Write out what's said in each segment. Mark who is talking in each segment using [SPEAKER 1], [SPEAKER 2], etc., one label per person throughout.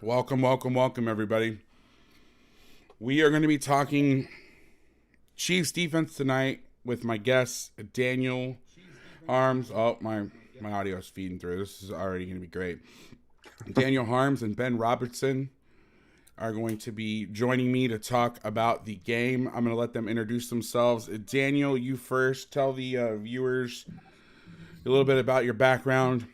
[SPEAKER 1] Welcome, welcome, welcome, everybody. We are going to be talking Chiefs defense tonight with my guests, Daniel Harms. Oh, my audio is feeding through. This is already going to be great. Daniel Harms and Ben Robertson are going to be joining me to talk about the game. I'm going to let them introduce themselves. Daniel, you first. Tell the viewers a little bit about your background,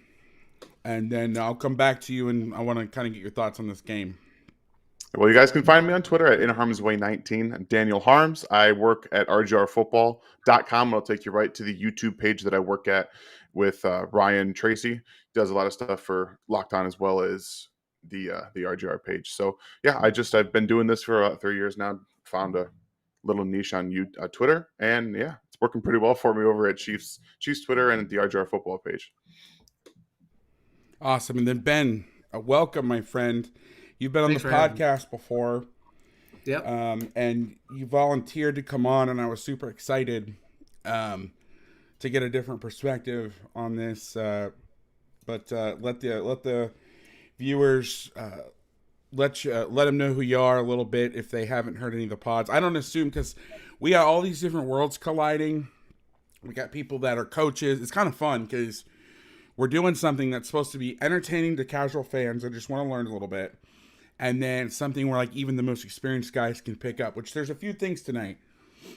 [SPEAKER 1] and then I'll come back to you, and I want to kind of get your thoughts on this game.
[SPEAKER 2] Well, you guys can find me on Twitter at InHarmsWay19. Daniel Harms. I work at rgrfootball.com. It'll take you right to the YouTube page that I work at with Ryan Tracy. He does a lot of stuff for Locked On as well as the RGR page. So yeah, I've been doing this for 3 years now. Found a little niche on Twitter, and yeah, it's working pretty well for me over at Chiefs Twitter and at the RGR football page.
[SPEAKER 1] Awesome. And then Ben, welcome, my friend. You've been on the podcast before.
[SPEAKER 3] Yep.
[SPEAKER 1] And you volunteered to come on, and I was super excited to get a different perspective on this. But let the viewers let them know who you are a little bit if they haven't heard any of the pods. I don't assume, because we got all these different worlds colliding. We got people that are coaches. It's kind of fun because we're doing something that's supposed to be entertaining to casual fans that just want to learn a little bit. And then something where like even the most experienced guys can pick up, which there's a few things tonight.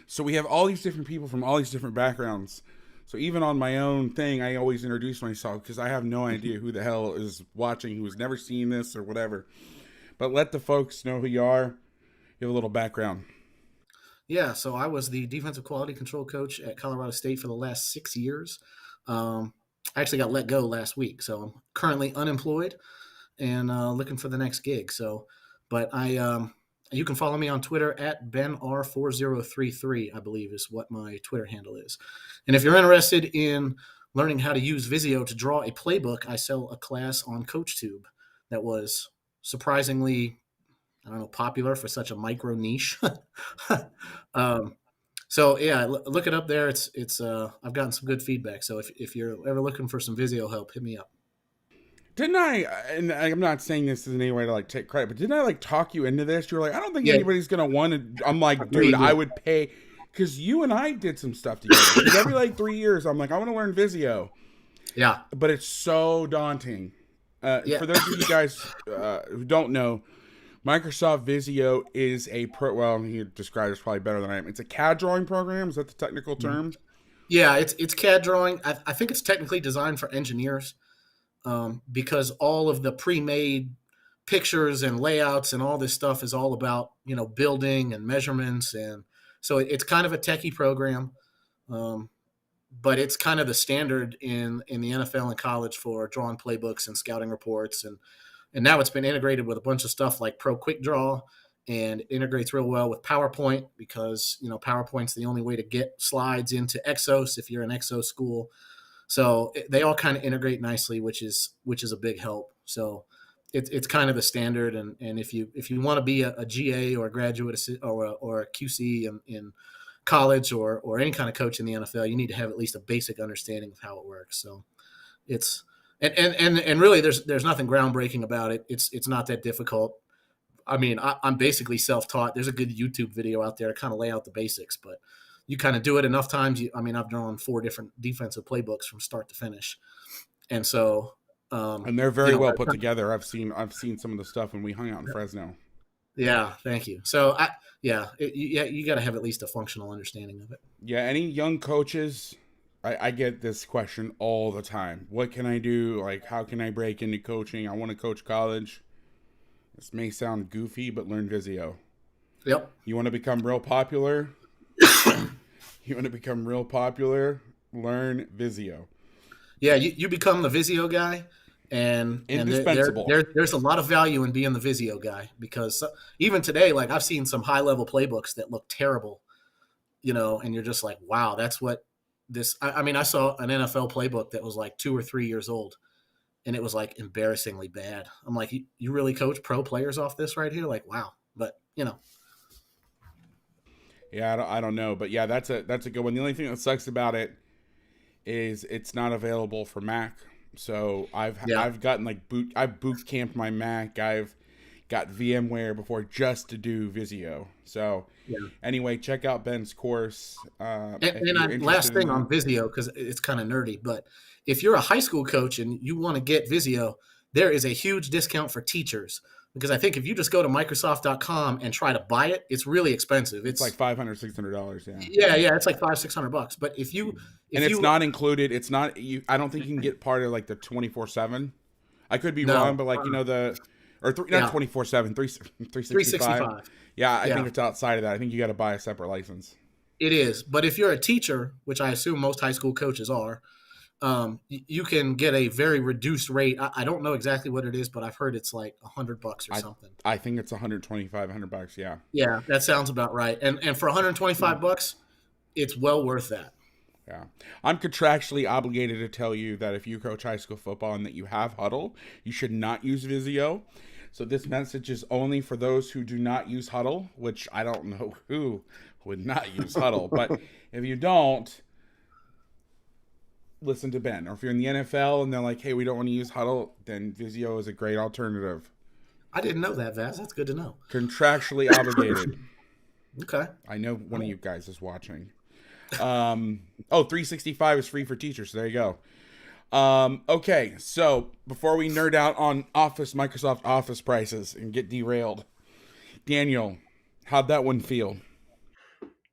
[SPEAKER 1] So we have all these different people from all these different backgrounds. So even on my own thing, I always introduce myself because I have no idea who the hell is watching, who has never seen this or whatever. But let the folks know who you are. You have a little background.
[SPEAKER 3] Yeah, so I was the defensive quality control coach at Colorado State for the last 6 years. I actually got let go last week, so I'm currently unemployed and looking for the next gig. So, but you can follow me on Twitter at BenR4033, I believe is what my Twitter handle is. And if you're interested in learning how to use Vizio to draw a playbook, I sell a class on COACHTUBE that was surprisingly, popular for such a micro niche. So yeah, look it up there. It's I've gotten some good feedback. So if you're ever looking for some Vizio help, hit me up.
[SPEAKER 1] Didn't I, and I'm not saying this in any way to like take credit, but didn't I like talk you into this? You were like, I don't think anybody's going to want to. I'm like, dude, I would pay. Because you and I did some stuff together. Because every like 3 years, I'm like, I want to learn Vizio.
[SPEAKER 3] Yeah.
[SPEAKER 1] But it's so daunting. For those of you guys who don't know, Microsoft Vizio is well, you described it probably better than I am. It's a CAD drawing program. Is that the technical term?
[SPEAKER 3] Yeah, it's CAD drawing. I think it's technically designed for engineers. Because all of the pre-made pictures and layouts and all this stuff is all about, building and measurements. And so it's kind of a techie program, but it's kind of the standard in the NFL and college for drawing playbooks and scouting reports. And now it's been integrated with a bunch of stuff like Pro Quick Draw, and integrates real well with PowerPoint because, PowerPoint's the only way to get slides into Exos if you're an Exos school. So they all kind of integrate nicely, which is a big help. So it's kind of the standard. And if you want to be a GA or a graduate or a QC in college or any kind of coach in the NFL, you need to have at least a basic understanding of how it works. So it's and really there's nothing groundbreaking about it. It's not that difficult. I mean, I'm basically self-taught. There's a good YouTube video out there to kind of lay out the basics, but you kind of do it enough times. I've drawn 4 different defensive playbooks from start to finish. And so,
[SPEAKER 1] and they're very well put together. I've seen some of the stuff when we hung out in Fresno.
[SPEAKER 3] Yeah. Thank you. So you got to have at least a functional understanding of it.
[SPEAKER 1] Yeah. Any young coaches, I get this question all the time. What can I do? Like, how can I break into coaching? I want to coach college. This may sound goofy, but learn Vizio.
[SPEAKER 3] Yep.
[SPEAKER 1] You want to become real popular? Learn Vizio.
[SPEAKER 3] Yeah, you become the Vizio guy, and
[SPEAKER 1] indispensable.
[SPEAKER 3] There's a lot of value in being the Vizio guy because even today, like I've seen some high level playbooks that look terrible, and you're just like, wow, that's what this. I saw an NFL playbook that was like 2 or 3 years old, and it was like embarrassingly bad. I'm like, you really coach pro players off this right here? Like, wow, but
[SPEAKER 1] Yeah, I don't know, but yeah, that's a good one. The only thing that sucks about it is it's not available for Mac. So I've gotten like boot camped my Mac. I've got VMware before just to do Vizio. So
[SPEAKER 3] Yeah.
[SPEAKER 1] anyway, check out Ben's course if
[SPEAKER 3] And
[SPEAKER 1] you're
[SPEAKER 3] last
[SPEAKER 1] interested in
[SPEAKER 3] thing
[SPEAKER 1] that.
[SPEAKER 3] on Vizio, because it's kind of nerdy, but if you're a high school coach and you want to get Vizio, there is a huge discount for teachers. Because I think if you just go to Microsoft.com and try to buy it, it's really expensive.
[SPEAKER 1] It's like $500, $600,
[SPEAKER 3] Yeah, it's like $500-600. But if
[SPEAKER 1] and it's
[SPEAKER 3] you
[SPEAKER 1] not included. It's not you. I don't think you can get part of like the 24/7. I could be wrong,
[SPEAKER 3] no,
[SPEAKER 1] but like the or
[SPEAKER 3] yeah,
[SPEAKER 1] not 24/7, 365.
[SPEAKER 3] 365.
[SPEAKER 1] Yeah, I
[SPEAKER 3] Yeah,
[SPEAKER 1] think it's outside of that. I think you got to buy a separate license.
[SPEAKER 3] it is. But if you're a teacher, which I assume most high school coaches are, you can get a very reduced rate. I don't know exactly what it is, but I've heard it's like $100 or
[SPEAKER 1] I
[SPEAKER 3] something.
[SPEAKER 1] I think it's 125, $100. Yeah.
[SPEAKER 3] Yeah, that sounds about right. And for $125, it's well worth that.
[SPEAKER 1] Yeah. I'm contractually obligated to tell you that if you coach high school football and that you have Huddle, you should not use Vizio. So this message is only for those who do not use Huddle, which I don't know who would not use Huddle. But if you don't, listen to Ben. Or if you're in the NFL and they're like, hey, we don't want to use Huddle, then Vizio is a great alternative.
[SPEAKER 3] I didn't know that, Vass. That's good to know.
[SPEAKER 1] Contractually obligated.
[SPEAKER 3] Okay.
[SPEAKER 1] I know one of you guys is watching. 365 is free for teachers. So there you go. Okay, so before we nerd out on Microsoft Office prices and get derailed, Daniel, how'd that one feel?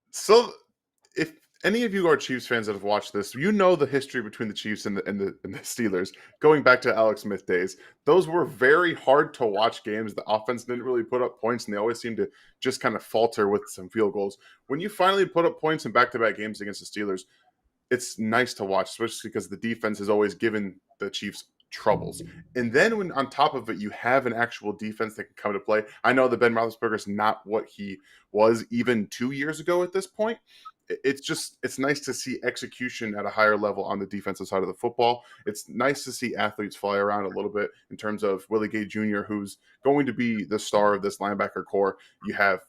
[SPEAKER 2] So, if any of you are Chiefs fans that have watched this, you know the history between the Chiefs and the Steelers. Going back to Alex Smith days, those were very hard to watch games. The offense didn't really put up points, and they always seemed to just kind of falter with some field goals. When you finally put up points in back-to-back games against the Steelers, it's nice to watch, especially because the defense has always given the Chiefs troubles. And then when on top of it, you have an actual defense that can come to play. I know that Ben Roethlisberger is not what he was even 2 years ago at this point. It's nice to see execution at a higher level on the defensive side of the football. It's nice to see athletes fly around a little bit in terms of Willie Gay Jr., who's going to be the star of this linebacker core. You have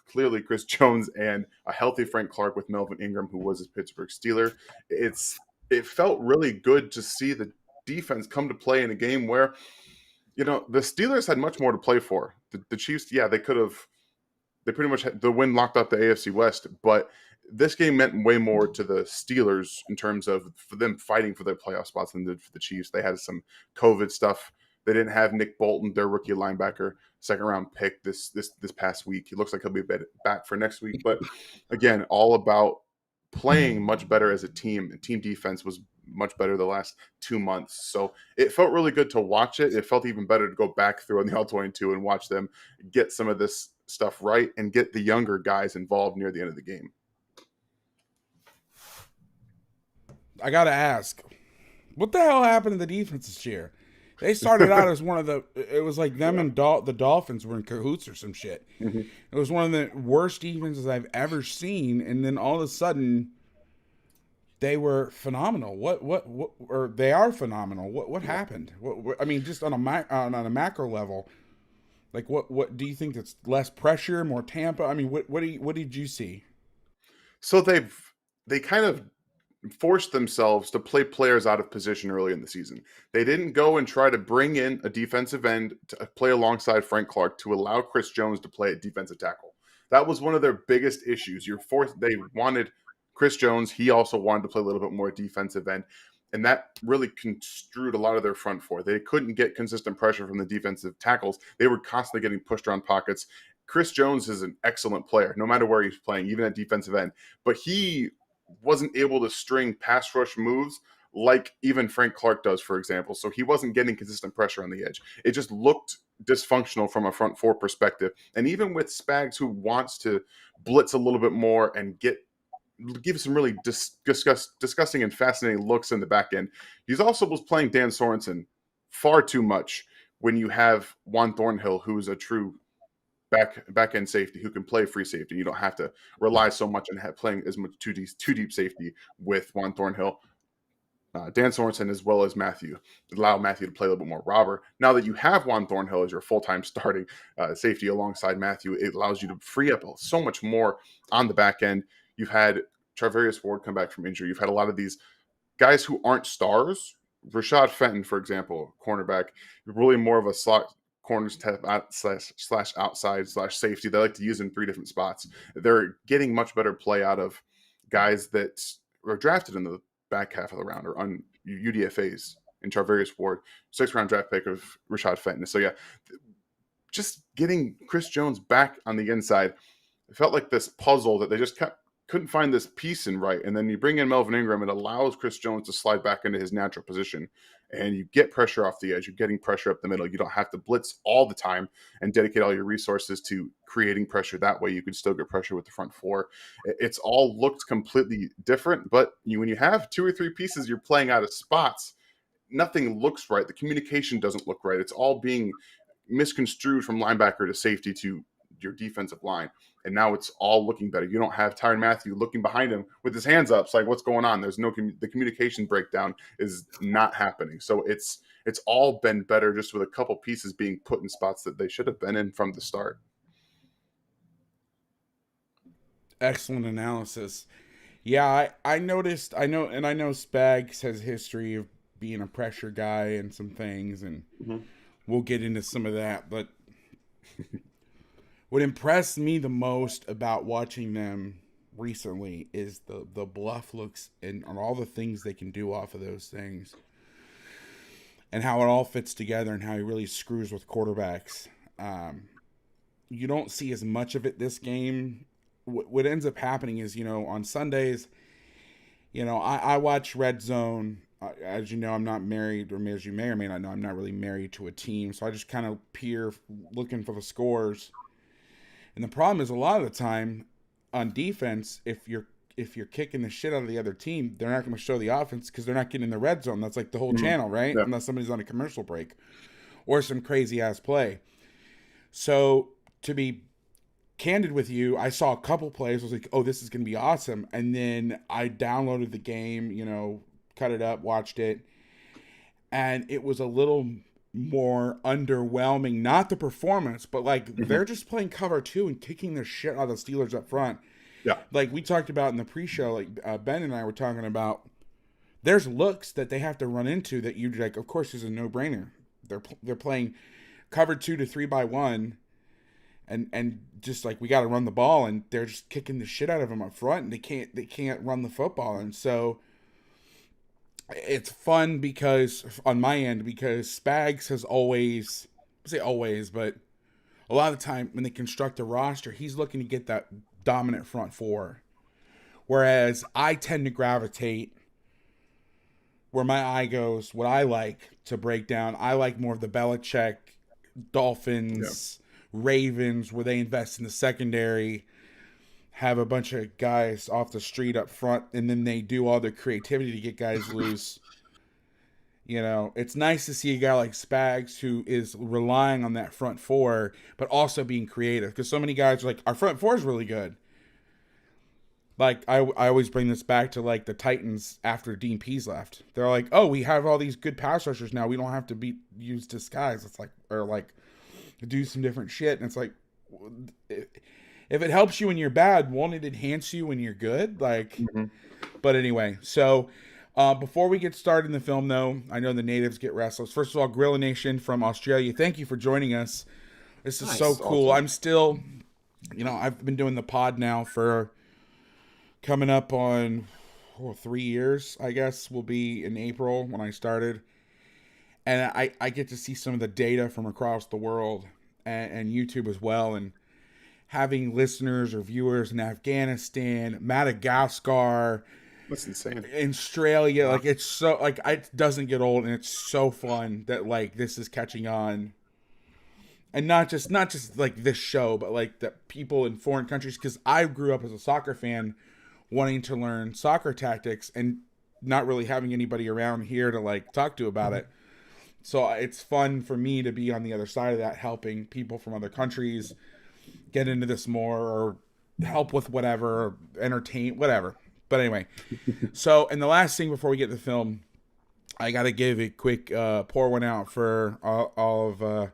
[SPEAKER 2] clearly Chris Jones and a healthy Frank Clark with Melvin Ingram, who was his Pittsburgh Steeler. It felt really good to see the defense come to play in a game where, the Steelers had much more to play for. The Chiefs, they pretty much had the win locked up the AFC West, but this game meant way more to the Steelers in terms of for them fighting for their playoff spots than did for the Chiefs. They had some COVID stuff. They didn't have Nick Bolton, their rookie linebacker, second-round pick this past week. He looks like he'll be back for next week. But, again, all about playing much better as a team. And team defense was much better the last 2 months. So it felt really good to watch it. It felt even better to go back through on the All-22 and watch them get some of this stuff right and get the younger guys involved near the end of the game.
[SPEAKER 1] I got to ask, what the hell happened to the defense this year? They started out as it was like them and the Dolphins were in cahoots or some shit.
[SPEAKER 2] Mm-hmm.
[SPEAKER 1] It was one of the worst defenses I've ever seen. And then all of a sudden they were phenomenal. Or they are phenomenal. What happened? I mean, just on a macro level, like what do you think that's less pressure, more Tampa? I mean, what did you see?
[SPEAKER 2] So they kind of forced themselves to play players out of position early in the season. They didn't go and try to bring in a defensive end to play alongside Frank Clark to allow Chris Jones to play at defensive tackle. That was one of their biggest issues. They wanted Chris Jones. He also wanted to play a little bit more defensive end. And that really construed a lot of their front four. They couldn't get consistent pressure from the defensive tackles. They were constantly getting pushed around pockets. Chris Jones is an excellent player, no matter where he's playing, even at defensive end. But he wasn't able to string pass rush moves like even Frank Clark does, for example. So he wasn't getting consistent pressure on the edge. It just looked dysfunctional from a front four perspective. And even with Spags, who wants to blitz a little bit more and give some really disgusting and fascinating looks in the back end, he's also was playing Dan Sorensen far too much when you have Juan Thornhill, who's a true back end safety who can play free safety. You don't have to rely so much on playing as much two deep safety with Juan Thornhill, Dan Sorensen, as well as Matthew. Allow Matthew to play a little bit more robber. Now that you have Juan Thornhill as your full-time starting safety alongside Matthew, it allows you to free up so much more on the back end. You've had Charvarius Ward come back from injury. You've had a lot of these guys who aren't stars. Rashad Fenton, for example, cornerback, really more of a slot corner step out slash outside slash safety. They like to use in 3 different spots. They're getting much better play out of guys that were drafted in the back half of the round or on UDFAs in Charvarius Ward, 6th round draft pick of Rashad Fenton. So yeah, just getting Chris Jones back on the inside, it felt like this puzzle that they just couldn't find this piece in right. And then you bring in Melvin Ingram, it allows Chris Jones to slide back into his natural position, and you get pressure off the edge. You're getting pressure up the middle. You don't have to blitz all the time and dedicate all your resources to creating pressure. That way you can still get pressure with the front four. It's all looked completely different, but when you have 2 or 3 pieces, you're playing out of spots. Nothing looks right. The communication doesn't look right. It's all being misconstrued from linebacker to safety to your defensive line. And now it's all looking better. You don't have Tyrann Mathieu looking behind him with his hands up. It's like, what's going on? There's no the communication breakdown is not happening. So it's all been better just with a couple pieces being put in spots that they should have been in from the start.
[SPEAKER 1] Excellent analysis. Yeah, I noticed. I know Spags has history of being a pressure guy and some things, and we'll get into some of that. But what impressed me the most about watching them recently is the bluff looks and all the things they can do off of those things, and how it all fits together, and how he really screws with quarterbacks. You don't see as much of it this game. What ends up happening is, on Sundays, I watch Red Zone. As you know, I'm not married, or as you may or may not know, I'm not really married to a team. So I just kind of peer looking for the scores. And the problem is, a lot of the time on defense, if you're kicking the shit out of the other team, they're not going to show the offense because they're not getting in the red zone. That's like the whole channel, right? Yeah. Unless somebody's on a commercial break or some crazy ass play. So to be candid with you, I saw a couple plays. I was like, oh, this is going to be awesome. And then I downloaded the game, cut it up, watched it. And it was a little more underwhelming. Not the performance, but they're just playing cover 2 and kicking the shit out of the Steelers up front.
[SPEAKER 2] Yeah.
[SPEAKER 1] Like we talked about in the pre-show, Ben and I were talking about, there's looks that they have to run into that you're like, of course, is a no-brainer. They're playing cover 2 to 3-by-1. And just like, we got to run the ball, and they're just kicking the shit out of them up front, and they can't run the football. And so it's fun on my end, because Spags has always, but a lot of the time when they construct a roster, he's looking to get that dominant front four. Whereas I tend to gravitate where my eye goes, what I like to break down. I like more of the Belichick, Dolphins, Ravens, where they invest in the secondary, have a bunch of guys off the street up front, and then they do all their creativity to get guys loose. It's nice to see a guy like Spags who is relying on that front four, but also being creative, because so many guys are like, our front four is really good. Like, I always bring this back to, like, the Titans after Dean Pease left. They're like, oh, we have all these good pass rushers now. We don't have to use disguise. It's like, or like, do some different shit. And it's like, if it helps you when you're bad, won't it enhance you when you're good? Like, But anyway, so before we get started in the film, though, I know the natives get restless. First of all, Gorilla Nation from Australia, thank you for joining us. This is so cool. Awesome. I'm still, I've been doing the pod now for coming up on 3 years, I guess, will be in April when I started. And I get to see some of the data from across the world and YouTube as well. And having listeners or viewers in Afghanistan, Madagascar,
[SPEAKER 2] that's insane,
[SPEAKER 1] Australia, like, it's so, like, it doesn't get old, and it's so fun that, like, this is catching on. And not just like this show, but like the people in foreign countries, because I grew up as a soccer fan wanting to learn soccer tactics and not really having anybody around here to, like, talk to about it. So it's fun for me to be on the other side of that, helping people from other countries get into this more, or help with whatever, or entertain, whatever. But anyway, so, and the last thing before we get to the film, I got to give a quick pour one out for all of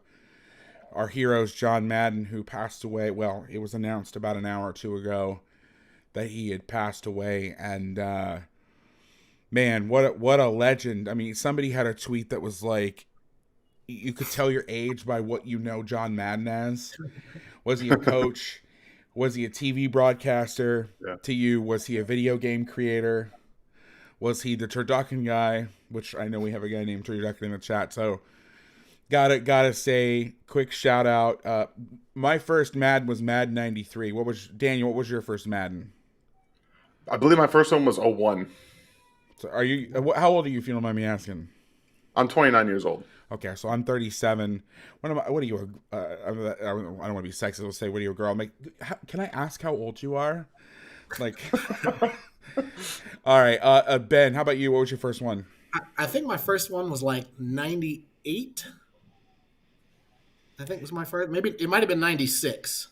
[SPEAKER 1] our heroes, John Madden, who passed away. Well, it was announced about an hour or two ago that he had passed away. And man, what a legend. I mean, somebody had a tweet that was like, you could tell your age by what you know John Madden as. Was he a coach? Was he a TV broadcaster?
[SPEAKER 2] Yeah.
[SPEAKER 1] To you, was he a video game creator? Was he the turducken guy? Which I know we have a guy named Turducken in the chat. So gotta say, quick shout out. My first Madden was Madden 93. Daniel? What was your first Madden?
[SPEAKER 2] I believe my first one was 01.
[SPEAKER 1] So are you? How old are you? If you don't mind me asking.
[SPEAKER 2] I'm 29 years old.
[SPEAKER 1] Okay, so I'm 37. What are you? I don't want to be sexist. I'll say, what are you, a girl? Can I ask how old you are? Like, all right. Ben, how about you? What was your first one?
[SPEAKER 3] I think my first one was like 98. I think it was my first. Maybe it might have been 96.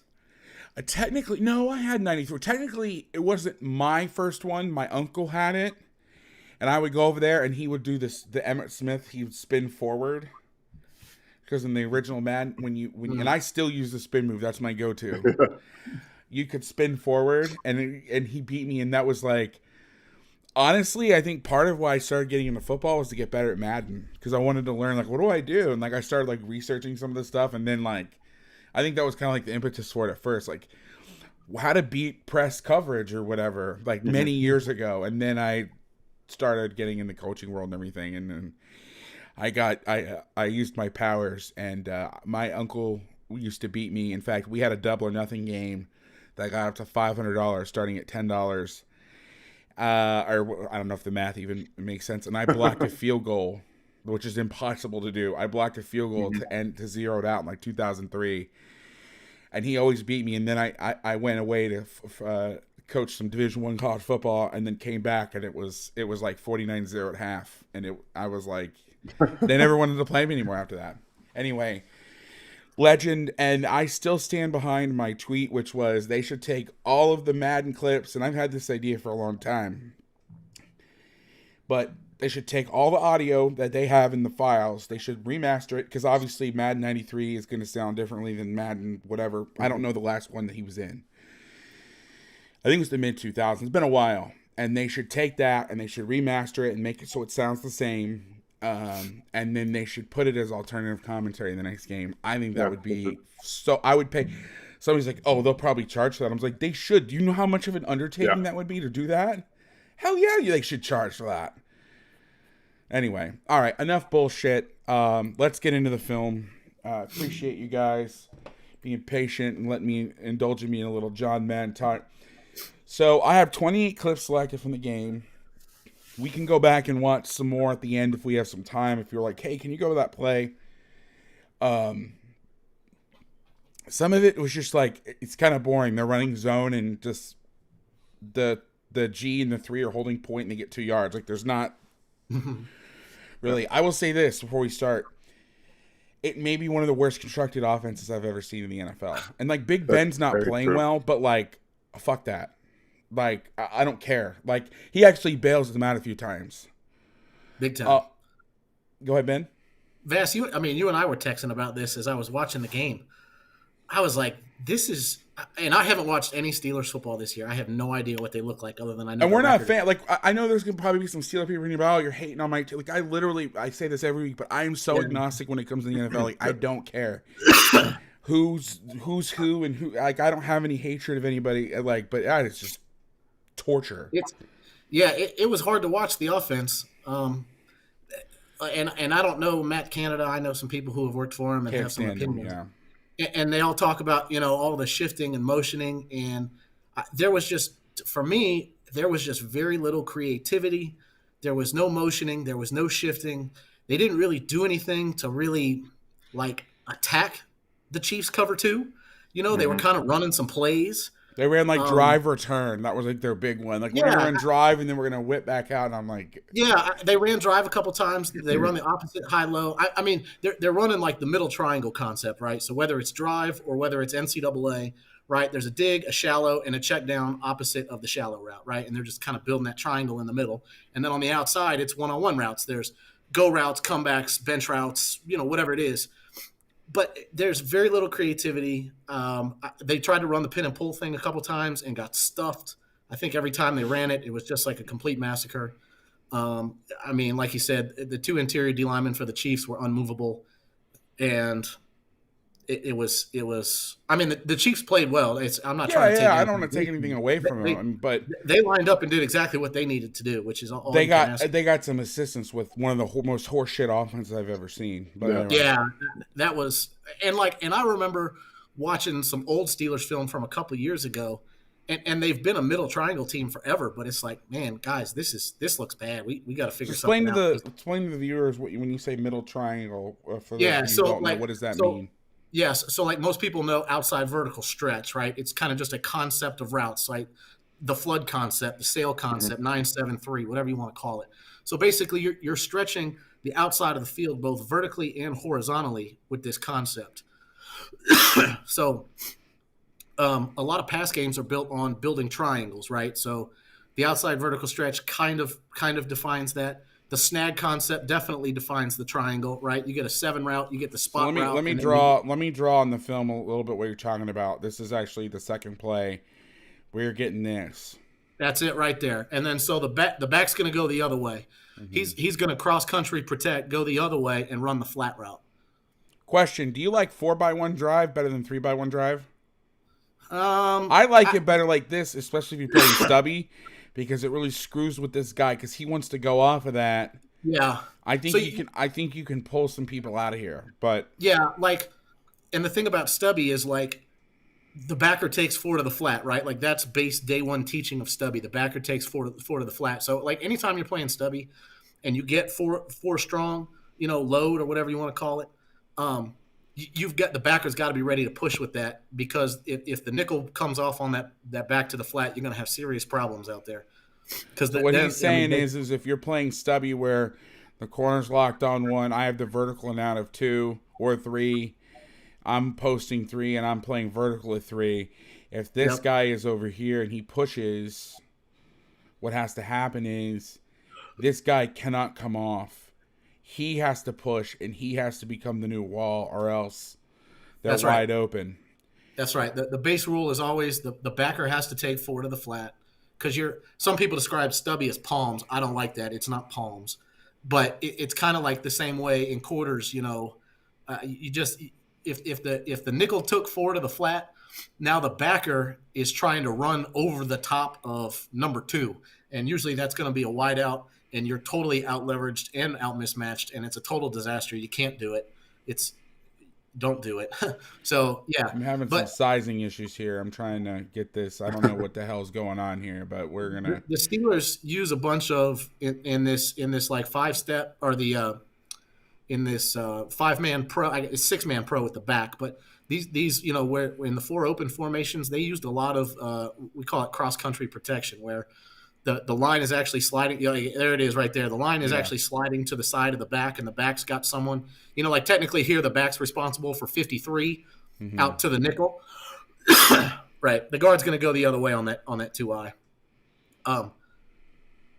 [SPEAKER 1] Technically, no, I had 93. Technically, it wasn't my first one. My uncle had it. And I would go over there, and he would do this. The Emmitt Smith, he would spin forward, because in the original Madden, and I still use the spin move. That's my go-to. You could spin forward, and he beat me, and that was like, honestly, I think part of why I started getting into football was to get better at Madden, because I wanted to learn, like, what do I do? And like I started like researching some of this stuff, and then like, I think that was kind of like the impetus for it at first, like how to beat press coverage or whatever, like many years ago, and then I started getting in the coaching world and everything, and then I used my powers, and my uncle used to beat me. In fact, we had a double or nothing game that got up to $500 starting at $10, or I don't know if the math even makes sense, and I blocked a field goal, which is impossible to do. I blocked a field goal to zero it out in like 2003, and he always beat me. And then I went away to coach some Division I college football, and then came back, and it was like 49-0 at half, and I was like, they never wanted to play me anymore after that. Anyway, legend, and I still stand behind my tweet, which was they should take all of the Madden clips, and I've had this idea for a long time, but they should take all the audio that they have in the files, they should remaster it, because obviously Madden 93 is going to sound differently than Madden whatever. I don't know the last one that he was in. I think it was the mid-2000s. It's been a while. And they should take that and they should remaster it and make it so it sounds the same. And then they should put it as alternative commentary in the next game. I think that would be so. I would pay. Somebody's like, oh, they'll probably charge for that. I was like, they should. Do you know how much of an undertaking that would be to do that? Hell yeah, they should charge for that. Anyway, all right, enough bullshit. Let's get into the film. Appreciate you guys being patient and letting me indulging me in a little John Madden talk. So I have 28 clips selected from the game. We can go back and watch some more at the end if we have some time. If you're like, hey, can you go to that play? Some of it was just like, it's kind of boring. They're running zone and just the G and the 3 are holding point and they get 2 yards. Like there's not really. I will say this before we start. It may be one of the worst constructed offenses I've ever seen in the NFL. And like Big Ben's not playing well, but like, fuck that. Like, I don't care. Like, he actually bails them out a few times.
[SPEAKER 3] Big time.
[SPEAKER 1] Go ahead, Ben.
[SPEAKER 3] Vass, you and I were texting about this as I was watching the game. I was like, this is – and I haven't watched any Steelers football this year. I have no idea what they look like other than I know.
[SPEAKER 1] And we're not a fan. Like, I know there's going to probably be some Steelers people reading about, oh, you're hating on my – like, I say this every week, but I am so agnostic when it comes to the NFL. Like, I don't care. Who's who and who – like, I don't have any hatred of anybody. Like, but it's just – torture.
[SPEAKER 3] It was hard to watch the offense. And I don't know Matt Canada. I know some people who have worked for him and have some opinions. And they all talk about, all the shifting and motioning. And there was just very little creativity. There was no motioning. There was no shifting. They didn't really do anything to really attack the Chiefs cover 2. They were kind of running some plays.
[SPEAKER 1] They ran like drive return. That was like their big one. Like we're gonna run drive and then we're gonna whip back out. And I'm like,
[SPEAKER 3] they ran drive a couple times. They run the opposite high low. I mean, they're running like the middle triangle concept, right? So whether it's drive or whether it's NCAA, right? There's a dig, a shallow, and a check down opposite of the shallow route, right? And they're just kind of building that triangle in the middle. And then on the outside, it's one-on-one routes. There's go routes, comebacks, bench routes, whatever it is. But there's very little creativity. They tried to run the pin and pull thing a couple times and got stuffed. I think every time they ran it, it was just like a complete massacre. I mean, like you said, the 2 interior D linemen for the Chiefs were unmovable. and it was. I mean, the Chiefs played well. I'm not trying to take
[SPEAKER 1] Yeah. I don't
[SPEAKER 3] anything
[SPEAKER 1] want to
[SPEAKER 3] away
[SPEAKER 1] take
[SPEAKER 3] from
[SPEAKER 1] anything
[SPEAKER 3] them.
[SPEAKER 1] away from them, but
[SPEAKER 3] They lined up and did exactly what they needed to do, which is all
[SPEAKER 1] they
[SPEAKER 3] you can ask.
[SPEAKER 1] got some assistance with one of the most horseshit offenses I've ever seen. But
[SPEAKER 2] Yeah.
[SPEAKER 1] anyway.
[SPEAKER 3] Yeah, that was and I remember watching some old Steelers film from a couple of years ago, and they've been a middle triangle team forever. But it's like, man, guys, this looks bad. We got to figure something out.
[SPEAKER 1] Explain to the viewers when you say middle triangle. For
[SPEAKER 3] Yeah,
[SPEAKER 1] those who
[SPEAKER 3] so
[SPEAKER 1] don't know,
[SPEAKER 3] like,
[SPEAKER 1] what does that
[SPEAKER 3] so
[SPEAKER 1] mean?
[SPEAKER 3] yes, so like most people know, outside vertical stretch, right? It's kind of just a concept of routes, like the flood concept, the sail concept, 973, whatever you want to call it. So basically, you're stretching the outside of the field both vertically and horizontally with this concept. So a lot of pass games are built on building triangles, right? So the outside vertical stretch kind of defines that. The snag concept definitely defines the triangle, right? You get a 7 route, you get the spot route.
[SPEAKER 1] Let me draw on the film a little bit what you're talking about. This is actually the second play. We're getting this.
[SPEAKER 3] That's it right there. And then so the back's going to go the other way. Mm-hmm. He's going to cross country protect, go the other way, and run the flat route.
[SPEAKER 1] Question: do you like 4x1 drive better than 3x1 drive? I like it better like this, especially if you play stubby, because it really screws with this guy because he wants to go off of that.
[SPEAKER 3] Yeah,
[SPEAKER 1] I think you can pull some people out of here, but
[SPEAKER 3] yeah, like, and the thing about stubby is like the backer takes 4 to the flat, right? Like that's base day one teaching of stubby. The backer takes 4 to the flat. So like anytime you're playing stubby, and you get four strong, load or whatever you want to call it. You've got the backer's got to be ready to push with that, because if the nickel comes off on that back to the flat, you're going to have serious problems out there. Because
[SPEAKER 1] what he's saying is if you're playing stubby where the corner's locked on 1, I have the vertical and out of 2 or 3. I'm posting 3 and I'm playing vertical at 3. If this guy is over here and he pushes, what has to happen is this guy cannot come off. He has to push, and he has to become the new wall, or else they're wide open.
[SPEAKER 3] That's right. The base rule is always the backer has to take 4 to the flat, because some people describe stubby as palms. I don't like that. It's not palms, but it's kind of like the same way in quarters. You just if the nickel took 4 to the flat, now the backer is trying to run over the top of number 2, and usually that's going to be a wide out. And you're totally out leveraged and out mismatched, and it's a total disaster. You can't do it. Don't do it. So yeah,
[SPEAKER 1] I'm having some sizing issues here. I'm trying to get this. I don't know what the hell's going on here, but we're gonna.
[SPEAKER 3] The Steelers use a bunch of in this like 5-step, or the in this 5-man pro, 6-man pro with the back, but these where in the 4 open formations, they used a lot of we call it cross country protection, where the line is actually sliding. There it is right there. The line is actually sliding to the side of the back, and the back's got someone. Like technically here, the back's responsible for 53 out to the nickel. Right. The guard's going to go the other way on that 2-eye.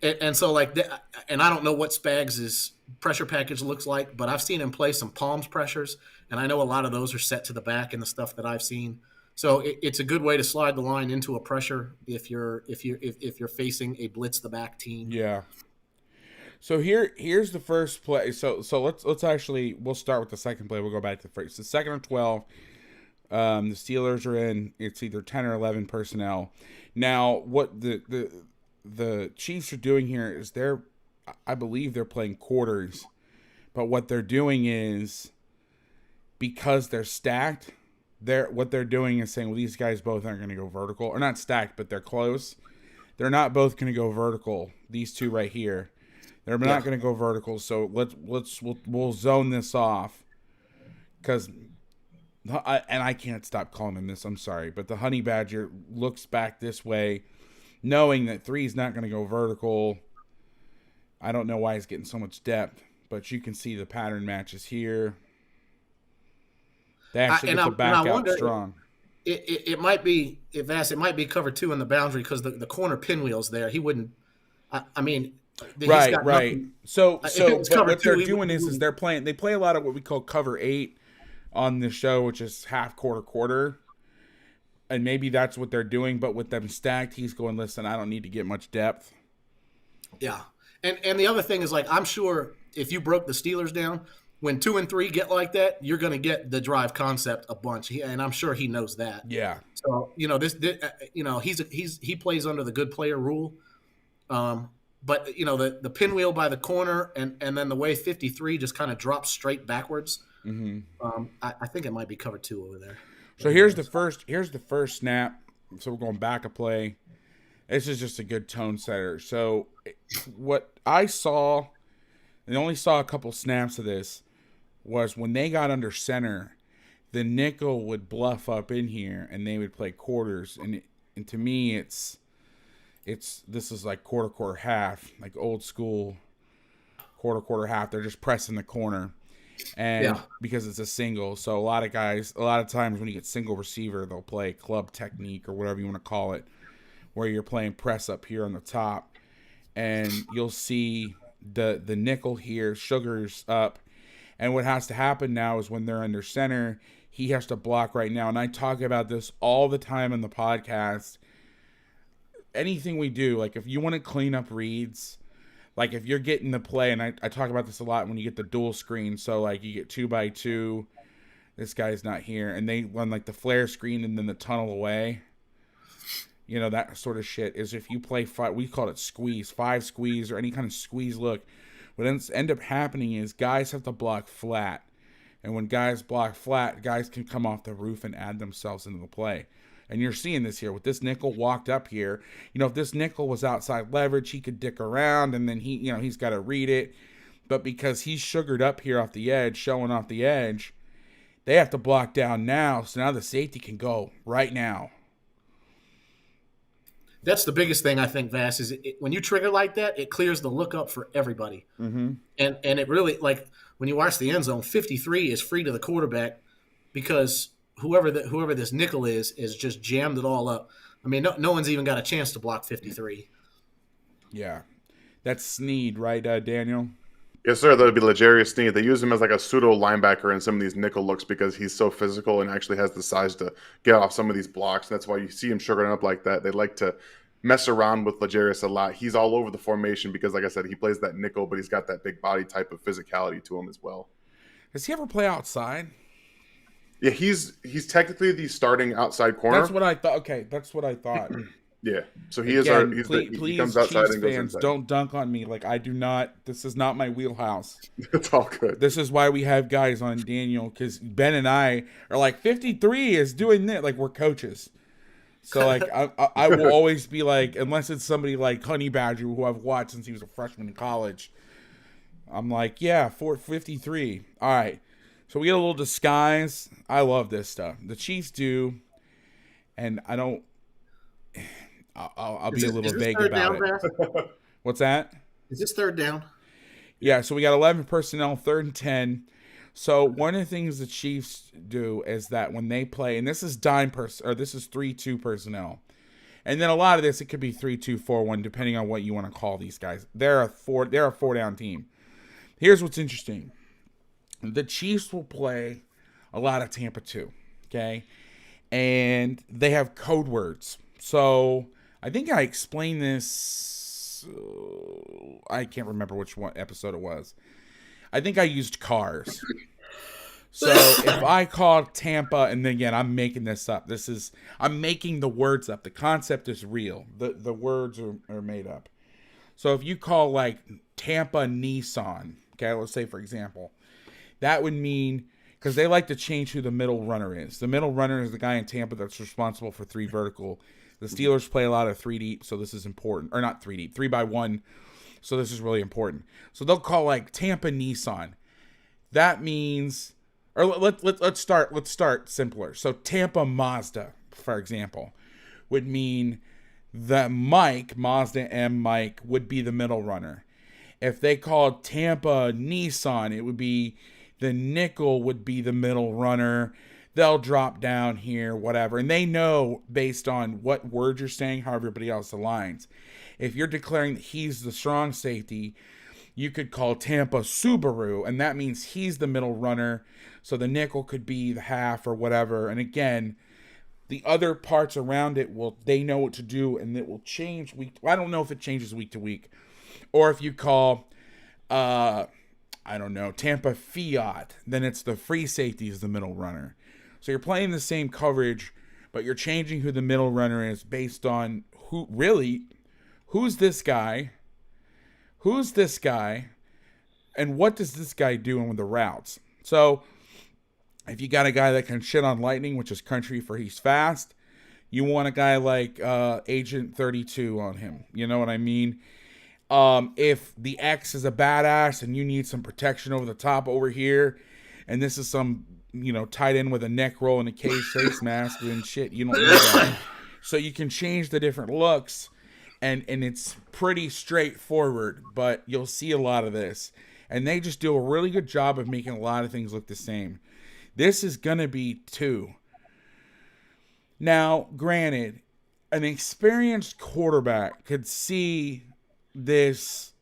[SPEAKER 3] And so and I don't know what Spags' pressure package looks like, but I've seen him play some palms pressures, and I know a lot of those are set to the back in the stuff that I've seen. So it's a good way to slide the line into a pressure if you're facing a blitz the back team.
[SPEAKER 1] Yeah. So here's the first play. So let's actually, we'll start with the second play. We'll go back to the first. It's the 2nd and 12. The Steelers are in. It's either 10 or 11 personnel. Now what the Chiefs are doing here is I believe they're playing quarters, but what they're doing is, because they're stacked, what they're doing is saying, well, these guys both aren't going to go vertical, or not stacked, but they're close. They're not both going to go vertical. These two right here, they're not going to go vertical. So we'll zone this off, because I can't stop calling him this. I'm sorry, but the honey badger looks back this way, knowing that 3 is not going to go vertical. I don't know why he's getting so much depth, but you can see the pattern matches here. They actually get the back out strong.
[SPEAKER 3] It might be, Vass, it might be cover 2 in the boundary, because the corner pinwheel's there. He wouldn't. I mean,
[SPEAKER 1] right.
[SPEAKER 3] Nothing.
[SPEAKER 1] So what they're doing is they play a lot of what we call cover 8 on the show, which is half, quarter, and maybe that's what they're doing. But with them stacked, he's going, listen, I don't need to get much depth.
[SPEAKER 3] Yeah, and the other thing is, like, I'm sure if you broke the Steelers down, when 2 and 3 get like that, you're going to get the drive concept a bunch, and I'm sure he knows that.
[SPEAKER 1] Yeah.
[SPEAKER 3] So he plays under the good player rule. But the pinwheel by the corner and then the way 53 just kind of drops straight backwards.
[SPEAKER 1] Mm-hmm.
[SPEAKER 3] I think it might be cover 2 over there.
[SPEAKER 1] So here's the first snap. So we're going back a play. This is just a good tone setter. So what I saw, and only saw a couple snaps of this, was when they got under center, the nickel would bluff up in here and they would play quarters. And to me, this is like quarter, half, like old school quarter, half. They're just pressing the corner. And because it's a single, so a lot of times when you get single receiver, they'll play club technique or whatever you want to call it, where you're playing press up here on the top, and you'll see the nickel here, Sugar's up, and what has to happen now is when they're under center, he has to block right now, and I talk about this all the time in the podcast. Anything we do, like if you want to clean up reads, like if you're getting the play, and I talk about this a lot when you get the dual screen, so like you get 2x2, this guy's not here, and they run like the flare screen and then the tunnel away. That sort of shit is if you play we call it squeeze, 5 squeeze, or any kind of squeeze look. What ends up happening is guys have to block flat. And when guys block flat, guys can come off the roof and add themselves into the play. And you're seeing this here with this nickel walked up here. If this nickel was outside leverage, he could dick around, and then he's got to read it. But because he's sugared up here off the edge, showing off the edge, they have to block down now. So now the safety can go right now.
[SPEAKER 3] That's the biggest thing I think, Vass, is when you trigger like that, it clears the look up for everybody.
[SPEAKER 1] Mm-hmm.
[SPEAKER 3] And it really, like when you watch the end zone, 53 is free to the quarterback because whoever this nickel is just jammed it all up. I mean, no one's even got a chance to block 53.
[SPEAKER 1] Yeah. That's Snead, right, Daniel?
[SPEAKER 2] Yes, sir. That would be L'Jarius Sneed. They use him as like a pseudo linebacker in some of these nickel looks because he's so physical and actually has the size to get off some of these blocks. And that's why you see him sugaring up like that. They like to mess around with L'Jarius a lot. He's all over the formation because, like I said, he plays that nickel, but he's got that big body type of physicality to him as well.
[SPEAKER 1] Does he ever play outside?
[SPEAKER 2] Yeah, he's technically the starting outside corner.
[SPEAKER 1] That's what I thought. Okay, that's what I thought.
[SPEAKER 2] Yeah, so he
[SPEAKER 1] please,
[SPEAKER 2] he comes outside
[SPEAKER 1] Chiefs
[SPEAKER 2] and goes
[SPEAKER 1] fans,
[SPEAKER 2] inside.
[SPEAKER 1] don't dunk on me. Like I do not. This is not my wheelhouse.
[SPEAKER 2] It's all good.
[SPEAKER 1] This is why we have guys on Daniel, because Ben and I are like 53 is doing this. Like we're coaches. So like I will always be like, unless it's somebody like Honey Badger who I've watched since he was a freshman in college. I'm like, yeah, 453. All right. So we get a little disguise. I love this stuff. The Chiefs do, and I don't. I'll be a little vague about it. What's that?
[SPEAKER 3] Is this third down?
[SPEAKER 1] Yeah, so we got 11 personnel, 3rd and 10. So one of the things the Chiefs do is that when they play, and this is this is 3-2 personnel. And then a lot of this, it could be 3-2-4-1, depending on what you want to call these guys. They're a 4-down team. Here's what's interesting. The Chiefs will play a lot of Tampa 2, okay? And they have code words. So I think I explained this. I can't remember which one episode it was. I think I used cars. So if I call Tampa, and then again, I'm making this up. I'm making the words up. The concept is real. The words are made up. So if you call like Tampa Nissan, okay, let's say for example, that would mean, because they like to change who the middle runner is. The middle runner is the guy in Tampa that's responsible for 3 vertical. The Steelers play a lot of 3 deep, so this is important. Or not 3 deep, 3x1. So this is really important. So they'll call like Tampa Nissan. That means, or let's start simpler. So Tampa Mazda, for example, would mean the Mazda M Mike would be the middle runner. If they called Tampa Nissan, it would be the nickel would be the middle runner. They'll drop down here, whatever. And they know based on what words you're saying how everybody else aligns. If you're declaring that he's the strong safety, you could call Tampa Subaru, and that means he's the middle runner. So the nickel could be the half or whatever. And again, the other parts around it they know what to do, and it will change week. I don't know if it changes week to week. Or if you call, I I don't know, Tampa Fiat, then it's the free safety is the middle runner. So you're playing the same coverage, but you're changing who the middle runner is based on who's this guy, and what does this guy do with the routes. So if you got a guy that can shit on lightning, which is country for he's fast, you want a guy like Agent 32 on him. You know what I mean? If the X is a badass and you need some protection over the top over here, and this is some, tight end with a neck roll and a cage face mask and shit, you don't need that. So you can change the different looks, and it's pretty straightforward, but you'll see a lot of this. And they just do a really good job of making a lot of things look the same. This is going to be 2. Now, granted, an experienced quarterback could see this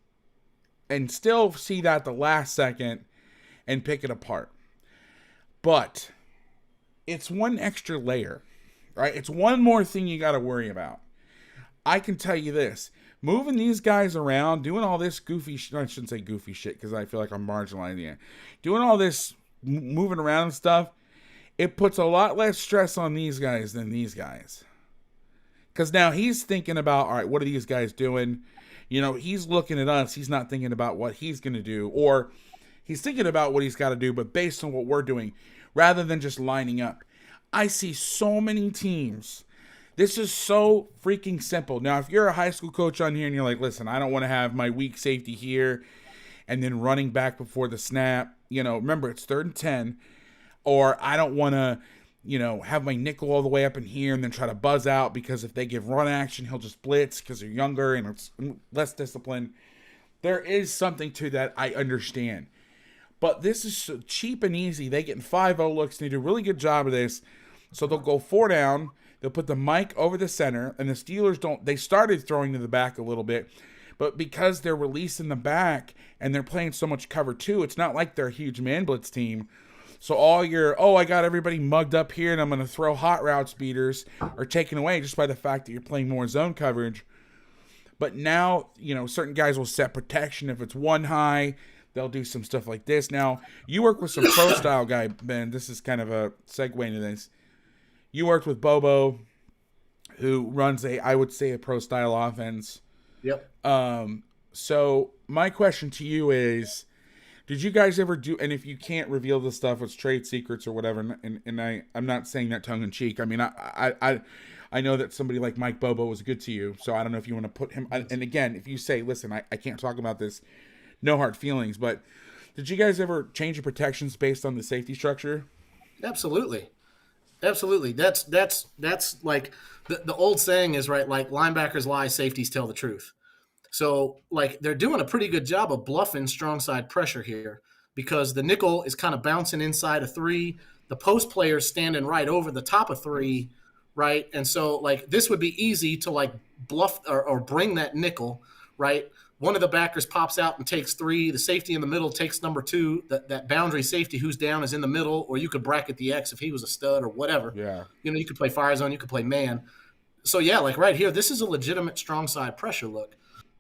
[SPEAKER 1] and still see that the last second and pick it apart. But it's one extra layer, right? It's one more thing you got to worry about. I can tell you this. Moving these guys around, doing all this goofy shit. I shouldn't say goofy shit because I feel like I'm marginalizing it. Doing all this moving around and stuff, it puts a lot less stress on these guys than these guys. Because now he's thinking about, all right, what are these guys doing? He's looking at us. He's not thinking about what he's going to do. Or he's thinking about what he's got to do, but based on what we're doing, rather than just lining up. I see so many teams. This is so freaking simple. Now, if you're a high school coach on here and you're like, listen, I don't want to have my weak safety here and then running back before the snap. Remember, it's 3rd and 10. Or I don't want to, have my nickel all the way up in here and then try to buzz out because if they give run action, he'll just blitz because they're younger and it's less disciplined. There is something to that. I understand. But this is so cheap and easy. They get in 5-0 looks and they do a really good job of this. So they'll go 4 down. They'll put the mic over the center, and the Steelers they started throwing to the back a little bit, but because they're releasing the back and they're playing so much cover 2, it's not like they're a huge man blitz team. So I got everybody mugged up here and I'm going to throw hot route speeders are taken away just by the fact that you're playing more zone coverage. But now, certain guys will set protection. If it's 1 high, they'll do some stuff like this. Now, you work with some pro style guy, Ben. This is kind of a segue into this. You worked with Bobo, who runs I would say a pro style offense.
[SPEAKER 3] Yep.
[SPEAKER 1] So my question to you is, did you guys ever do, and if you can't reveal this stuff, it's trade secrets or whatever, and I'm not saying that tongue in cheek. I mean, I know that somebody like Mike Bobo was good to you, so I don't know if you want to put him, and again, if you say, listen, I can't talk about this, no hard feelings, but did you guys ever change your protections based on the safety structure?
[SPEAKER 3] Absolutely. That's like the old saying is, right, like linebackers lie, safeties tell the truth. So like they're doing a pretty good job of bluffing strong side pressure here because the nickel is kind of bouncing inside a 3, the post player's standing right over the top of 3, right? And so like this would be easy to like bluff or bring that nickel, right? One of the backers pops out and takes 3. The safety in the middle takes number 2. That boundary safety who's down is in the middle, or you could bracket the X if he was a stud or whatever.
[SPEAKER 1] Yeah.
[SPEAKER 3] You could play fire zone, you could play man. So yeah, like right here, this is a legitimate strong side pressure look.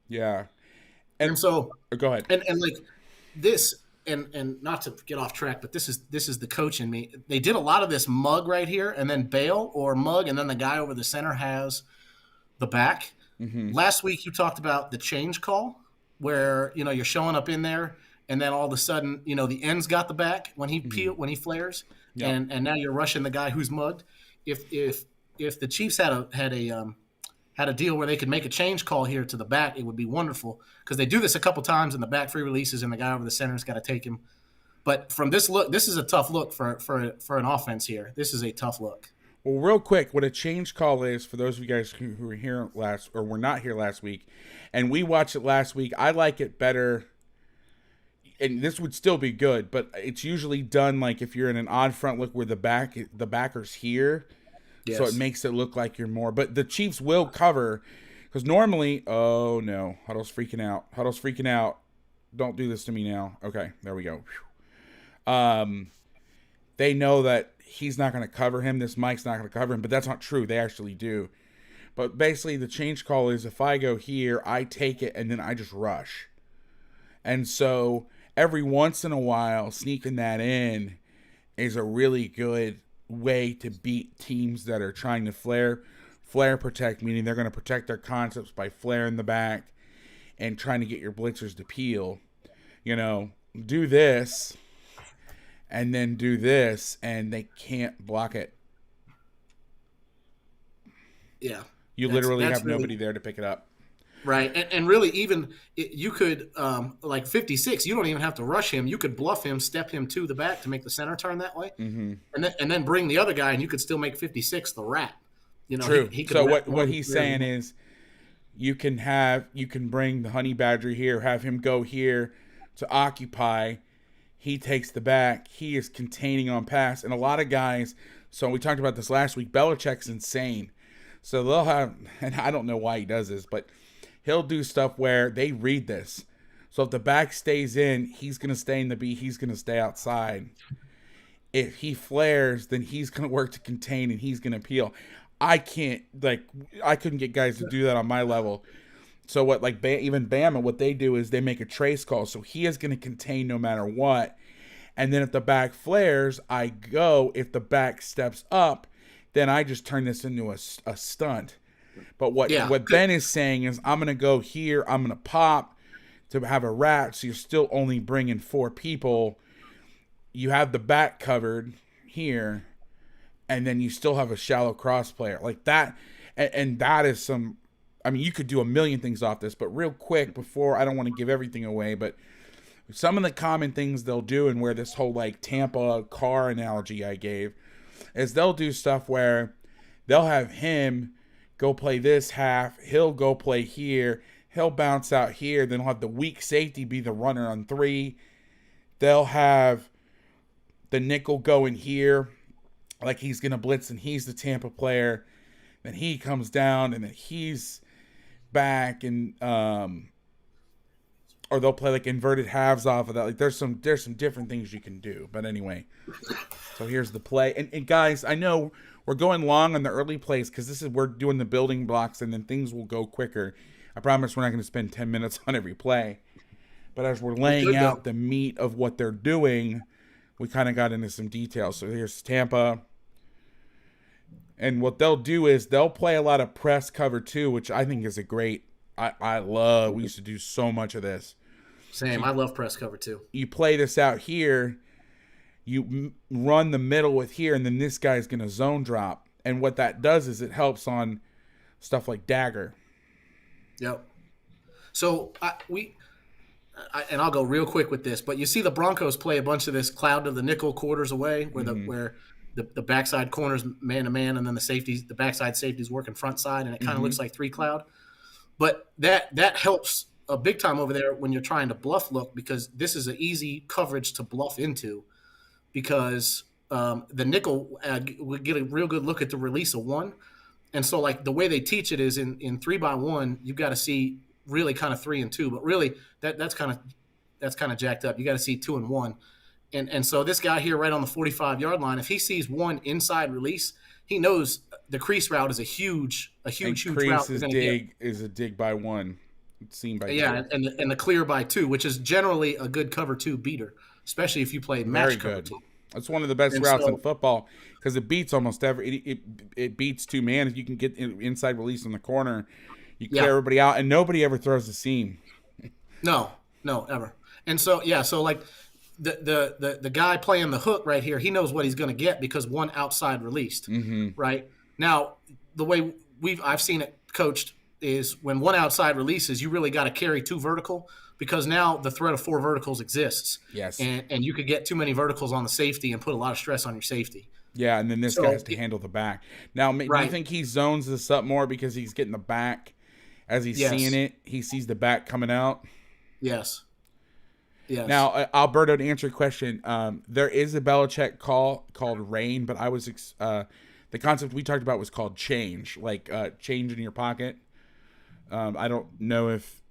[SPEAKER 1] Yeah.
[SPEAKER 3] And so
[SPEAKER 1] go ahead.
[SPEAKER 3] And like this, and not to get off track, but this is the coach in me. They did a lot of this mug right here, and then bail or mug, and then the guy over the center has the back. Mm-hmm. Last week you talked about the change call where, you're showing up in there and then all of a sudden, the end's got the back when he when he flares, yep. and now you're rushing the guy who's mugged. If the Chiefs had a deal where they could make a change call here to the back, it would be wonderful because they do this a couple times and the back free releases and the guy over the center's got to take him. But from this look, this is a tough look for an offense here. This is a tough look.
[SPEAKER 1] Well, real quick, what a change call is for those of you guys who were here were not here last week, and we watched it last week. I like it better, and this would still be good, but it's usually done like if you're in an odd front look where the backer's here, yes. So it makes it look like you're more. But the Chiefs will cover because normally, oh no, Huddle's freaking out. Don't do this to me now. Okay, there we go. They know that he's not going to cover him. This Mike's not going to cover him, but that's not true. They actually do. But basically the change call is if I go here, I take it, and then I just rush. And so every once in a while, sneaking that in is a really good way to beat teams that are trying to flare protect, meaning they're going to protect their concepts by flaring the back and trying to get your blitzers to peel. Do this and then do this, and they can't block it.
[SPEAKER 3] Yeah.
[SPEAKER 1] You literally have nobody there to pick it up.
[SPEAKER 3] Right. And really, even you could, like 56, you don't even have to rush him. You could bluff him, step him to the back to make the center turn that way.
[SPEAKER 1] Mm-hmm.
[SPEAKER 3] And then bring the other guy, and you could still make 56 the rat.
[SPEAKER 1] True. He could what he's saying is you can bring the honey badger here, have him go here to occupy. He takes the back. He is containing on pass. And a lot of guys, so we talked about this last week, Belichick's insane. So they'll have, and I don't know why he does this, but he'll do stuff where they read this. So if the back stays in, he's going to stay in the B. He's going to stay outside. If he flares, then he's going to work to contain and he's going to peel. I couldn't get guys to do that on my level. So even Bama, what they do is they make a trace call. So he is going to contain no matter what. And then if the back flares, I go. If the back steps up, then I just turn this into a stunt. But what Ben is saying is I'm going to go here. I'm going to pop to have a rat. So you're still only bringing 4 people. You have the back covered here. And then you still have a shallow cross player like that. And that is some, I mean, you could do a million things off this, but real quick before, I don't want to give everything away, but some of the common things they'll do, and where this whole like Tampa car analogy I gave, is they'll do stuff where they'll have him go play this half, he'll go play here, he'll bounce out here, then he'll have the weak safety be the runner on 3. They'll have the nickel going here, like he's going to blitz and he's the Tampa player. Then he comes down and then he's back, and or they'll play like inverted halves off of that. Like there's some different things you can do. But anyway, so here's the play. And guys, I know we're going long on the early plays because we're doing the building blocks, and then things will go quicker. I promise we're not going to spend 10 minutes on every play. But as we're laying out the meat of what they're doing, we kind of got into some details. So here's Tampa. And what they'll do is they'll play a lot of press cover too, which I think is a great, I love. We used to do so much of this.
[SPEAKER 3] Same. I love press cover too.
[SPEAKER 1] You play this out here, you run the middle with here, and then this guy's going to zone drop. And what that does is it helps on stuff like dagger.
[SPEAKER 3] Yep. So and I'll go real quick with this, but you see the Broncos play a bunch of this cloud to the nickel quarters away, where the backside corners man to man, and then the backside safeties working front side, and it kind of looks like 3 cloud. But that helps a big time over there when you're trying to bluff look, because this is an easy coverage to bluff into, because the nickel would get a real good look at the release of 1. And so like the way they teach it is in 3x1, you've got to see really kind of 3 and 2, but really that's kind of jacked up. You got to see 2 and 1. And so this guy here right on the 45-yard line, if he sees 1 inside release, he knows the crease route is a huge route.
[SPEAKER 1] Is a dig by 1. It's seen by 2.
[SPEAKER 3] And the clear by 2, which is generally a good cover 2 beater, especially if you play match cover 2.
[SPEAKER 1] That's one of the best routes in football, because it beats almost it beats 2 man. If you can get inside release in the corner, you clear everybody out, and nobody ever throws the seam.
[SPEAKER 3] No, ever. And so so like the guy playing the hook right here, he knows what he's going to get because 1 outside released. Right now, the way I've seen it coached is when 1 outside releases, you really got to carry 2 vertical, because now the threat of 4 verticals exists.
[SPEAKER 1] Yes,
[SPEAKER 3] and you could get too many verticals on the safety and put a lot of stress on your safety.
[SPEAKER 1] Yeah, and then this guy has to handle the back. Now, do you think he zones this up more because he's getting the back as he's seeing it? He sees the back coming out.
[SPEAKER 3] Yes.
[SPEAKER 1] Now, Alberto, to answer your question, there is a Belichick call called rain, but I was the concept we talked about was called change, like change in your pocket. I don't know if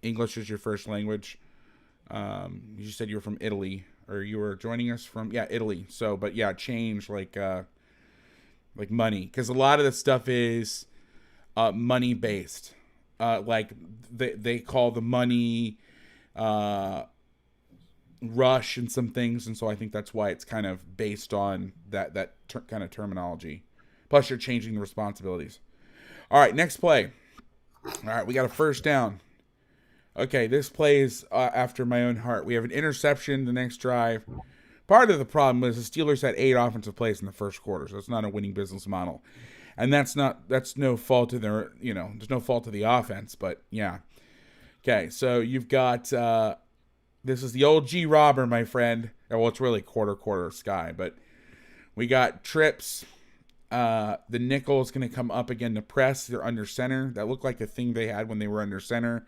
[SPEAKER 1] English is your first language. You said you were from Italy, or you were joining us from Italy. So, but change like money, because a lot of the stuff is money based. Like they call the money rush and some things, and so I think that's why it's kind of based on that kind of terminology. Plus, you're changing the responsibilities. All right, next play. All right, we got a first down. Okay, this play is after my own heart. We have an interception the next drive. Part of the problem was the Steelers had 8 offensive plays in the first quarter, so it's not a winning business model. And that's no fault of their, there's no fault of the offense, but yeah. Okay, so you've got, this is the old G Robber, my friend. Well, it's really quarter sky, but we got trips. The nickel is going to come up again to press. They're under center. That looked like the thing they had when they were under center.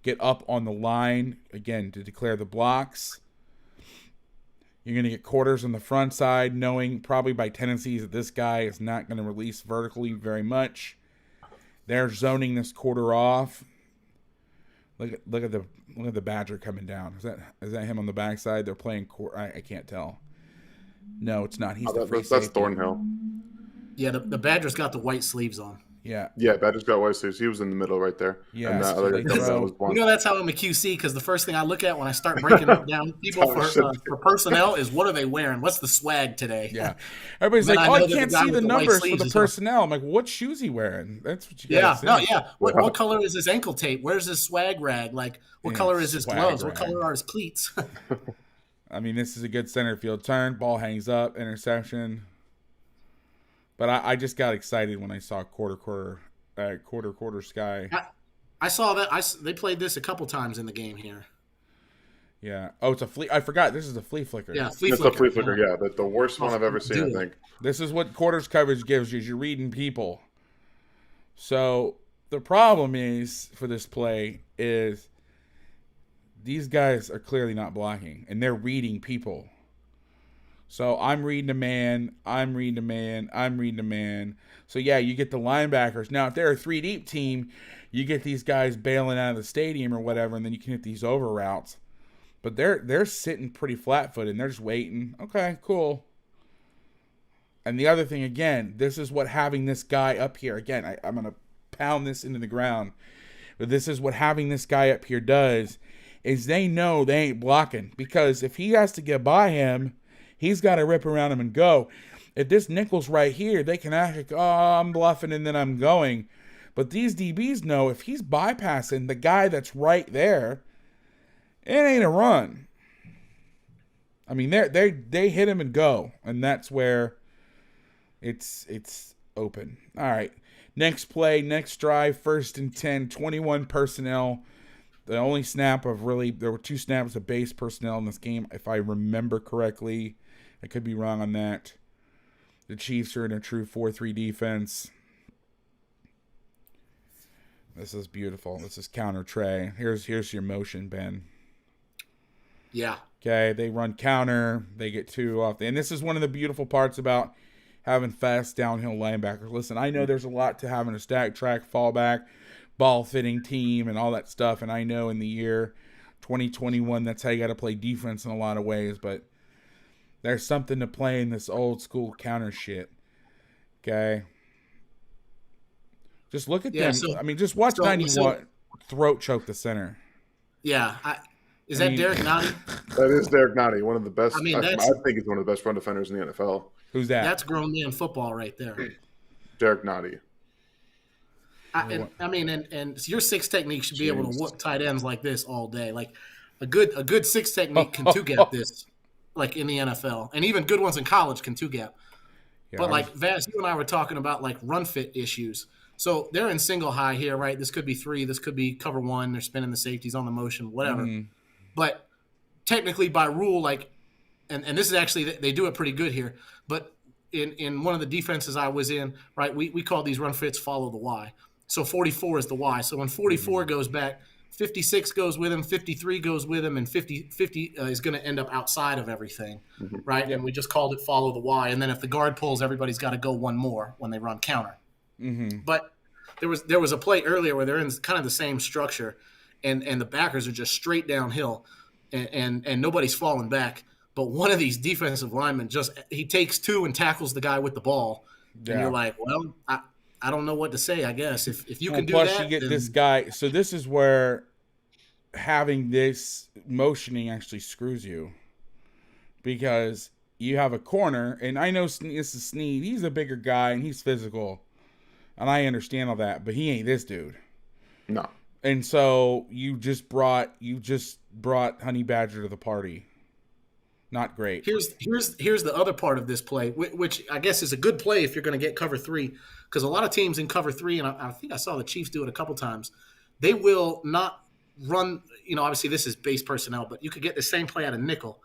[SPEAKER 1] Get up on the line, again, to declare the blocks. You're going to get quarters on the front side, knowing probably by tendencies that this guy is not going to release vertically very much. They're zoning this quarter off. Look at the Badger coming down. Is that him on the backside? They're playing I can't tell. No, it's not. He's the free safety.
[SPEAKER 2] That's Thornhill.
[SPEAKER 3] Yeah, the Badger's got the white sleeves on.
[SPEAKER 1] Yeah.
[SPEAKER 2] Yeah, Badger's got white sleeves. He was in the middle right there.
[SPEAKER 1] Yeah.
[SPEAKER 2] And that other guy was blonde.
[SPEAKER 3] That's how I'm a QC, because the first thing I look at when I start breaking down people for personnel is what are they wearing? What's the swag today?
[SPEAKER 1] Yeah. Everybody's like, I can't see the numbers for the personnel. I'm like, what shoes he wearing? That's what you guys see.
[SPEAKER 3] What color is his ankle tape? Where's his swag rag? Like, what color is his gloves? What color are his cleats?
[SPEAKER 1] I mean, this is a good center field turn. Ball hangs up, interception. But I just got excited when I saw quarter sky.
[SPEAKER 3] I saw that. They played this a couple times in the game here.
[SPEAKER 1] Yeah. Oh, it's a flea. I forgot. This is a flea flicker.
[SPEAKER 3] Yeah,
[SPEAKER 2] It's a flea flicker. Yeah, the worst one I've ever seen. I think
[SPEAKER 1] this is what quarters coverage gives you. Is you're reading people. So the problem is for this play is these guys are clearly not blocking, and they're reading people. So I'm reading a man, I'm reading a man, I'm reading a man. So yeah, you get the linebackers. Now, if they're a 3-deep team, you get these guys bailing out of the stadium or whatever, and then you can hit these over routes. But they're sitting pretty flat-footed, and they're just waiting. Okay, cool. And the other thing, again, this is what having this guy up here. Again, I'm going to pound this into the ground. But this is what having this guy up here does, is they know they ain't blocking. Because if he has to get by him, he's got to rip around him and go. If this nickel's right here, they can act like, oh, I'm bluffing and then I'm going. But these DBs know if he's bypassing the guy that's right there, it ain't a run. I mean, they hit him and go, and that's where it's open. All right, next play, next drive, 1st and 10, 21 personnel. The only snap of there were 2 snaps of base personnel in this game, if I remember correctly. I could be wrong on that. The Chiefs are in a true 4-3 defense. This is beautiful. This is counter Trey. Here's your motion, Ben.
[SPEAKER 3] Yeah.
[SPEAKER 1] Okay, they run counter. They get 2 off. And this is one of the beautiful parts about having fast downhill linebackers. Listen, I know there's a lot to having a stack track, fallback, ball-fitting team, and all that stuff. And I know in the year 2021, that's how you got to play defense in a lot of ways. But there's something to playing this old-school counter shit. Okay? Just look at them. I mean, just watch 91 throat choke the center.
[SPEAKER 3] Yeah. Is that Derek Nottie?
[SPEAKER 2] That is Derek Nottie, one of the best.
[SPEAKER 3] I mean,
[SPEAKER 2] I think he's one of the best run defenders in the NFL.
[SPEAKER 1] Who's that?
[SPEAKER 3] That's grown man football right there.
[SPEAKER 2] Derek Nottie.
[SPEAKER 3] And your 6 technique should be able to whoop tight ends like this all day. Like a good 6 technique can 2-gap this, like in the NFL, and even good ones in college can 2-gap. Yeah, but like Vass, you and I were talking about like run fit issues. So they're in single high here, right? This could be 3. This could be cover 1. They're spinning the safeties on the motion, whatever. Mm-hmm. But technically by rule, like, and this is actually, they do it pretty good here. But in one of the defenses I was in, right, we call these run fits follow the Y. So 44 is the Y. So when 44 goes back, 56 goes with him, 53 goes with him, and 50 is going to end up outside of everything, right? And we just called it follow the Y. And then if the guard pulls, everybody's got to go one more when they run counter. Mm-hmm. But there was a play earlier where they're in kind of the same structure, and the backers are just straight downhill, and nobody's falling back. But one of these defensive linemen he takes 2 and tackles the guy with the ball, and you're like, well, I don't know what to say. I guess if you can do
[SPEAKER 1] plus
[SPEAKER 3] that,
[SPEAKER 1] you get this guy. So this is where having this motioning actually screws you because you have a corner, and I know this is Snead. He's a bigger guy and he's physical, and I understand all that, but he ain't this dude.
[SPEAKER 2] No.
[SPEAKER 1] And so you just brought Honey Badger to the party. Not great.
[SPEAKER 3] Here's the other part of this play, which I guess is a good play if you're going to get cover 3, because a lot of teams in cover 3, and I think I saw the Chiefs do it a couple times, they will not run. Obviously this is base personnel, but you could get the same play out of nickel,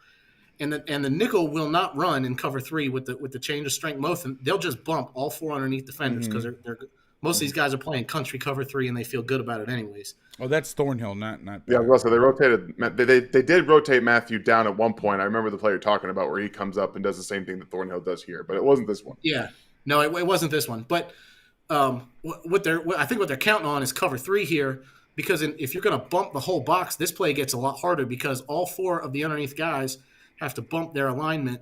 [SPEAKER 3] and the nickel will not run in cover 3 with the change of strength motion. They'll just bump all 4 underneath defenders because they're most of these guys are playing country cover 3 and they feel good about it anyways.
[SPEAKER 1] Oh, that's Thornhill, not.
[SPEAKER 2] Yeah, Russell. They rotated. They did rotate Matthew down at one point. I remember the play you're talking about where he comes up and does the same thing that Thornhill does here, but it wasn't this one.
[SPEAKER 3] Yeah, no, it wasn't this one. But I think what they're counting on is cover 3 here, because if you're going to bump the whole box, this play gets a lot harder because all 4 of the underneath guys have to bump their alignment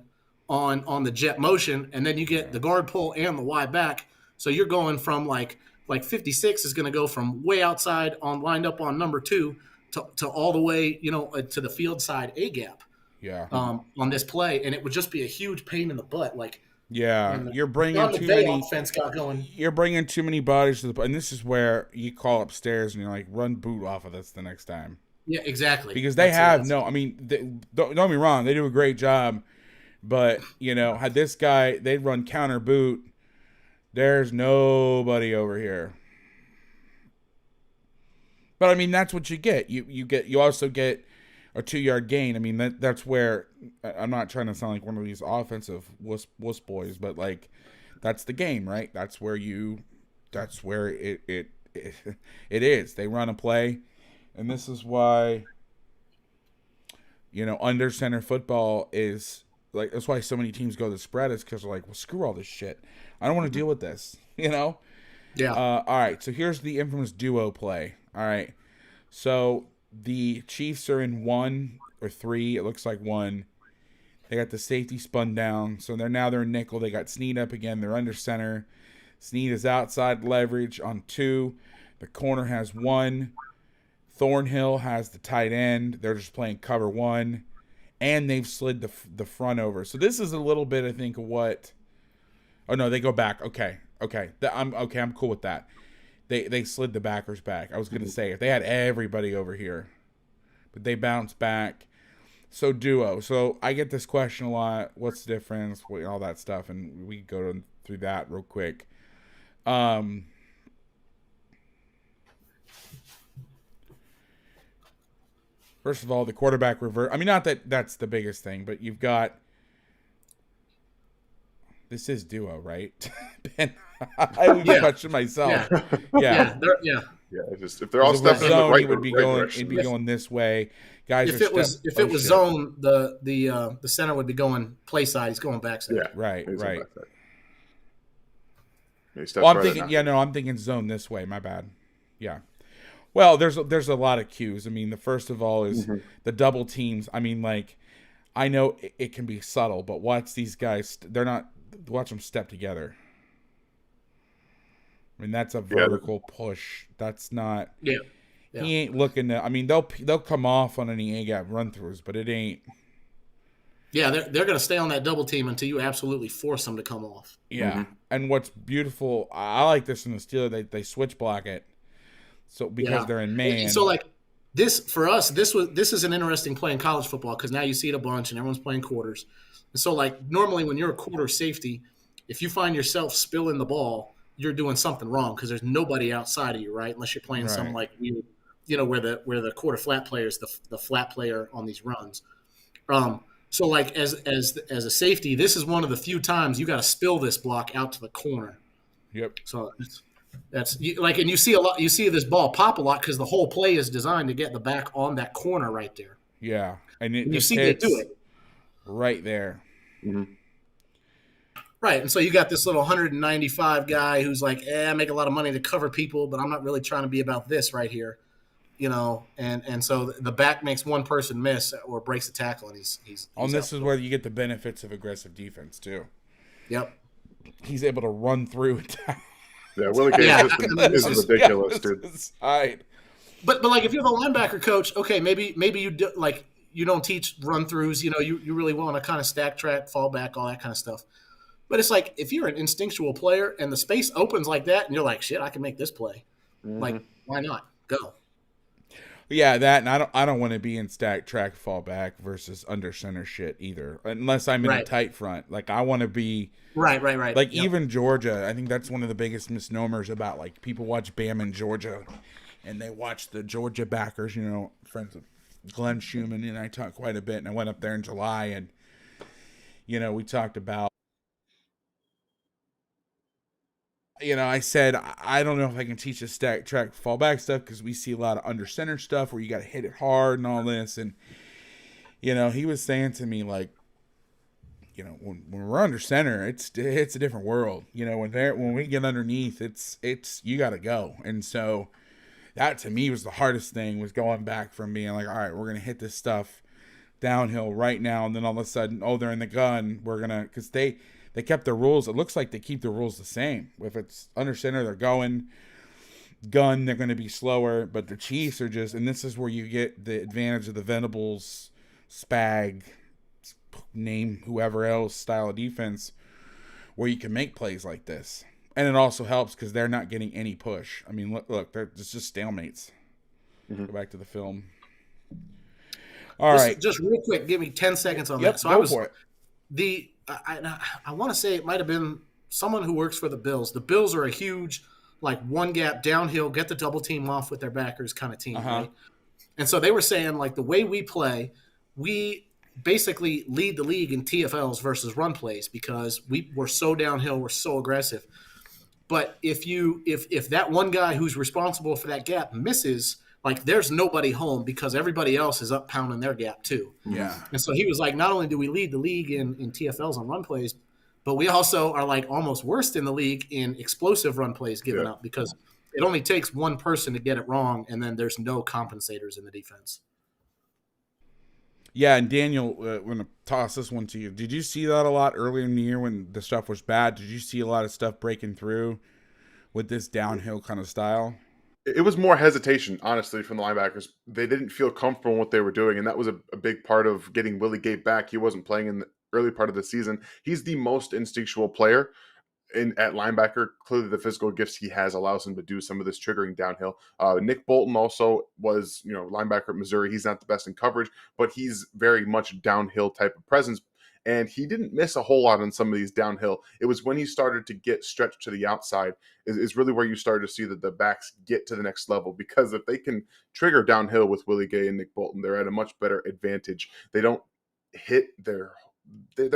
[SPEAKER 3] on the jet motion, and then you get the guard pull and the Y back. So you're going from like 56 is going to go from way outside lined up on number 2 to all the way, to the field side A gap.
[SPEAKER 1] Yeah.
[SPEAKER 3] On this play, and it would just be a huge pain in the butt.
[SPEAKER 1] You're bringing too many.
[SPEAKER 3] Offense got going.
[SPEAKER 1] You're bringing too many bodies to the, and this is where you call upstairs and you're like, run boot off of this the next time.
[SPEAKER 3] Yeah, exactly.
[SPEAKER 1] Because they don't get me wrong, they do a great job, but had this guy, they'd run counter boot. There's nobody over here. But I mean, that's what you get. You also get a 2-yard gain. I mean, that's where I'm not trying to sound like one of these offensive wuss boys, but like that's the game, right? That's where it is. They run a play, and this is why under center football is like, that's why so many teams go to the spread, is because they're like, well, screw all this shit. I don't want to deal with this, Yeah. All right, so here's the infamous duo play. All right, so the Chiefs are in 1 or 3. It looks like 1. They got the safety spun down, so they're in nickel. They got Snead up again. They're under center. Snead is outside leverage on 2. The corner has 1. Thornhill has the tight end. They're just playing cover 1. And they've slid the front over. So this is a little bit, I think, of what. Oh no, they go back. Okay. I'm cool with that. They slid the backers back. I was gonna say if they had everybody over here, but they bounced back. So duo. So I get this question a lot. What's the difference? All that stuff, and we go through that real quick. First of all, the quarterback revert. I mean, not that that's the biggest thing, but you've got. This is duo, right? Ben, I would question myself. Yeah.
[SPEAKER 2] Yeah. Just if they're all stepping in the right,
[SPEAKER 1] it would be going this way. Guys,
[SPEAKER 3] if it was zone, the center would be going play side. He's going backside.
[SPEAKER 2] Yeah,
[SPEAKER 1] right.
[SPEAKER 2] Well,
[SPEAKER 1] I'm thinking. I'm thinking zone this way. My bad. Yeah. Well, there's a lot of cues. I mean, the first of all is the double teams. I mean, like, I know it can be subtle, but watch these guys. They're not. Watch them step together. I mean, that's a vertical push. That's not.
[SPEAKER 3] Yeah.
[SPEAKER 1] He ain't looking to. I mean, they'll come off on any A-gap run-throughs, but it ain't.
[SPEAKER 3] Yeah, they're going to stay on that double team until you absolutely force them to come off.
[SPEAKER 1] Yeah, and what's beautiful, I like this in the Steelers. They switch block it, so because they're in man.
[SPEAKER 3] So like this for us, this is an interesting play in college football because now you see it a bunch and everyone's playing quarters. And so like normally when you're a quarter safety, if you find yourself spilling the ball, you're doing something wrong because there's nobody outside of you, right? Unless you're playing some like where the quarter flat player is the flat player on these runs. So like as a safety, this is one of the few times you got to spill this block out to the corner.
[SPEAKER 1] Yep.
[SPEAKER 3] So that's like, and you see this ball pop a lot because the whole play is designed to get the back on that corner right there.
[SPEAKER 1] Yeah, and
[SPEAKER 3] you see they do it
[SPEAKER 1] right there.
[SPEAKER 2] Mm-hmm.
[SPEAKER 3] Right, and so you got this little 195 guy who's like, I make a lot of money to cover people, but I'm not really trying to be about this right here, and so the back makes one person miss or breaks a tackle, and he's
[SPEAKER 1] this is where you get the benefits of aggressive defense too.
[SPEAKER 3] Yep,
[SPEAKER 1] he's able to run through it.
[SPEAKER 2] Yeah, Willie Gage, this is ridiculous, dude.
[SPEAKER 1] Side.
[SPEAKER 3] But like if you're the linebacker coach, okay, maybe you do, like you don't teach run throughs. You know, you really want to kind of stack track, fall back, all that kind of stuff. But it's like if you're an instinctual player and the space opens like that, and you're like, shit, I can make this play.
[SPEAKER 2] Mm-hmm.
[SPEAKER 3] Like, why not go?
[SPEAKER 1] Yeah, that, and I don't want to be in stack track fallback versus under center shit either, unless I'm in a
[SPEAKER 3] Right.
[SPEAKER 1] tight front. Like I want to be
[SPEAKER 3] Right.
[SPEAKER 1] like
[SPEAKER 3] Yep.
[SPEAKER 1] even Georgia. I think that's one of the biggest misnomers about like people watch Bama in Georgia, and they watch the Georgia backers. You know, friends of Glenn Schumann and I talked quite a bit, and I went up there in July, and you know we talked about. You know, I said I don't know if I can teach the stack track fallback stuff because we see a lot of under center stuff where you got to hit it hard and all this, and you know he was saying to me like, you know, when we're under center, it's a different world. You know, when we get underneath, it's you got to go, and so that to me was the hardest thing, was going back from being like, all right, we're gonna hit this stuff downhill right now, and then all of a sudden, oh, they're in the gun, we're gonna, because they kept the rules. It looks like they keep the rules the same. If it's under center, they're going gun, they're going to be slower. But the Chiefs are just, and this is where you get the advantage of the Venables, Spag, name whoever else style of defense, where you can make plays like this. And it also helps because they're not getting any push. I mean, look, it's just stalemates.
[SPEAKER 2] Mm-hmm.
[SPEAKER 1] Go back to the film. All right,
[SPEAKER 3] just real quick, give me 10 seconds on
[SPEAKER 1] yep,
[SPEAKER 3] that. So
[SPEAKER 1] go for it.
[SPEAKER 3] I want to say it might have been someone who works for the Bills. The Bills are a huge, like, one gap downhill, get the double team off with their backers kind of team, right? And so they were saying, like, the way we play, we basically lead the league in TFLs versus run plays because we're so downhill, we're so aggressive. But if that one guy who's responsible for that gap misses, like, there's nobody home because everybody else is up pounding their gap too.
[SPEAKER 1] Yeah.
[SPEAKER 3] And so he was like, not only do we lead the league in TFLs on run plays, but we also are like almost worst in the league in explosive run plays given up because it only takes one person to get it wrong, and then there's no compensators in the defense.
[SPEAKER 1] Yeah, and Daniel, I'm going to toss this one to you. Did you see that a lot earlier in the year when the stuff was bad? Did you see a lot of stuff breaking through with this downhill kind of style?
[SPEAKER 2] It was more hesitation, honestly, from the linebackers. They didn't feel comfortable in what they were doing, and that was a big part of getting Willie Gay back. He wasn't playing in the early part of the season. He's the most instinctual player at linebacker. Clearly, the physical gifts he has allows him to do some of this triggering downhill. Nick Bolton also was, linebacker at Missouri. He's not the best in coverage, but he's very much downhill type of presence. And he didn't miss a whole lot on some of these downhill. It was when he started to get stretched to the outside is really where you started to see that the backs get to the next level. Because if they can trigger downhill with Willie Gay and Nick Bolton, they're at a much better advantage. They don't hit they're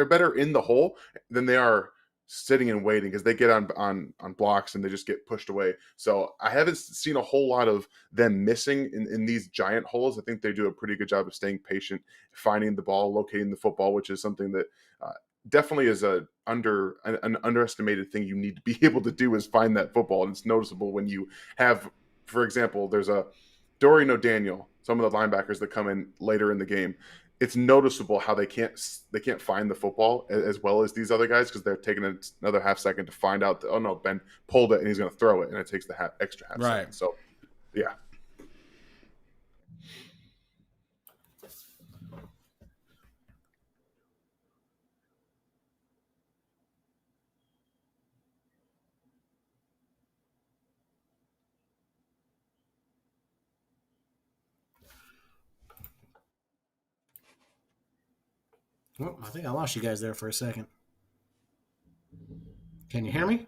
[SPEAKER 2] better in the hole than they are sitting and waiting because they get on blocks and they just get pushed away. So I haven't seen a whole lot of them missing in these giant holes. I think they do a pretty good job of staying patient, finding the ball, locating the football, which is something that definitely is an underestimated thing you need to be able to do, is find that football. And it's noticeable when you have, for example, there's a Dorian O'Daniel, some of the linebackers that come in later in the game. It's noticeable how they can't find the football as well as these other guys because they're taking another half second to find out that, oh no, Ben pulled it and he's going to throw it, and it takes the extra half second. So, yeah.
[SPEAKER 3] Well, I think I lost you guys there for a second. Can you hear me?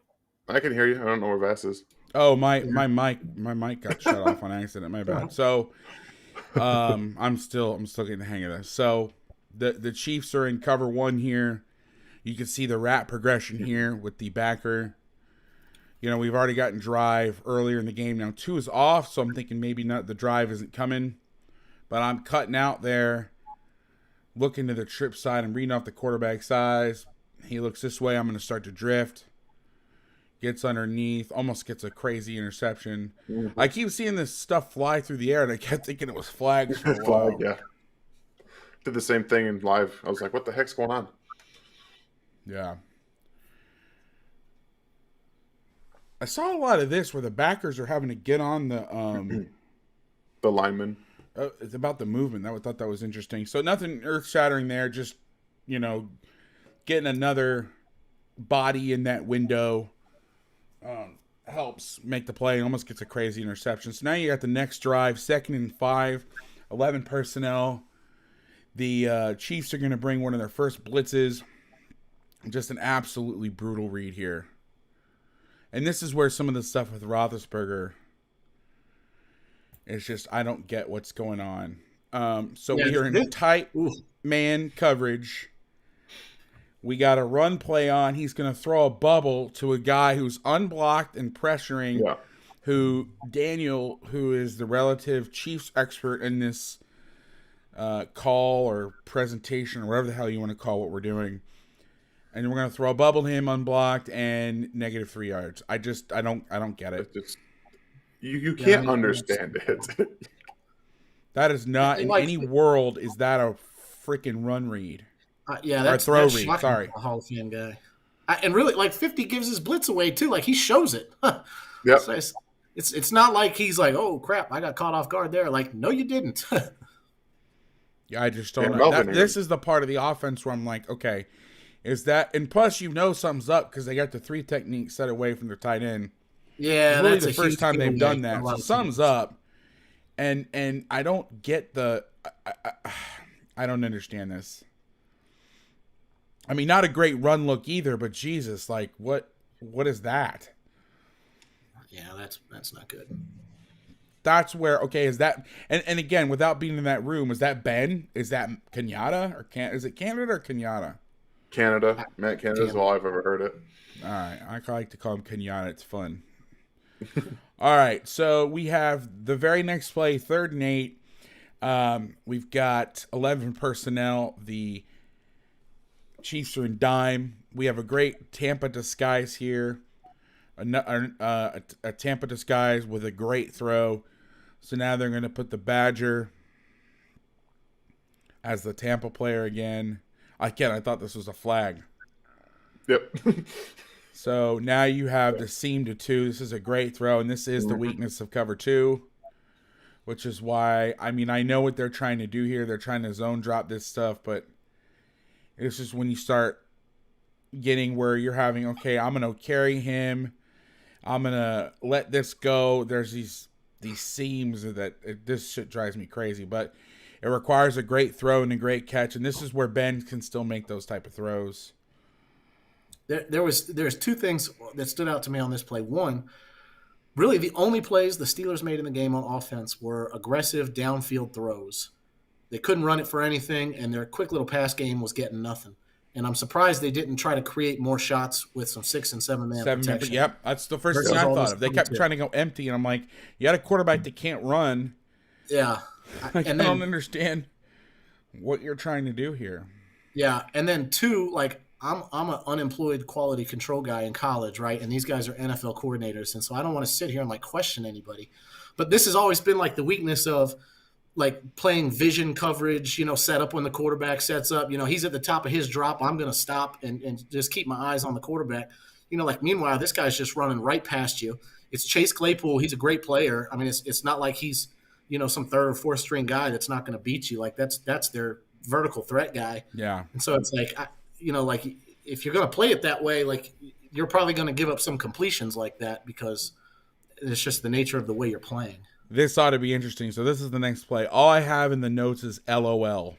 [SPEAKER 2] I can hear you. I don't know where Vass is.
[SPEAKER 1] Oh, my mic got shut off on accident. My bad. So, I'm still getting the hang of this. So, the Chiefs are in cover one here. You can see the rat progression here with the backer. We've already gotten drive earlier in the game. Now 2 is off, so I'm thinking maybe not the drive isn't coming. But I'm cutting out there, looking to the trip side. I'm reading off the quarterback size. He looks this way. I'm going to start to drift. Gets underneath, almost gets a crazy interception. Mm-hmm. I keep seeing this stuff fly through the air, and I kept thinking it was flags for a while.
[SPEAKER 2] Yeah. Did the same thing in live. I was like, what the heck's going on?
[SPEAKER 1] Yeah. I saw a lot of this where the backers are having to get on the
[SPEAKER 2] the lineman.
[SPEAKER 1] It's about the movement. I thought that was interesting. So nothing earth-shattering there. Just, getting another body in that window helps make the play. Almost gets a crazy interception. So now you got the next drive, 2nd and 5, 11 personnel. The Chiefs are going to bring one of their first blitzes. Just an absolutely brutal read here. And this is where some of the stuff with Roethlisberger is just, I don't get what's going on. So we are in tight man coverage. We got a run play on. He's going to throw a bubble to a guy who's unblocked and pressuring, who Daniel, who is the relative Chiefs expert in this call or presentation or whatever the hell you want to call what we're doing. And we're going to throw a bubble to him unblocked and -3 yards. I don't get it.
[SPEAKER 2] You can't understand it.
[SPEAKER 1] That is not in any world is that a freaking run read.
[SPEAKER 3] That's
[SPEAKER 1] throw
[SPEAKER 3] that's
[SPEAKER 1] read. Sorry,
[SPEAKER 3] a Hall of Fame guy. And really, like 50 gives his blitz away too. Like he shows it.
[SPEAKER 2] Yep.
[SPEAKER 3] So it's not like he's like, oh crap, I got caught off guard there. Like, no, you didn't.
[SPEAKER 1] Yeah, I just don't know. This is the part of the offense where I'm like, okay, is that? And plus, something's up because they got the 3 technique set away from their tight end.
[SPEAKER 3] Yeah,
[SPEAKER 1] it's really the first time they've done that. So something's up, and I don't get I don't understand this. I mean, not a great run look either, but Jesus, like what is that?
[SPEAKER 3] Yeah, that's not good.
[SPEAKER 1] That's where is that and again, without being in that room, is that Ben? Is that Kenyatta or is it Canada or Kenyatta?
[SPEAKER 2] Canada. Matt Canada is all I've ever heard it.
[SPEAKER 1] All right, I like to call him Kenyatta. It's fun. All right, so we have the very next play, 3rd and 8. We've got 11 personnel. The Chiefs are in dime. We have a great Tampa disguise here. A Tampa disguise with a great throw. So now they're going to put the Badger as the Tampa player again. I thought this was a flag.
[SPEAKER 2] Yep.
[SPEAKER 1] So now you have the seam to 2. This is a great throw, and this is the weakness of cover 2, which is why, I know what they're trying to do here. They're trying to zone drop this stuff, but it's just when you start getting where you're having, okay, I'm going to carry him. I'm going to let this go. There's these seams this shit drives me crazy, but it requires a great throw and a great catch, and this is where Ben can still make those type of throws.
[SPEAKER 3] There's 2 things that stood out to me on this play. One, really the only plays the Steelers made in the game on offense were aggressive downfield throws. They couldn't run it for anything, and their quick little pass game was getting nothing. And I'm surprised they didn't try to create more shots with some 6 and 7 man protection.
[SPEAKER 1] Yep, that's the first thing I thought of. They kept trying to go empty, and I'm like, you got a quarterback that can't run.
[SPEAKER 3] Yeah.
[SPEAKER 1] I don't understand what you're trying to do here.
[SPEAKER 3] Yeah, and then 2, like I'm an unemployed quality control guy in college, right? And these guys are NFL coordinators, and so I don't want to sit here and like question anybody. But this has always been like the weakness of like playing vision coverage, set up when the quarterback sets up. He's at the top of his drop. I'm going to stop and just keep my eyes on the quarterback. Meanwhile, this guy's just running right past you. It's Chase Claypool. He's a great player. I mean, it's not like he's, some 3rd or 4th string guy that's not going to beat you. Like that's their vertical threat guy.
[SPEAKER 1] Yeah.
[SPEAKER 3] And so it's like, like if you're going to play it that way, like you're probably going to give up some completions like that because it's just the nature of the way you're playing.
[SPEAKER 1] This ought to be interesting. So this is the next play. All I have in the notes is LOL.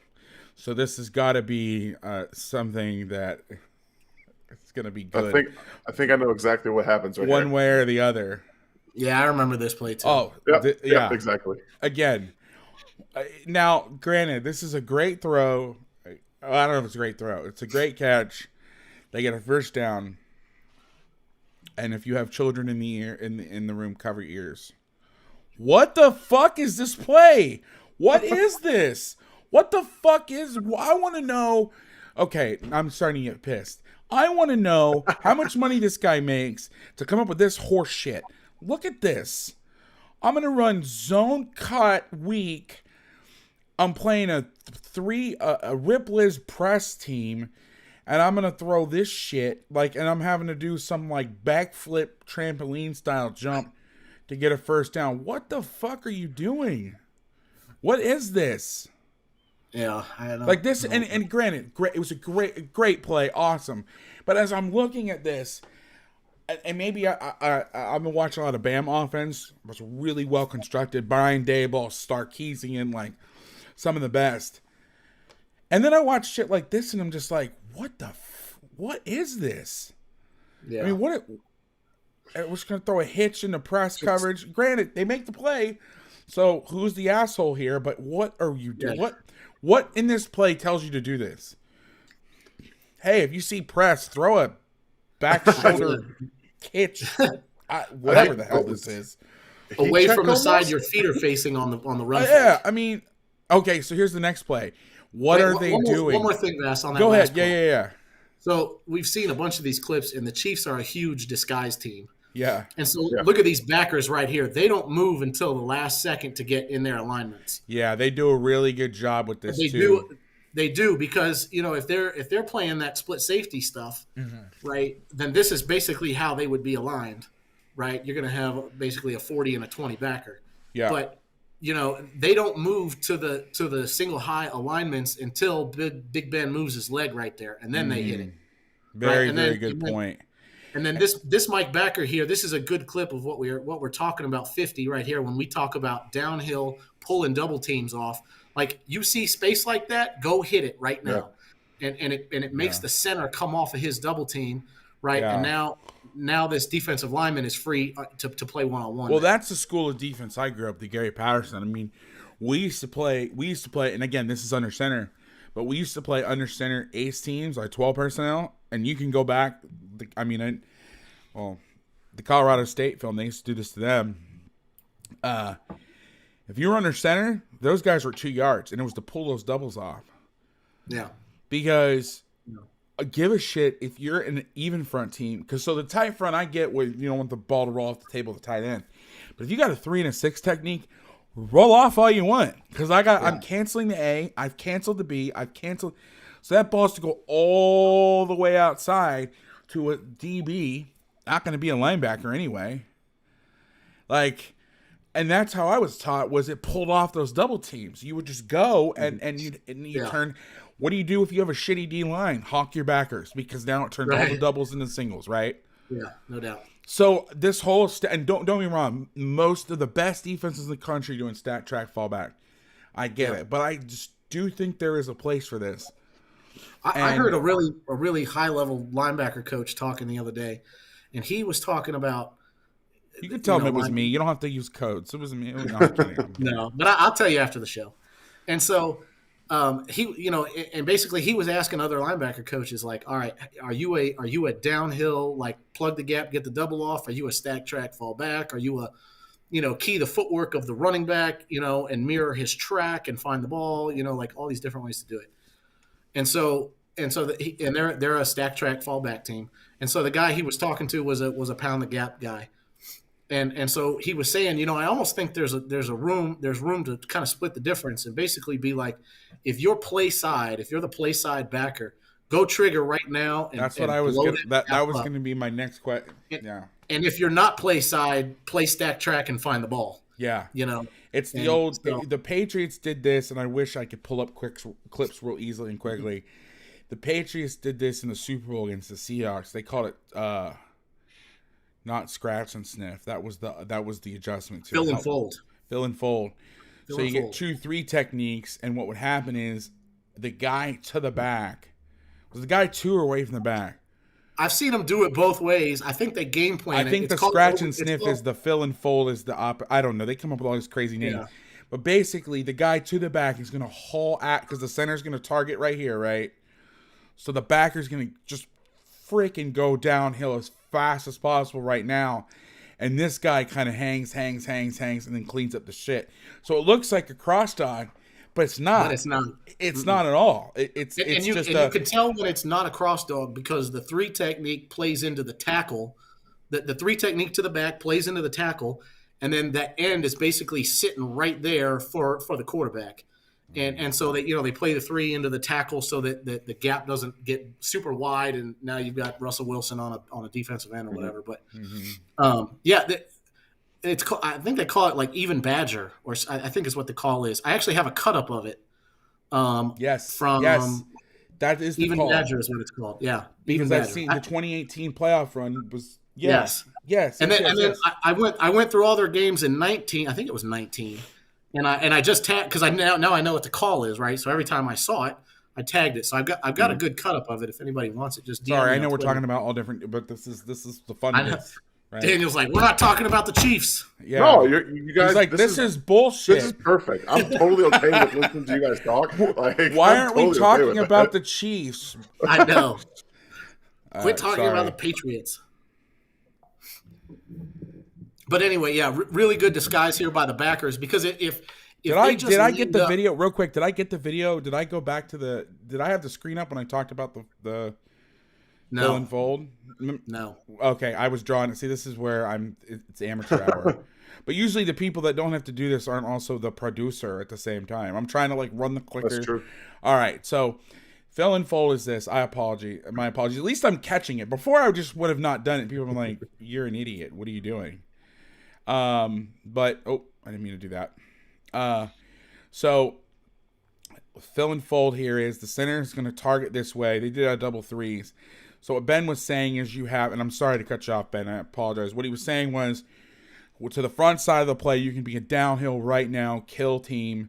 [SPEAKER 1] So this has got to be something that it's going to be good.
[SPEAKER 2] I think I know exactly what happens right
[SPEAKER 1] One
[SPEAKER 2] here.
[SPEAKER 1] way or the other.
[SPEAKER 3] Yeah, I remember this play too.
[SPEAKER 1] Oh,
[SPEAKER 2] yeah, exactly.
[SPEAKER 1] Again, now, granted, this is a great throw. I don't know if it's a great throw. It's a great catch. They get a first down. And if you have children in the room, cover your ears. What the fuck is this play? What is this? What the fuck is? I want to know. Okay, I'm starting to get pissed. I want to know how much money this guy makes to come up with this horse shit. Look at this. I'm going to run zone cut weak. I'm playing a Ripley's press team, and I'm going to throw this shit, and I'm having to do some, backflip trampoline style jump to get a first down. What the fuck are you doing? What is this?
[SPEAKER 3] Yeah, I don't
[SPEAKER 1] Like this,
[SPEAKER 3] know.
[SPEAKER 1] and granted, great. It was a great play, awesome. But as I'm looking at this, and maybe I've been watching a lot of Bam offense. It was really well constructed. Brian Daboll, Sarkisian, like some of the best. And then I watch shit like this, and I'm just like, what is this?
[SPEAKER 3] Yeah.
[SPEAKER 1] I mean, it was going to throw a hitch in the press coverage. Granted, they make the play, so who's the asshole here? But what are you doing?
[SPEAKER 3] Yeah.
[SPEAKER 1] What in this play tells you to do this? Hey, if you see press, throw a back shoulder hitch, whatever the hell this is.
[SPEAKER 3] Away from the
[SPEAKER 2] almost?
[SPEAKER 3] side your feet are facing on the run.
[SPEAKER 1] Yeah, I mean, okay, so here's the next play. What are they doing?
[SPEAKER 3] One more thing, Vass, on that.
[SPEAKER 1] Go ahead.
[SPEAKER 3] last point.
[SPEAKER 1] Yeah.
[SPEAKER 3] So we've seen a bunch of these clips, and the Chiefs are a huge disguise team.
[SPEAKER 1] Yeah.
[SPEAKER 3] And so look at these backers right here. They don't move until the last second to get in their alignments.
[SPEAKER 1] Yeah, they do a really good job with this
[SPEAKER 3] They do because, if they're playing that split safety stuff, right, then this is basically how they would be aligned, right? You're going to have basically a 40 and a 20 backer.
[SPEAKER 1] Yeah.
[SPEAKER 3] But they don't move to the single high alignments until Big Ben moves his leg right there, and then they hit it.
[SPEAKER 1] Very good point.
[SPEAKER 3] And then this Mike Backer here, this is a good clip of what we're talking about 50 right here when we talk about downhill pulling double teams off. Like, you see space like that, go hit it right now. Yeah. And it makes the center come off of his double team, right? Yeah. And now this defensive lineman is free to play one-on-one.
[SPEAKER 1] Well, that's the school of defense I grew up, the Gary Patterson. I mean, we used to play, and again, this is under center, but we used to play under center ace teams, like 12 personnel, and you can go back. The Colorado State film, they used to do this to them. If you were under center, those guys were 2 yards, and it was to pull those doubles off.
[SPEAKER 3] Yeah.
[SPEAKER 1] Because give a shit if you're an even front team. Because so the tight front, I get where you don't want the ball to roll off the table at the tight end. But if you got a 3 and a 6 technique, roll off all you want. Because I'm canceling the A, I've canceled the B, I've canceled. So that ball has to go all the way outside to a DB. Not going to be a linebacker anyway. And that's how I was taught, was it pulled off those double teams. You would just go and you turn. What do you do if you have a shitty D line? Hawk your backers, because now it turns all the doubles into singles, right?
[SPEAKER 3] Yeah, no doubt.
[SPEAKER 1] So this whole and don't get me wrong, most of the best defenses in the country doing stack track fallback. I get it, but I just do think there is a place for this.
[SPEAKER 3] I heard a really high level linebacker coach talking the other day, and he was talking about.
[SPEAKER 1] You could tell him it was me. You don't have to use codes. It was me.
[SPEAKER 3] No, but I'll tell you after the show. And so he, and basically he was asking other linebacker coaches, like, all right, are you a downhill, like, plug the gap, get the double off? Are you a stack track, fall back? Are you a, key the footwork of the running back, and mirror his track and find the ball, like all these different ways to do it. And so they're a stack track fallback team. And so the guy he was talking to was a pound the gap guy. And so he was saying, I almost think there's room to kind of split the difference and basically be like, if you're the play side backer, go trigger right now.
[SPEAKER 1] That's what I was going to, that was going to be my next question. Yeah.
[SPEAKER 3] And if you're not play side, play stack track and find the ball.
[SPEAKER 1] Yeah. It's the the Patriots did this, and I wish I could pull up clips real easily and quickly. The Patriots did this in the Super Bowl against the Seahawks. They called it, not scratch and sniff. That was the adjustment to
[SPEAKER 3] fill and fold.
[SPEAKER 1] Fill and fold. So you get 2-3 techniques, and what would happen is the guy to the back was the guy 2 or away from the back.
[SPEAKER 3] I've seen them do it both ways. I think they game plan.
[SPEAKER 1] I think the scratch and sniff is the fill and fold is the I don't know. They come up with all these crazy names. Yeah. But basically, the guy to the back is going to haul at, because the center's going to target right here, right? So the backer's going to just freaking go downhill as fast as possible right now, and this guy kind of hangs, and then cleans up the shit. So it looks like a cross dog, but it's not.
[SPEAKER 3] But it's not.
[SPEAKER 1] It's not at all. It's
[SPEAKER 3] you can tell when it's not a cross dog, because the 3 technique plays into the tackle. The 3 technique to the back plays into the tackle, and then that end is basically sitting right there for the quarterback. And so they play the 3 into the tackle so that the gap doesn't get super wide, and now you've got Russell Wilson on a defensive end or whatever. But I think they call it like even badger, or I think is what the call is. I actually have a cut up of it.
[SPEAKER 1] Yes.
[SPEAKER 3] From
[SPEAKER 1] that is the
[SPEAKER 3] even
[SPEAKER 1] call.
[SPEAKER 3] badger is what it's called. Yeah,
[SPEAKER 1] because
[SPEAKER 3] even
[SPEAKER 1] I've seen the 2018 playoff run was yes.
[SPEAKER 3] And then I went through all their games in 19. I think it was 19, and I just tagged because now I know what the call is, right? So every time I saw it, I tagged it. So I've got a good cut up of it. If anybody wants it, just DM
[SPEAKER 1] sorry.
[SPEAKER 3] me
[SPEAKER 1] I know
[SPEAKER 3] on
[SPEAKER 1] we're
[SPEAKER 3] Twitter.
[SPEAKER 1] talking about all different, but this is the fun of this. Right?
[SPEAKER 3] Daniel's like, we're not talking about the Chiefs.
[SPEAKER 1] Yeah.
[SPEAKER 2] No, you guys.
[SPEAKER 1] He's like, this is bullshit.
[SPEAKER 2] This is perfect. I'm totally okay with listening to you guys talk. Like,
[SPEAKER 1] why aren't we talking about the Chiefs?
[SPEAKER 3] I know. Quit talking
[SPEAKER 1] sorry.
[SPEAKER 3] about the Patriots. But anyway, yeah, really good disguise here by the backers because if
[SPEAKER 1] did I get the video real quick? Did I get the video? Did I go back to did I have the screen up when I talked about the fill and fold?
[SPEAKER 3] No.
[SPEAKER 1] Okay, I was drawing it. See, this is where it's amateur hour. But usually the people that don't have to do this aren't also the producer at the same time. I'm trying to like run the clicker.
[SPEAKER 2] That's true.
[SPEAKER 1] All right, so fill and fold is this. My apologies. At least I'm catching it. Before I just would have not done it. People were like, "You're an idiot. What are you doing?" But I didn't mean to do that. So fill and fold here is the center is going to target this way. They did double threes. So what Ben was saying is you have, and I'm sorry to cut you off, Ben. I apologize. What he was saying was, to the front side of the play, you can be a downhill right now, kill team,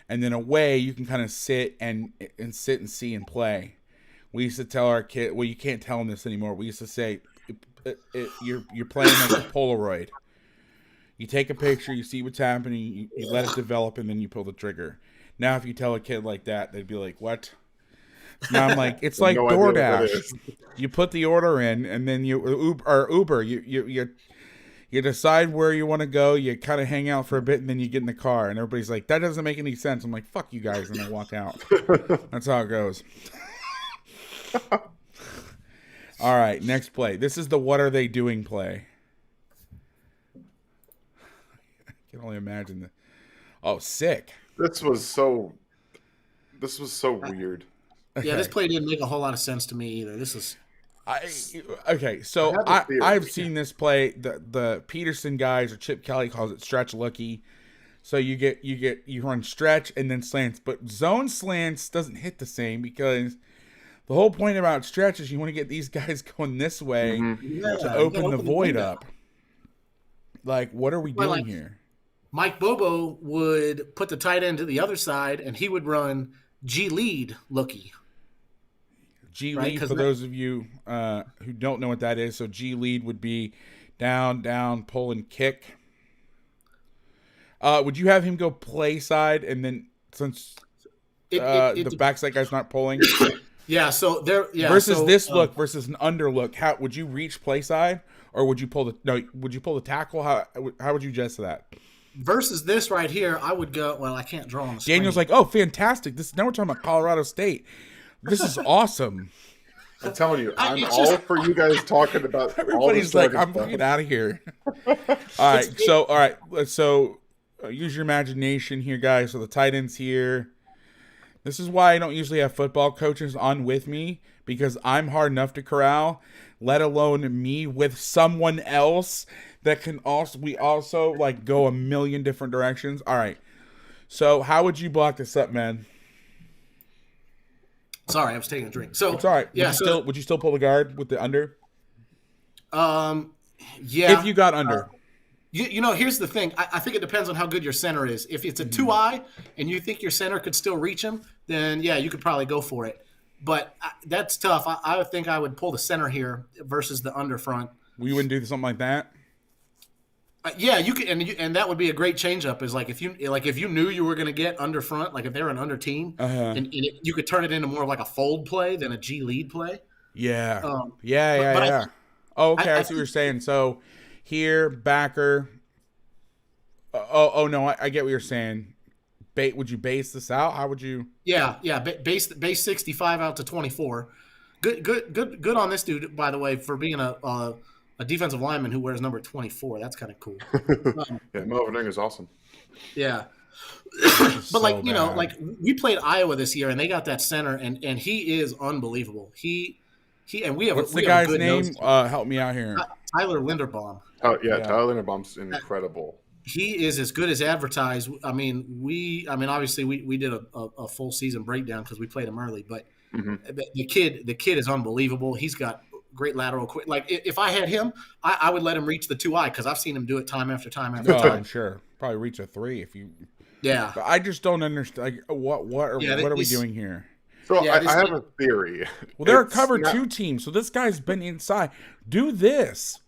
[SPEAKER 1] and then away you can kind of sit and sit and see and play. We used to tell our kid, well, you can't tell them this anymore. We used to say, you're playing like a Polaroid. You take a picture, you see what's happening, you let it develop, and then you pull the trigger. Now, if you tell a kid like that, they'd be like, "What?" Now I'm like, it's like DoorDash. You put the order in, and then Uber. You decide where you want to go. You kind of hang out for a bit, and then you get in the car, and everybody's like, "That doesn't make any sense." I'm like, "Fuck you guys," and I walk out. That's how it goes. All right, next play. This is the "What are they doing?" play. I can only imagine that. Oh, sick.
[SPEAKER 2] This was so weird.
[SPEAKER 3] Yeah, this play didn't make a whole lot of sense to me either. This is
[SPEAKER 1] okay. So I've seen this play. The Peterson guys or Chip Kelly calls it stretch looky. So you run stretch and then slants, but zone slants doesn't hit the same because the whole point about stretch is you want to get these guys going this way to open the void up. Like, what are we doing here?
[SPEAKER 3] Mike Bobo would put the tight end to the other side, and he would run G lead looky.
[SPEAKER 1] G lead, for those of you who don't know what that is, so G lead would be down, pull, and kick. Would you have him go play side, and then since the backside guy's not pulling?
[SPEAKER 3] Yeah, so there. Yeah,
[SPEAKER 1] versus this look versus an under look. How would you reach play side, or would you pull the tackle? How would you adjust that?
[SPEAKER 3] Versus this right here, I would go. Well, I can't draw on the screen.
[SPEAKER 1] Daniel's like, "Oh, fantastic! Now we're talking about Colorado State. This is awesome."
[SPEAKER 2] I'm telling you, I'm all for you guys talking about.
[SPEAKER 1] Everybody's like, "I'm fucking out of here." All right, so use your imagination here, guys. So the tight ends here. This is why I don't usually have football coaches on with me, because I'm hard enough to corral, let alone me with someone else that can also like go a million different directions. All right. So how would you block this up, man?
[SPEAKER 3] Sorry, I was taking a drink. So
[SPEAKER 1] it's all right.
[SPEAKER 3] Yeah.
[SPEAKER 1] Would you still pull the guard with the under?
[SPEAKER 3] Yeah.
[SPEAKER 1] If you got under.
[SPEAKER 3] You know, here's the thing. I think it depends on how good your center is. If it's a 2-eye and you think your center could still reach him, then yeah, you could probably go for it. But that's tough. I would think I would pull the center here versus the under front.
[SPEAKER 1] We wouldn't do something like that.
[SPEAKER 3] Yeah, you could, and that would be a great changeup. Is like if you knew you were going to get under front, like if they were an under team, and you could turn it into more of like a fold play than a G lead play.
[SPEAKER 1] Yeah,
[SPEAKER 3] but
[SPEAKER 1] yeah. Okay, I see what you're saying. So here, backer. Oh no, I get what you're saying. Would you base this out? How would you?
[SPEAKER 3] Yeah. Base 65 out to 24. Good on this dude, by the way, for being a defensive lineman who wears number 24. That's kind of cool.
[SPEAKER 2] Yeah, Melvin Ring is awesome.
[SPEAKER 3] Yeah. But like, you know, like we played Iowa this year and they got that center and he is unbelievable. He We have
[SPEAKER 1] What's the
[SPEAKER 3] we have a
[SPEAKER 1] guy's
[SPEAKER 3] good
[SPEAKER 1] name?
[SPEAKER 3] nose.
[SPEAKER 1] Help me out here.
[SPEAKER 3] Tyler Linderbaum.
[SPEAKER 2] Oh yeah,
[SPEAKER 1] Yeah.
[SPEAKER 2] Tyler Linderbaum's incredible.
[SPEAKER 3] He is as good as advertised. I mean, obviously we did a full season breakdown because we played him early, but the kid is unbelievable. He's got great lateral quick. Like if I had him, I would let him reach the 2i because I've seen him do it time after time after
[SPEAKER 1] Oh,
[SPEAKER 3] time.
[SPEAKER 1] I'm sure. Probably reach a 3 if you.
[SPEAKER 3] Yeah.
[SPEAKER 1] But I just don't understand. Like, what are we doing here?
[SPEAKER 2] So
[SPEAKER 3] Yeah,
[SPEAKER 2] I have a theory.
[SPEAKER 1] Well, they're a cover 2 team, so this guy's been inside. Do this.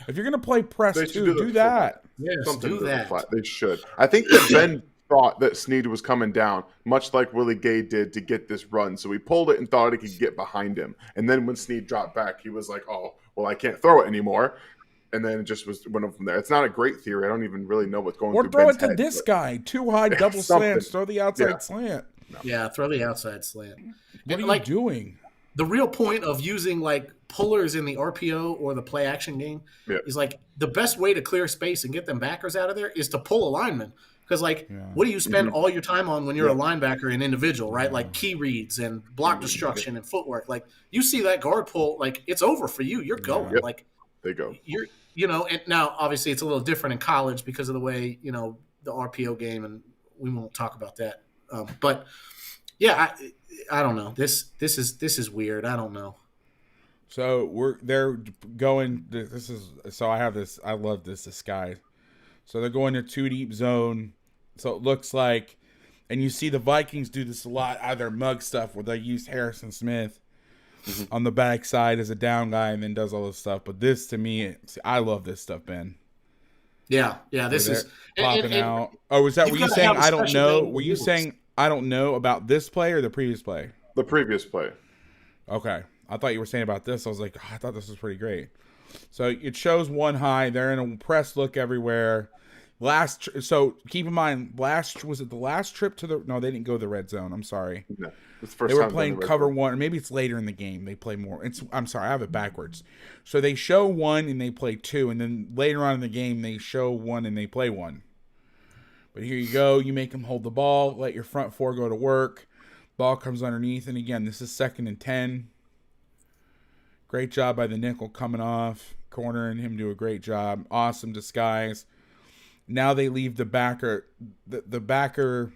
[SPEAKER 1] If you're gonna play press 2, do that.
[SPEAKER 3] Yes,
[SPEAKER 2] Something
[SPEAKER 3] do
[SPEAKER 2] to the
[SPEAKER 3] that.
[SPEAKER 2] flat. They should. I think that Ben thought that Snead was coming down, much like Willie Gay did to get this run. So he pulled it and thought he could get behind him. And then when Snead dropped back, he was like, "Oh, well, I can't throw it anymore." And then it just went up from there. It's not a great theory. I don't even really know what's going
[SPEAKER 1] Or
[SPEAKER 2] through
[SPEAKER 1] throw
[SPEAKER 2] Ben's
[SPEAKER 1] it to
[SPEAKER 2] head,
[SPEAKER 1] this
[SPEAKER 2] but-
[SPEAKER 1] guy. 2 high double slants. Throw the outside slant.
[SPEAKER 2] No.
[SPEAKER 3] Yeah, throw the outside slant.
[SPEAKER 1] What are
[SPEAKER 3] Like,
[SPEAKER 1] you doing?
[SPEAKER 3] the real point of using like pullers in the RPO or the play action game is like the best way to clear space and get them backers out of there is to pull a lineman. Because what do you spend all your time on when you're a linebacker and individual, right? Like key reads and block destruction and footwork. Like you see that guard pull, like it's over for you. You're going.
[SPEAKER 2] Yep.
[SPEAKER 3] Like
[SPEAKER 2] They go.
[SPEAKER 3] and now obviously it's a little different in college because of the way, the RPO game, and we won't talk about that. But yeah, I don't know. This is weird. I don't know.
[SPEAKER 1] So they're going. I have this. I love this disguise. So they're going to 2 deep zone. So it looks like, and you see the Vikings do this a lot out of their mug stuff where they use Harrison Smith on the backside as a down guy and then does all this stuff. But this to me, I love this stuff, Ben.
[SPEAKER 3] Yeah. This is
[SPEAKER 1] popping out. Oh, was that? Were you saying I don't know? Were you
[SPEAKER 3] moves.
[SPEAKER 1] saying I don't know about this play or the previous play?
[SPEAKER 2] The previous play.
[SPEAKER 1] Okay. I thought you were saying about this. I was like, I thought this was pretty great. So it shows 1 high. They're in a press look everywhere. So keep in mind, was it the last trip to the? No, they didn't go to the red zone. I'm sorry.
[SPEAKER 2] No, it's the first
[SPEAKER 1] They were
[SPEAKER 2] time
[SPEAKER 1] playing cover 1, or maybe it's later in the game. They play more. I'm sorry, I have it backwards. So they show 1 and they play 2, and then later on in the game they show 1 and they play 1. But here you go. You make them hold the ball. Let your front 4 go to work. Ball comes underneath, and again, this is 2nd and 10. Great job by the nickel coming off, cornering him. Do a great job. Awesome disguise. Now they leave the backer. The backer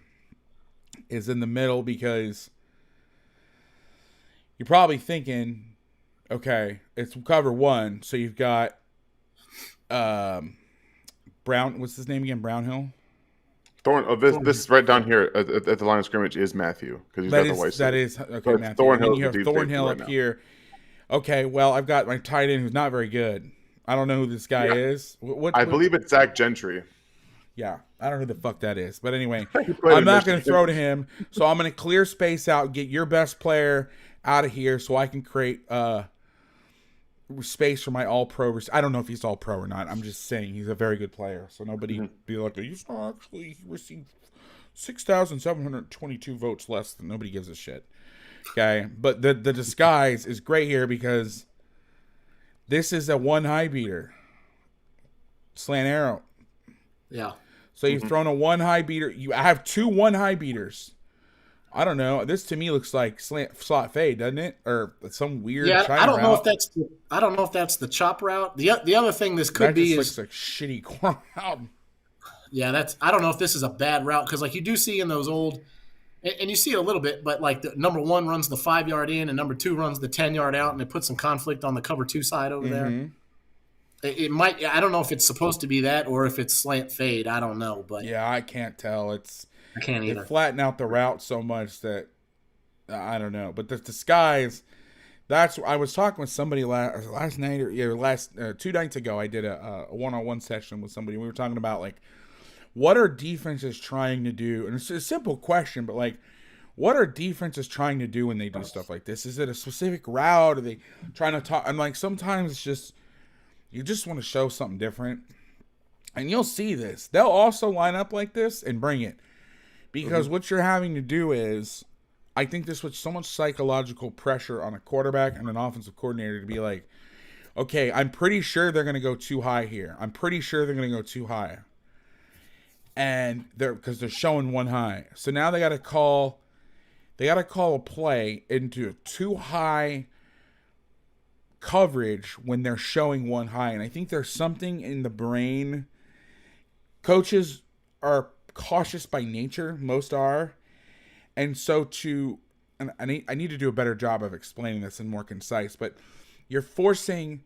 [SPEAKER 1] is in the middle because you're probably thinking, okay, it's cover 1, so you've got Brown. What's his name again? Brownhill.
[SPEAKER 2] This right down here at the line of scrimmage is Matthew because he's got the white.
[SPEAKER 1] That is okay, Matthew.
[SPEAKER 2] Thornhill.
[SPEAKER 1] You have Thornhill up here. Okay, well, I've got my tight end who's not very good. I don't know who this guy is.
[SPEAKER 2] I believe it's Zach Gentry.
[SPEAKER 1] Yeah, I don't know who the fuck that is. But anyway, I'm not going to throw to him. So I'm going to clear space out, get your best player out of here so I can create space for my all-pro. I don't know if he's all-pro or not. I'm just saying he's a very good player. So nobody be like, you saw actually he received 6,722 votes less than nobody gives a shit. Okay, but the disguise is great here because this is a 1 high beater. Slant arrow.
[SPEAKER 3] Yeah.
[SPEAKER 1] So you've thrown a 1 high beater. I have 2 1 high beaters. I don't know. This to me looks like slot fade, doesn't it? Or some weird.
[SPEAKER 3] Yeah,
[SPEAKER 1] China
[SPEAKER 3] I don't know
[SPEAKER 1] route.
[SPEAKER 3] if that's. I don't know if that's the chop route. The other thing this could
[SPEAKER 1] That
[SPEAKER 3] be
[SPEAKER 1] just
[SPEAKER 3] is
[SPEAKER 1] looks like shitty corner route.
[SPEAKER 3] yeah. That's. I don't know if this is a bad route because like you do see in those old, and you see it a little bit, but like the number 1 runs the 5-yard in and number 2 runs the 10-yard out, and it puts some conflict on the cover 2 side over there. It might. I don't know if it's supposed to be that or if it's slant fade. I don't know, but
[SPEAKER 1] Yeah, I can't tell.
[SPEAKER 3] I can't
[SPEAKER 1] They
[SPEAKER 3] either.
[SPEAKER 1] flatten out the route so much that I don't know. But the disguise, that's I was talking with somebody last night or last 2 nights ago. I did a one-on-one session with somebody. We were talking about like what are defenses trying to do, and it's a simple question, but like what are defenses trying to do when they do stuff like this? Is it a specific route? Are they trying to talk? I'm like sometimes it's just you just want to show something different, and you'll see this. They'll also line up like this and bring it. Because what you're having to do is, I think this puts so much psychological pressure on a quarterback and an offensive coordinator to be like, okay, I'm pretty sure they're going to go too high here. I'm pretty sure they're going to go too high. And because they're showing 1 high. So now they got to call a play into a too high coverage when they're showing one high. And I think there's something in the brain. Coaches are cautious by nature. Most are. And so and I need to do a better job of explaining this and more concise, but you're forcing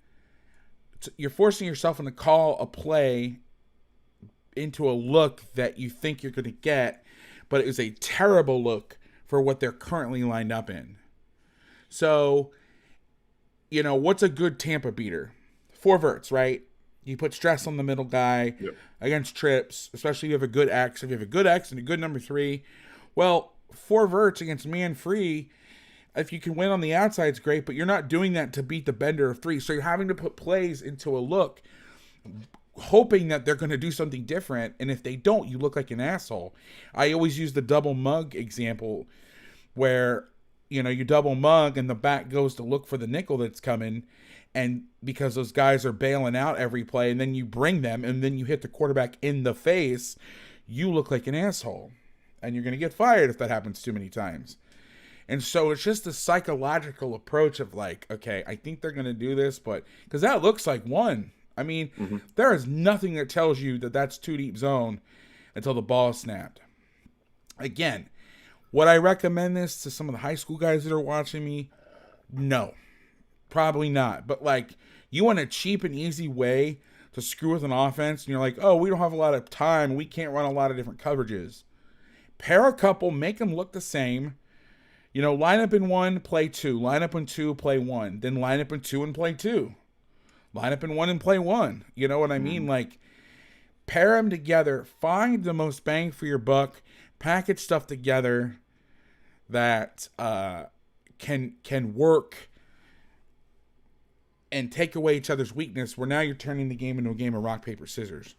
[SPEAKER 1] yourself to call a play into a look that you think you're going to get, but it is a terrible look for what they're currently lined up in. So, what's a good Tampa beater? 4 verts, right? You put stress on the middle guy against trips, especially if you have a good X. If you have a good X and a good number 3, well, 4 verts against man free, if you can win on the outside, it's great, but you're not doing that to beat the bender of 3. So you're having to put plays into a look, hoping that they're going to do something different. And if they don't, you look like an asshole. I always use the double mug example where, you double mug and the back goes to look for the nickel that's coming. And because those guys are bailing out every play, and then you bring them and then you hit the quarterback in the face, you look like an asshole. And you're going to get fired if that happens too many times. And so it's just a psychological approach of like, okay, I think they're going to do this, but because that looks like 1. I mean, there is nothing that tells you that that's 2 deep zone until the ball is snapped. Again, would I recommend this to some of the high school guys that are watching me? No, probably not. But like, you want a cheap and easy way to screw with an offense, and you're like, oh, we don't have a lot of time. We can't run a lot of different coverages. Pair a couple, make them look the same. Line up in 1, play 2. Line up in 2, play 1. Then line up in 2 and play 2. Line up in 1 and play 1. You know what I mean? Like, pair them together. Find the most bang for your buck. Package stuff together that can work and take away each other's weakness, where now you're turning the game into a game of rock, paper, scissors.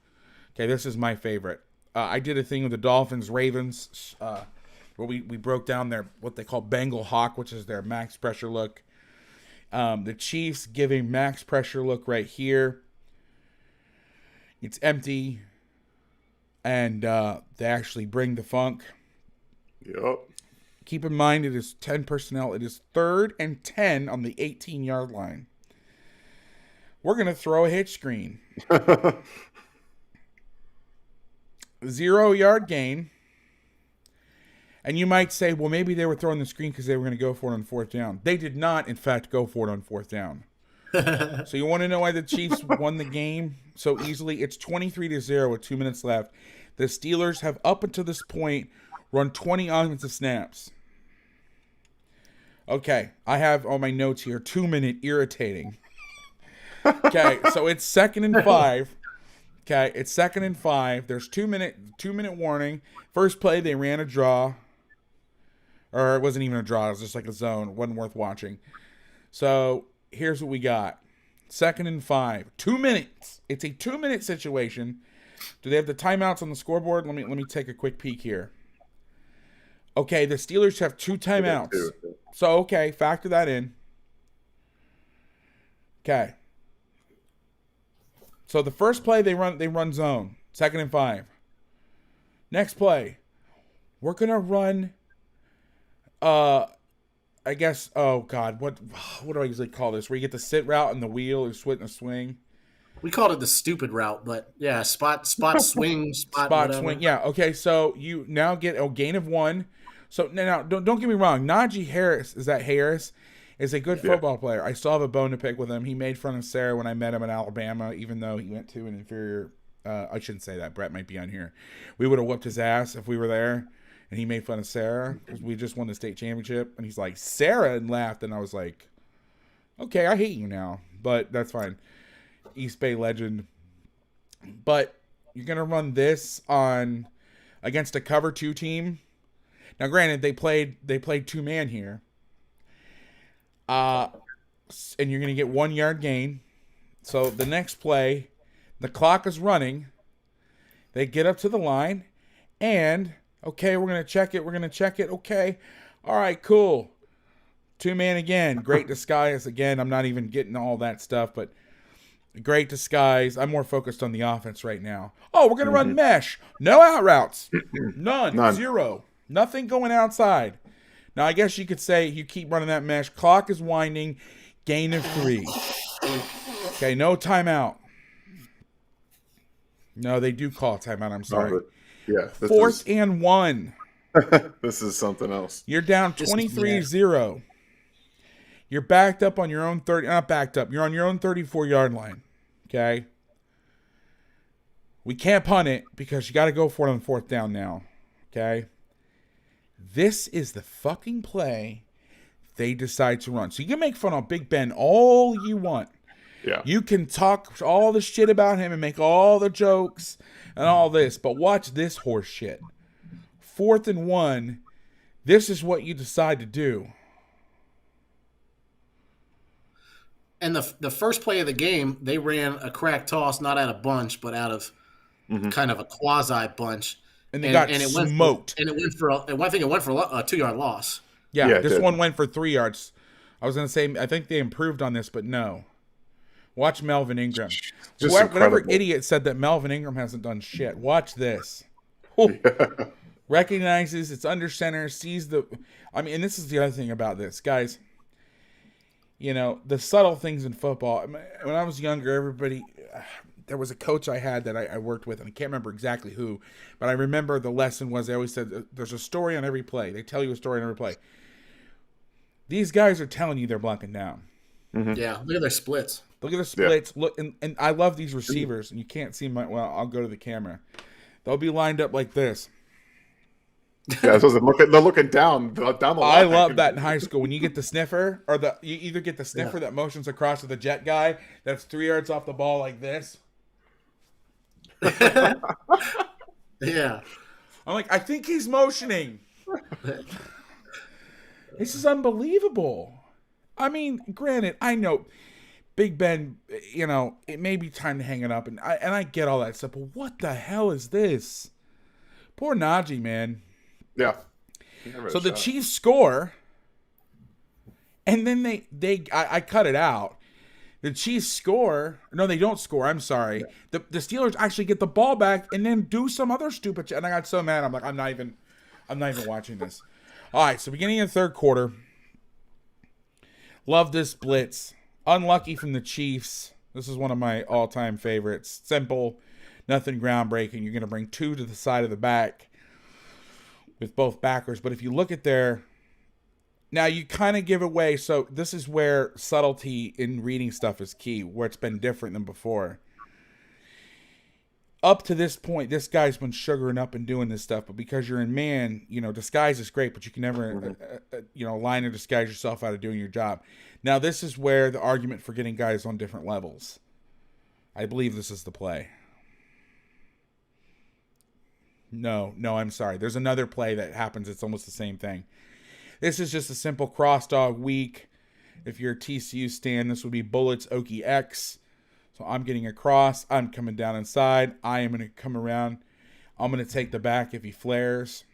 [SPEAKER 1] Okay, this is my favorite. I did a thing with the Dolphins, Ravens, where we broke down their what they call Bengal Hawk, which is their max pressure look. The Chiefs giving max pressure look right here. It's empty, and they actually bring the funk.
[SPEAKER 2] Yep.
[SPEAKER 1] Keep in mind, it is 10 personnel. It is 3rd and 10 on the 18-yard line. We're going to throw a hitch screen. 0-yard gain. And you might say, well, maybe they were throwing the screen because they were going to go for it on 4th down. They did not, in fact, go for it on 4th down. So you want to know why the Chiefs won the game so easily? It's 23-0 with 2 minutes left. The Steelers have, up until this point, run 20 offensive snaps. Okay, I have on my notes here, 2-minute irritating. Okay, so it's 2nd and 5. Okay, it's 2nd and 5. There's 2-minute warning. First play, they ran a draw. Or it wasn't even a draw. It was just like a zone. It wasn't worth watching. So here's what we got. 2nd and 5. 2 minutes. It's a 2-minute situation. Do they have the timeouts on the scoreboard? Let me take a quick peek here. Okay, the Steelers have 2 timeouts. So, okay, factor that in. Okay. So the first play they run zone. 2nd and 5. Next play, we're gonna run. I guess. Oh God, what do I usually call this? Where you get the sit route and the wheel or swing.
[SPEAKER 3] We called it the stupid route, but yeah, spot swing, spot
[SPEAKER 1] swing. Yeah. Okay. So you now get a gain of 1. So now don't get me wrong. Najee Harris is a good football player. I still have a bone to pick with him. He made fun of Sarah when I met him in Alabama, even though he went to an inferior. I shouldn't say that. Brett might be on here. We would have whooped his ass if we were there. And he made fun of Sarah because we just won the state championship. And he's like, Sarah, and laughed. And I was like, okay, I hate you now. But that's fine. East Bay legend. But you're going to run this against a cover 2 team. Now, granted, they played 2-man here. And you're going to get 1-yard gain. So the next play, the clock is running. They get up to the line. And, okay, we're going to check it. Okay. All right, cool. 2-man again. Great disguise. Again, I'm not even getting all that stuff, but great disguise. I'm more focused on the offense right now. Oh, we're going to run mesh. No out routes. None. 0. Nothing going outside. Now, I guess you could say you keep running that mesh. Clock is winding. Gain of 3. Okay, no timeout. No, they do call timeout. I'm sorry.
[SPEAKER 2] Yeah.
[SPEAKER 1] Fourth and 1.
[SPEAKER 2] This is something else.
[SPEAKER 1] You're down 23-0. You're backed up on your own 30. Not backed up. You're on your own 34-yard line. Okay. We can't punt it because you got to go for it on 4th down now. Okay. This is the fucking play they decide to run. So you can make fun of Big Ben all you want.
[SPEAKER 2] Yeah.
[SPEAKER 1] You can talk all the shit about him and make all the jokes and all this, but watch this horse shit. 4th and 1. This is what you decide to do.
[SPEAKER 3] And the first play of the game, they ran a crack toss, not out of bunch, but out of kind of a quasi bunch.
[SPEAKER 1] And they got smoked.
[SPEAKER 3] I think it went for a 2-yard loss.
[SPEAKER 1] Yeah, this one went for 3 yards. I was going to say, I think they improved on this, but no. Watch Melvin Ingram. Whatever idiot said that Melvin Ingram hasn't done shit. Watch this. Recognizes it's under center, sees the... I mean, and this is the other thing about this. Guys, you know, the subtle things in football. When I was younger, everybody... There was a coach I had that I worked with, and I can't remember exactly who, but I remember the lesson was they always said, there's a story on every play. They tell you a story on every play. These guys are telling you they're blocking down.
[SPEAKER 3] Yeah, look at their splits.
[SPEAKER 1] Look at the splits. Yeah. Look, and I love these receivers, and you can't see my... Well, I'll go to the camera. They'll be lined up like this.
[SPEAKER 2] Yeah, so they're looking down the line.
[SPEAKER 1] I love that in high school when you get the sniffer, or you either get the sniffer that motions across to the jet guy that's 3 yards off the ball like this.
[SPEAKER 3] Yeah.
[SPEAKER 1] I'm like, I think he's motioning. This is unbelievable. I mean, granted, I know Big Ben, you know, it may be time to hang it up, and I get all that stuff, but what the hell is this? Poor Najee, man.
[SPEAKER 2] Yeah.
[SPEAKER 1] So the Chiefs score, and then I cut it out. The Chiefs score. No, they don't score. I'm sorry. The Steelers actually get the ball back and then do some other stupid shit. And I got so mad. I'm like, I'm not even watching this. All right, so beginning of the third quarter. Love this blitz. Unlucky from the Chiefs. This is one of my all-time favorites. Simple, nothing groundbreaking. You're going to bring 2 to the side of the back with both backers. But if you look at their... Now, you kind of give away, so this is where subtlety in reading stuff is key, where it's been different than before. Up to this point, this guy's been sugaring up and doing this stuff, but because you're in man, you know, disguise is great, but you can never, line or disguise yourself out of doing your job. Now, this is where the argument for getting guys on different levels. I believe this is the play. No, I'm sorry. There's another play that happens. It's almost the same thing. This is just a simple cross dog weak. If you're a TCU stan, this would be Bullets Okie X. So I'm getting across. I'm coming down inside. I am going to come around. I'm going to take the back if he flares.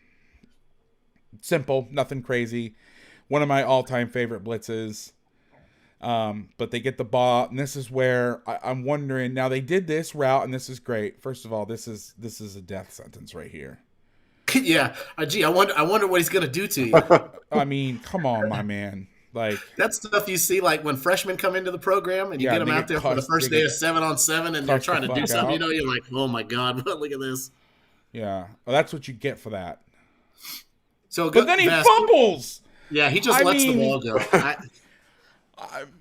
[SPEAKER 1] Simple. Nothing crazy. One of my all-time favorite blitzes. But they get the ball. And this is where I'm wondering. Now, they did this route, and this is great. First of all, this is a death sentence right here.
[SPEAKER 3] Yeah, gee, I wonder what he's gonna do to you.
[SPEAKER 1] I mean, come on, my man. Like
[SPEAKER 3] that stuff you see, like when freshmen come into the program and you get them out there for the first day of 7-on-7, and they're trying to do something. You know, you're like, oh my god, look at this.
[SPEAKER 1] Yeah, well, that's what you get for that.
[SPEAKER 3] So,
[SPEAKER 1] but then he fumbles.
[SPEAKER 3] Yeah, he just lets the ball go.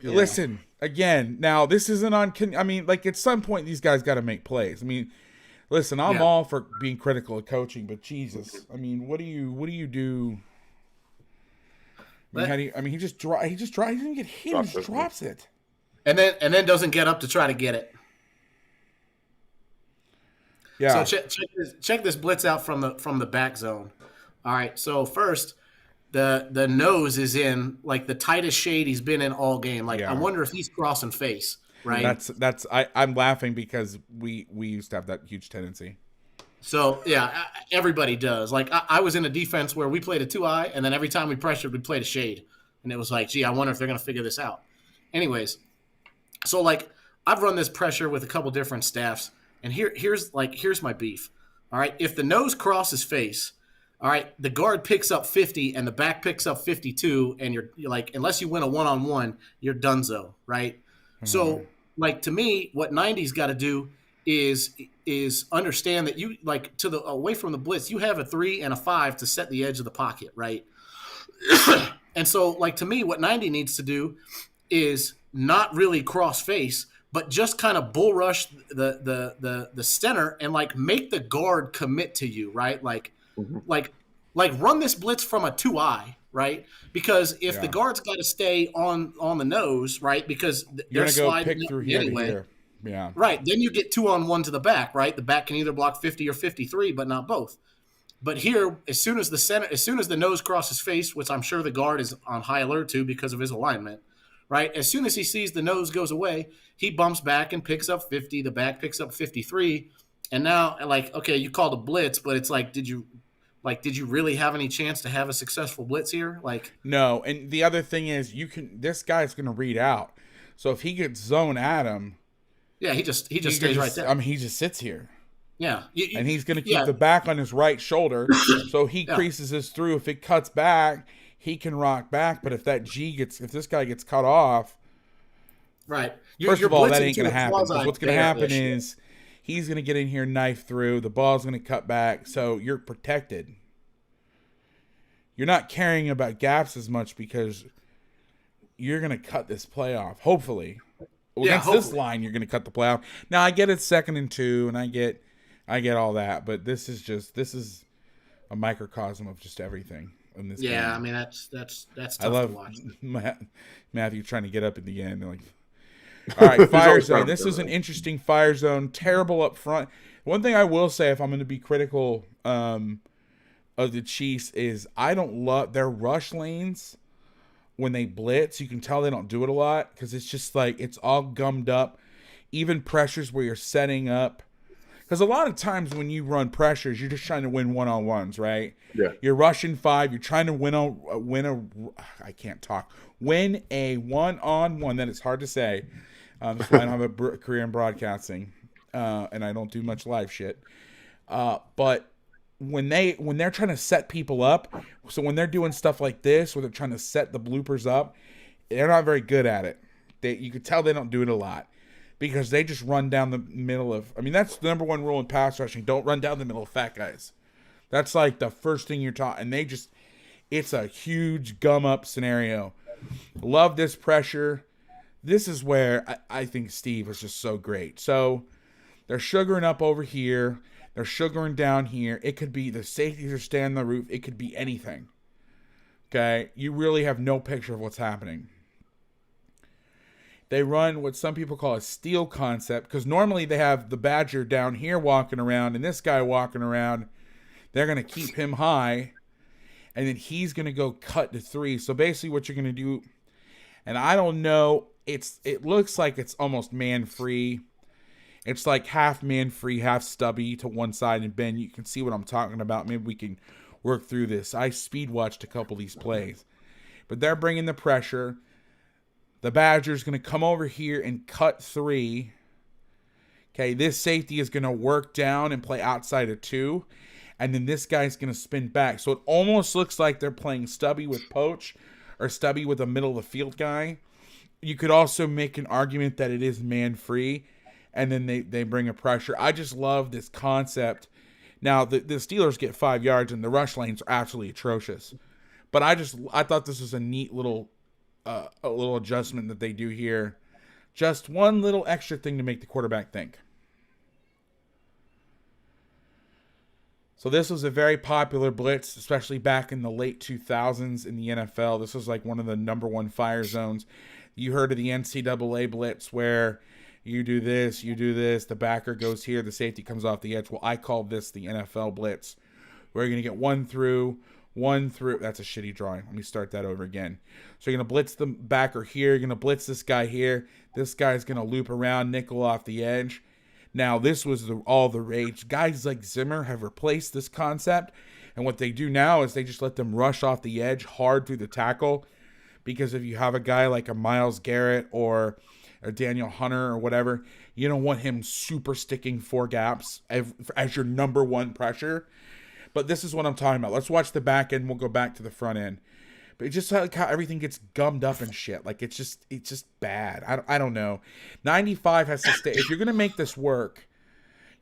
[SPEAKER 1] Listen again. Now this isn't on. I mean, like at some point, these guys got to make plays. I mean. Listen, I'm all for being critical of coaching, but Jesus, I mean, what do you do? I mean, he just he doesn't get hit, he just drops it,
[SPEAKER 3] and then doesn't get up to try to get it.
[SPEAKER 1] Yeah.
[SPEAKER 3] So check this blitz out from the back zone. All right. So first, the nose is in like the tightest shade he's been in all game. Like I wonder if he's crossing face. Right. I'm laughing because we used to have that huge tendency. So yeah, everybody does. Like I was in a defense where we played a 2-eye, and then every time we pressured, we played a shade, and it was like, gee, I wonder if they're gonna figure this out. Anyways, so like I've run this pressure with a couple different staffs, and here's my beef. All right, if the nose crosses face, All right, the guard picks up 50 and the back picks up 52, and you're like, unless you win a one-on-one, you're donezo, right? So, like, to me, what 90's got to do is understand that you, like, to the away from the blitz, you have a 3 and a 5 to set the edge of the pocket, right? And so, like, to me, what 90 needs to do is not really cross face, but just kind of bull rush the center and, like, make the guard commit to you, right? Like run this blitz from a 2-eye, right? Because if the guard's got to stay on the nose, right? Because
[SPEAKER 1] you're
[SPEAKER 3] they're
[SPEAKER 1] gonna go pick
[SPEAKER 3] sliding
[SPEAKER 1] through here
[SPEAKER 3] anyway.
[SPEAKER 1] to here. Yeah.
[SPEAKER 3] Right. Then you get 2-on-1 to the back, right? The back can either block 50 or 53, but not both. But here, as soon as the nose crosses face, which I'm sure the guard is on high alert to because of his alignment, right? As soon as he sees the nose goes away, he bumps back and picks up 50. The back picks up 53. And now, like, okay, you called a blitz, but it's like, did you really have any chance to have a successful blitz here? Like,
[SPEAKER 1] no. And the other thing is, this guy's going to read out. So if he gets zone at him,
[SPEAKER 3] yeah, he just stays right there.
[SPEAKER 1] I mean, he just sits here.
[SPEAKER 3] Yeah.
[SPEAKER 1] And he's going to keep the back on his right shoulder. So he creases his through. If it cuts back, he can rock back. But if if this guy gets cut off,
[SPEAKER 3] right.
[SPEAKER 1] First of all, that ain't going to happen. Because what's going to happen is he's going to get in here, knife through. The ball's going to cut back. So you're protected. You're not caring about gaps as much because you're going to cut this play off. Hopefully. Against this line, you're going to cut the play off. Now, I get it's 2nd and 2, and I get all that. But this is a microcosm of just everything in this game.
[SPEAKER 3] I mean, that's tough
[SPEAKER 1] I love
[SPEAKER 3] to watch.
[SPEAKER 1] Matthew trying to get up at the end. Like, all right, fire zone. This is an interesting fire zone. Terrible up front. One thing I will say, if I'm going to be critical of the Chiefs, is I don't love their rush lanes when they blitz. You can tell they don't do it a lot because it's just like it's all gummed up. Even pressures where you're setting up. Because a lot of times when you run pressures, you're just trying to win one-on-ones, right?
[SPEAKER 2] Yeah.
[SPEAKER 1] You're rushing 5. You're trying to win a one-on-one. That is hard to say. That's why I don't have a career in broadcasting, and I don't do much live shit. But when they're trying to set people up, so when they're doing stuff like this, where they're trying to set the bloopers up, they're not very good at it. You could tell they don't do it a lot. Because they just run down the middle of... I mean, that's the number one rule in pass rushing. Don't run down the middle of fat guys. That's like the first thing you're taught. And they just... It's a huge gum-up scenario. Love this pressure. This is where I think Steve was just so great. So, they're sugaring up over here. They're sugaring down here. It could be the safeties are staying on the roof. It could be anything. Okay? You really have no picture of what's happening. They run what some people call a steal concept because normally they have the Badger down here walking around and this guy walking around. They're going to keep him high, and then he's going to go cut to 3. So basically what you're going to do, and I don't know, it looks like it's almost man-free. It's like half man-free, half stubby to one side. And Ben, you can see what I'm talking about. Maybe we can work through this. I speed-watched a couple of these plays. But they're bringing the pressure. The Badger's going to come over here and cut 3. Okay, this safety is going to work down and play outside of 2. And then this guy's going to spin back. So it almost looks like they're playing stubby with poach or stubby with a middle-of-the-field guy. You could also make an argument that it is man-free. And then they bring a pressure. I just love this concept. Now, the Steelers get 5 yards, and the rush lanes are absolutely atrocious. But I thought this was a neat little... a little adjustment that they do here. Just one little extra thing to make the quarterback think. So this was a very popular blitz, especially back in the late 2000s in the NFL. This was like one of the number one fire zones. You heard of the NCAA blitz where you do this, the backer goes here, the safety comes off the edge. Well, I call this the NFL blitz, where you're going to get one through. That's a shitty drawing. Let me start that over again. So you're going to blitz the backer here. You're going to blitz this guy here. This guy's going to loop around, nickel off the edge. Now, this was all the rage. Guys like Zimmer have replaced this concept. And what they do now is they just let them rush off the edge hard through the tackle. Because if you have a guy like a Myles Garrett or a Daniel Hunter or whatever, you don't want him super sticking 4 gaps as your number one pressure. But this is what I'm talking about. Let's watch the back end. We'll go back to the front end. But it's just like how everything gets gummed up and shit. Like it's just bad. I don't know. 95 has to stay. If you're gonna make this work,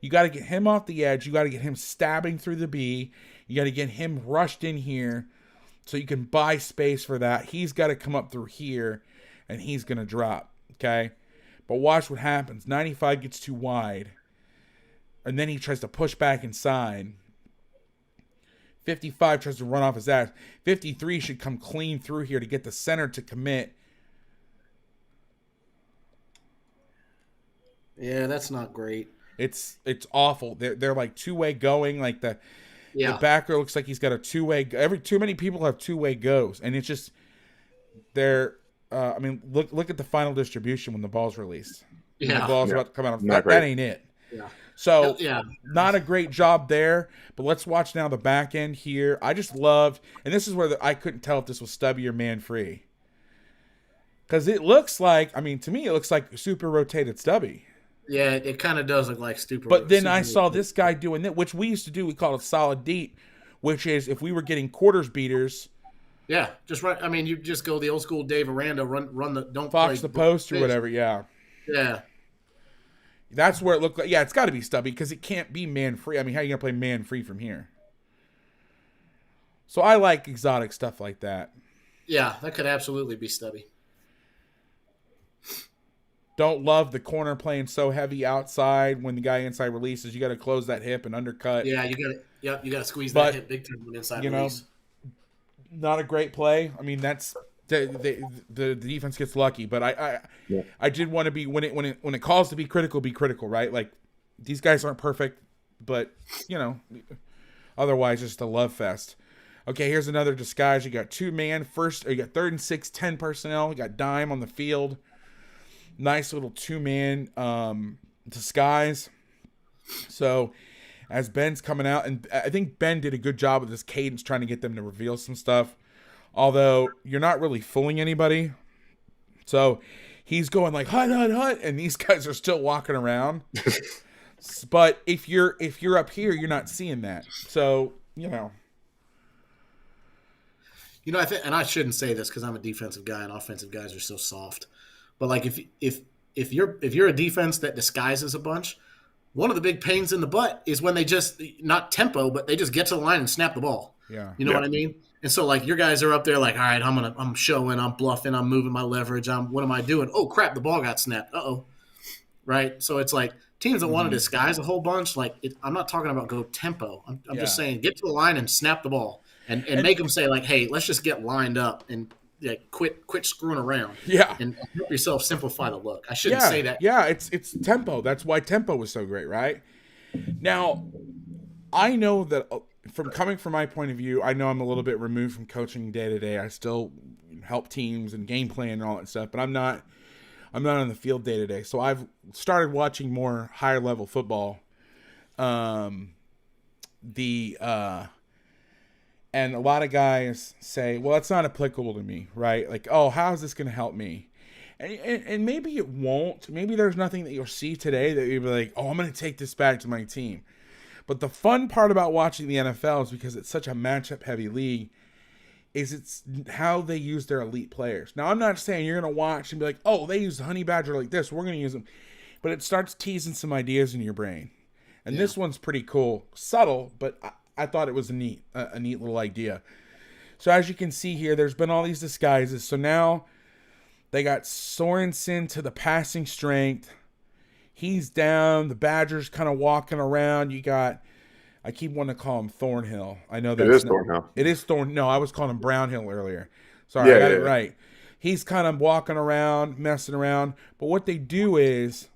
[SPEAKER 1] you got to get him off the edge. You got to get him stabbing through the B. You got to get him rushed in here, so you can buy space for that. He's got to come up through here, and he's gonna drop. Okay, but watch what happens. 95 gets too wide, and then he tries to push back inside. 55 tries to run off his ass. 53 should come clean through here to get the center to commit.
[SPEAKER 3] Yeah, that's not great.
[SPEAKER 1] It's awful. They're like two-way going. Like the backer looks like he's got a two-way. Too many people have two-way goes, and it's just they're. I mean, look at the final distribution when the ball's released.
[SPEAKER 3] Yeah,
[SPEAKER 1] the ball's about to come out. That ain't it.
[SPEAKER 3] Yeah.
[SPEAKER 1] So, not a great job there, but let's watch now the back end here. I just loved, and this is where I couldn't tell if this was stubby or man-free. Because it looks like, I mean, to me, it looks like super rotated stubby.
[SPEAKER 3] Yeah, it kind of does look like stupid.
[SPEAKER 1] But then I saw this guy doing that, which we used to do. We call it solid deep, which is if we were getting quarters beaters.
[SPEAKER 3] Yeah, just run. I mean, you just go the old school Dave Aranda, run the don't
[SPEAKER 1] Fox the post or whatever. Yeah.
[SPEAKER 3] Yeah.
[SPEAKER 1] That's where it looked like. Yeah, it's got to be stubby because it can't be man-free. I mean, how are you going to play man-free from here? So I like exotic stuff like that.
[SPEAKER 3] Yeah, that could absolutely be stubby.
[SPEAKER 1] Don't love the corner playing so heavy outside when the guy inside releases. You got to close that hip and undercut.
[SPEAKER 3] Yeah, you got to. Yep, you got to squeeze that hip big time when inside release.
[SPEAKER 1] Not a great play. I mean, that's the defense gets lucky, but I did want to be when it calls to be critical, right? Like these guys aren't perfect, but otherwise just a love fest. Okay, here's another disguise. You got 2-man first. You got 3rd and 6, 10 personnel. You got dime on the field. Nice little 2-man disguise. So as Ben's coming out, and I think Ben did a good job with this cadence trying to get them to reveal some stuff. Although you're not really fooling anybody. So he's going like hut, and these guys are still walking around. But if you're up here, you're not seeing that. So,
[SPEAKER 3] I think, and I shouldn't say this because I'm a defensive guy and offensive guys are so soft. But like if you're a defense that disguises a bunch, one of the big pains in the butt is when they just not tempo, but they just get to the line and snap the ball.
[SPEAKER 1] Yeah.
[SPEAKER 3] You know what I mean? And so like your guys are up there like, all right, I'm showing, I'm bluffing, I'm moving my leverage, what am I doing? Oh crap, the ball got snapped. Uh-oh. Right? So it's like teams that want to disguise a whole bunch, like I'm not talking about go tempo. I'm just saying get to the line and snap the ball and make them say like, hey, let's just get lined up and quit screwing around.
[SPEAKER 1] Yeah.
[SPEAKER 3] And help yourself simplify the look. I shouldn't say that.
[SPEAKER 1] Yeah, it's tempo. That's why tempo was so great, right? Now, I know that coming from my point of view, I know I'm a little bit removed from coaching day to day. I still help teams and game plan and all that stuff, but I'm not on the field day to day. So I've started watching more higher level football. And a lot of guys say, well, it's not applicable to me, right? Like, oh, how is this going to help me? And maybe it won't. Maybe there's nothing that you'll see today that you'll be like, oh, I'm going to take this back to my team. But the fun part about watching the NFL is because it's such a matchup-heavy league, is it's how they use their elite players. Now, I'm not saying you're going to watch and be like, oh, they use the Honey Badger like this, we're going to use them. But it starts teasing some ideas in your brain. And this one's pretty cool. Subtle, but I thought it was a neat little idea. So as you can see here, there's been all these disguises. So now they got Sorensen to the passing strength. He's down. The Badgers kind of walking around. You got, I keep wanting to call him Thornhill. I know that
[SPEAKER 2] it is Thornhill.
[SPEAKER 1] It is Thorn. No, I was calling him Brownhill earlier. Sorry, I got it right. He's kind of walking around, messing around. But what they do is,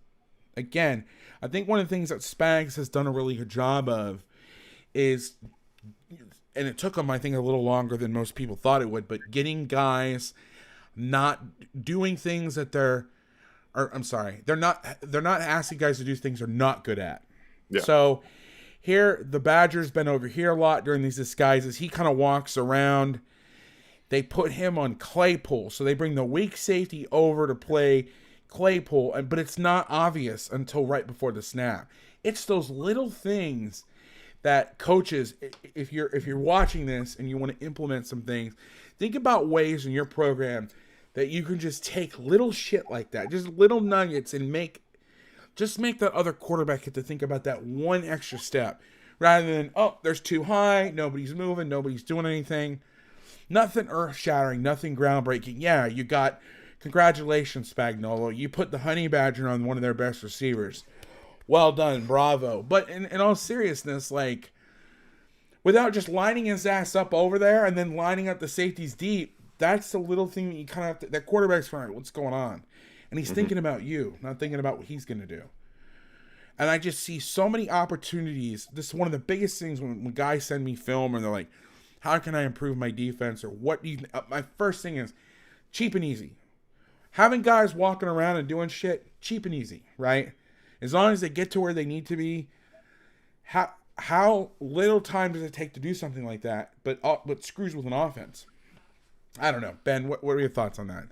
[SPEAKER 1] again, I think one of the things that Spags has done a really good job of is, and it took them, I think, a little longer than most people thought it would, but getting guys not doing things that they're not asking guys to do things they're not good at. Yeah. So here, the Badger's been over here a lot during these disguises. He kind of walks around. They put him on Claypool, so they bring the weak safety over to play Claypool, but it's not obvious until right before the snap. It's those little things that coaches, if you're watching this and you want to implement some things, think about ways in your program that you can just take little shit like that, just little nuggets, and make that other quarterback get to think about that one extra step, rather than, oh, there's too high, nobody's moving, nobody's doing anything. Nothing earth-shattering, nothing groundbreaking. Yeah, you got, congratulations, Spagnuolo. You put the honey badger on one of their best receivers. Well done, bravo. But in all seriousness, like, without just lining his ass up over there and then lining up the safeties deep, that's the little thing that you kind of have to, that quarterback's going, what's going on? And he's thinking about you, not thinking about what he's going to do. And I just see so many opportunities. This is one of the biggest things when guys send me film and they're like, how can I improve my defense? Or what do you, my first thing is cheap and easy. Having guys walking around and doing shit, cheap and easy, right? As long as they get to where they need to be. How little time does it take to do something like that, but screws with an offense? I don't know. Ben, what are your thoughts on that?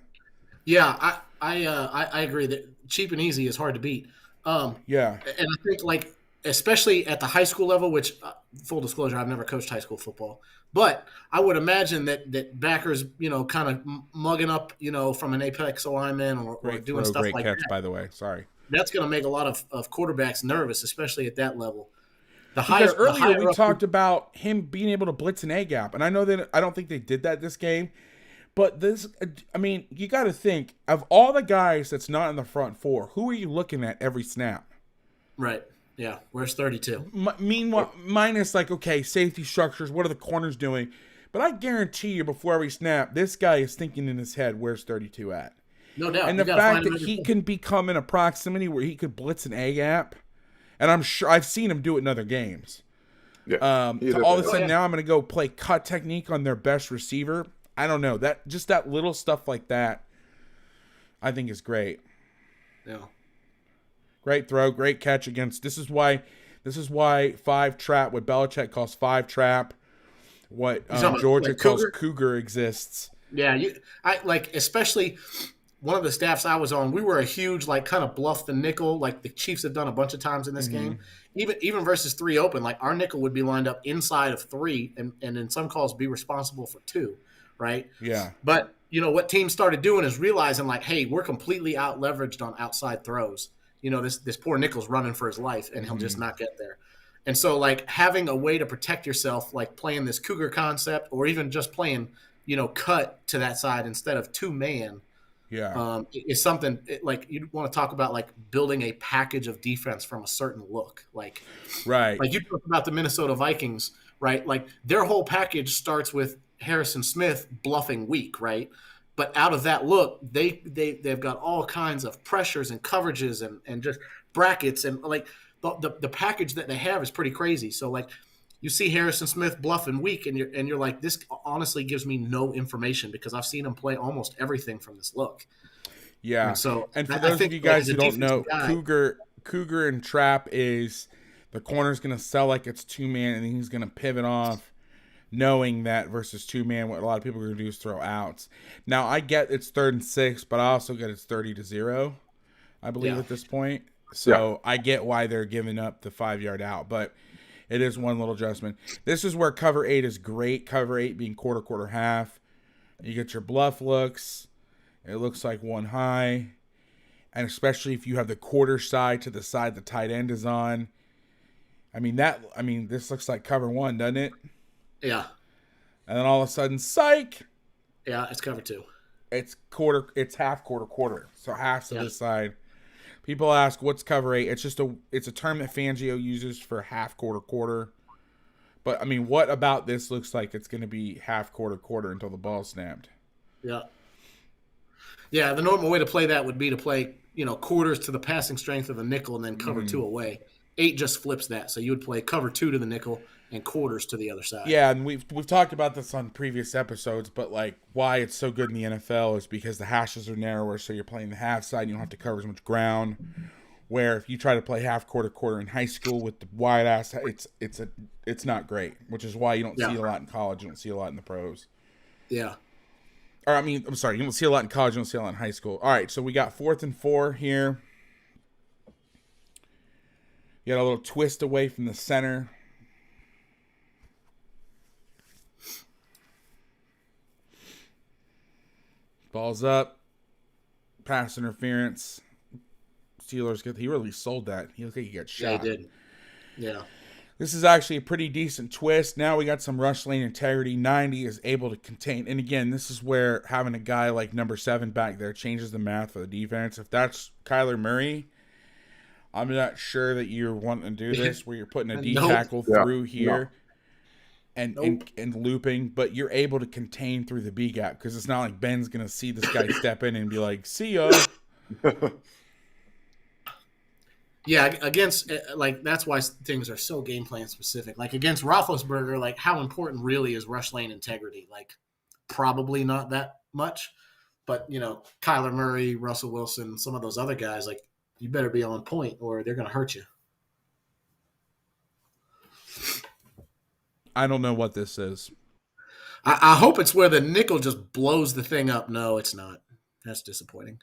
[SPEAKER 3] Yeah, I agree that cheap and easy is hard to beat.
[SPEAKER 1] Yeah.
[SPEAKER 3] And I think, like, especially at the high school level, which, full disclosure, I've never coached high school football. But I would imagine that backers, kind of mugging up, from an apex lineman or doing stuff like that. Great catch,
[SPEAKER 1] by the way. Sorry.
[SPEAKER 3] That's going to make a lot of quarterbacks nervous, especially at that level.
[SPEAKER 1] Because earlier we talked about him being able to blitz an A gap, and I know that I don't think they did that this game, but this, I mean, you got to think of all the guys that's not in the front four. Who are you looking at every snap?
[SPEAKER 3] Right. Yeah. Where's 32?
[SPEAKER 1] Meanwhile, minus like, okay, safety structures. What are the corners doing? But I guarantee you, before every snap, this guy is thinking in his head, "Where's 32 at?"
[SPEAKER 3] No doubt.
[SPEAKER 1] And the fact that he can become in a proximity where he could blitz an A gap, and I'm sure I've seen him do it in other games.
[SPEAKER 2] Yeah.
[SPEAKER 1] So all of a sudden now I'm going to go play cut technique on their best receiver. I don't know, that just that little stuff like that, I think is great.
[SPEAKER 3] Yeah.
[SPEAKER 1] Great throw, great catch against. This is why 5 trap. What Belichick calls 5 trap. What Georgia calls Cougar exists.
[SPEAKER 3] Yeah, especially one of the staffs I was on, we were a huge, like, kind of bluff the nickel, like the Chiefs have done a bunch of times in this game. Even versus 3 open, like, our nickel would be lined up inside of 3 and in some calls be responsible for 2, right?
[SPEAKER 1] Yeah.
[SPEAKER 3] But, what teams started doing is realizing, like, hey, we're completely out-leveraged on outside throws. This poor nickel's running for his life, and he'll just not get there. And so, like, having a way to protect yourself, like playing this Cougar concept or even just playing, cut to that side instead of 2-man, is something like you want to talk about, like building a package of defense from a certain look. Like,
[SPEAKER 1] right.
[SPEAKER 3] Like you talked about the Minnesota Vikings, right? Like their whole package starts with Harrison Smith bluffing weak, right? But out of that look, they've got all kinds of pressures and coverages and just brackets and like the package that they have is pretty crazy. So like you see Harrison Smith bluffing weak and you're like, this honestly gives me no information because I've seen him play almost everything from this look.
[SPEAKER 1] Yeah.
[SPEAKER 3] And
[SPEAKER 1] for those of you guys who don't know, Cougar and trap is the corner's going to sell like it's 2-man and then he's going to pivot off, knowing that versus 2-man, what a lot of people are going to do is throw outs. Now, I get it's 3rd and 6, but I also get it's 30-0, I believe, at this point. So I get why they're giving up the 5-yard out, but it is one little adjustment. This is where cover 8 is great. Cover 8 being quarter, half. You get your bluff looks. It looks like one high. And especially if you have the quarter side to the side the tight end is on. This looks like cover 1, doesn't it?
[SPEAKER 3] Yeah.
[SPEAKER 1] And then all of a sudden, psych!
[SPEAKER 3] Yeah, it's cover 2.
[SPEAKER 1] It's half, quarter. So half's to this side. People ask, what's cover 8? It's a term that Fangio uses for half, quarter. But, what about this looks like it's going to be half, quarter until the ball's snapped?
[SPEAKER 3] Yeah. Yeah, the normal way to play that would be to play, quarters to the passing strength of the nickel and then cover 2 away. 8 just flips that. So you would play cover 2 to the nickel and quarters to the other side. Yeah,
[SPEAKER 1] and we've talked about this on previous episodes, but like why it's so good in the NFL is because the hashes are narrower, so you're playing the half side, you don't have to cover as much ground. Where if you try to play half, quarter in high school with the wide ass, it's not great, which is why you don't see a lot in college, you don't see a lot in the pros.
[SPEAKER 3] Yeah.
[SPEAKER 1] Or I'm sorry, you don't see a lot in college, you don't see a lot in high school. All right, so we got 4th and 4 here. You got a little twist away from the center. Balls up. Pass interference. Steelers he really sold that. He looked like he got shot.
[SPEAKER 3] Yeah, he did. Yeah.
[SPEAKER 1] This is actually a pretty decent twist. Now we got some rush lane integrity. 90 is able to contain. And again, this is where having a guy like number 7 back there changes the math for the defense. If that's Kyler Murray, I'm not sure that you're wanting to do this where you're putting a D tackle through here and looping, but you're able to contain through the B gap because it's not like Ben's going to see this guy step in and be like, see ya.
[SPEAKER 3] Yeah, against, like, that's why things are so game plan specific. Like, against Roethlisberger, like, how important really is rush lane integrity? Like, probably not that much. But, you know, Kyler Murray, Russell Wilson, some of those other guys, like, you better be on point or they're going to hurt you.
[SPEAKER 1] I don't know what this is.
[SPEAKER 3] I hope it's where the nickel just blows the thing up. No, it's not. That's disappointing.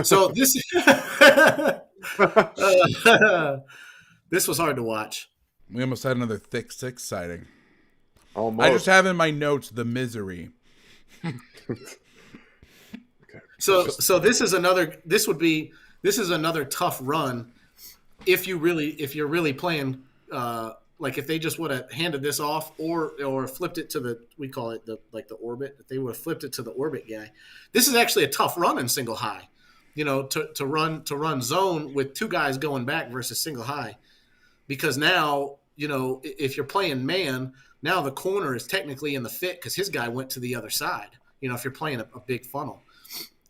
[SPEAKER 3] So this this was hard to watch.
[SPEAKER 1] We almost had another thick 6 sighting.
[SPEAKER 2] Almost.
[SPEAKER 1] I just have in my notes the misery.
[SPEAKER 3] So this is another tough run if you're really playing like if they just would have handed this off or flipped it to we call it the orbit. If they would have flipped it to the orbit guy. This is actually a tough run in single high. You know, to run zone with 2 guys going back versus single high. Because now, you know, if you're playing man, now the corner is technically in the fit because his guy went to the other side. You know, if you're playing a big funnel.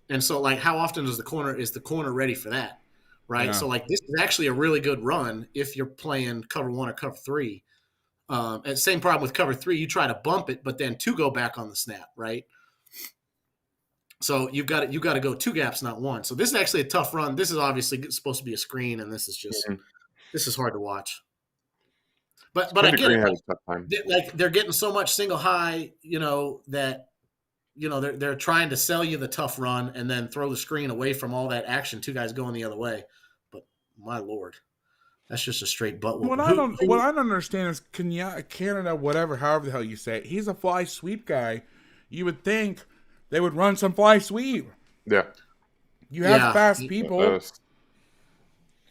[SPEAKER 3] And so, like, how often is the corner ready for that, right? Yeah. So, like, this is actually a really good run if you're playing cover 1 or cover 3. And same problem with cover 3. You try to bump it, but then 2 go back on the snap, right? So you got to go 2 gaps, not 1. So this is actually a tough run. This is obviously supposed to be a screen, and this is just this is hard to watch. But I get it. Like they're getting so much single high, you know, that you know they're trying to sell you the tough run and then throw the screen away from all that action. 2 guys going the other way. But my lord, that's just a straight butt whoop.
[SPEAKER 1] What I don't understand is Canada, whatever, however the hell you say it, he's a fly sweep guy. You would think they would run some fly sweep.
[SPEAKER 2] Yeah.
[SPEAKER 1] You have fast people.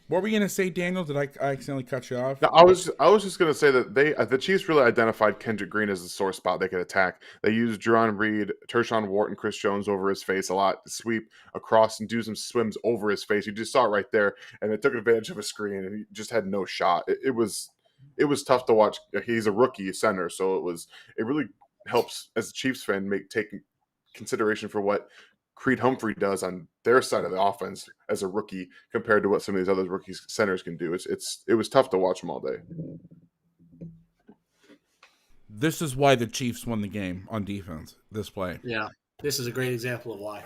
[SPEAKER 1] What were you going to say, Daniel? Did I accidentally cut you off?
[SPEAKER 2] No, I was just going to say that the Chiefs really identified Kendrick Green as the sore spot they could attack. They used Jerron Reed, Tershawn Wharton, Chris Jones over his face a lot to sweep across and do some swims over his face. You just saw it right there, and they took advantage of a screen, and he just had no shot. It was tough to watch. He's a rookie center, so it really helps as a Chiefs fan taking consideration for what Creed Humphrey does on their side of the offense as a rookie compared to what some of these other rookie centers can do. It was tough to watch them all day.
[SPEAKER 1] This is why the Chiefs won the game on defense. This play.
[SPEAKER 3] Yeah, this is a great example of why.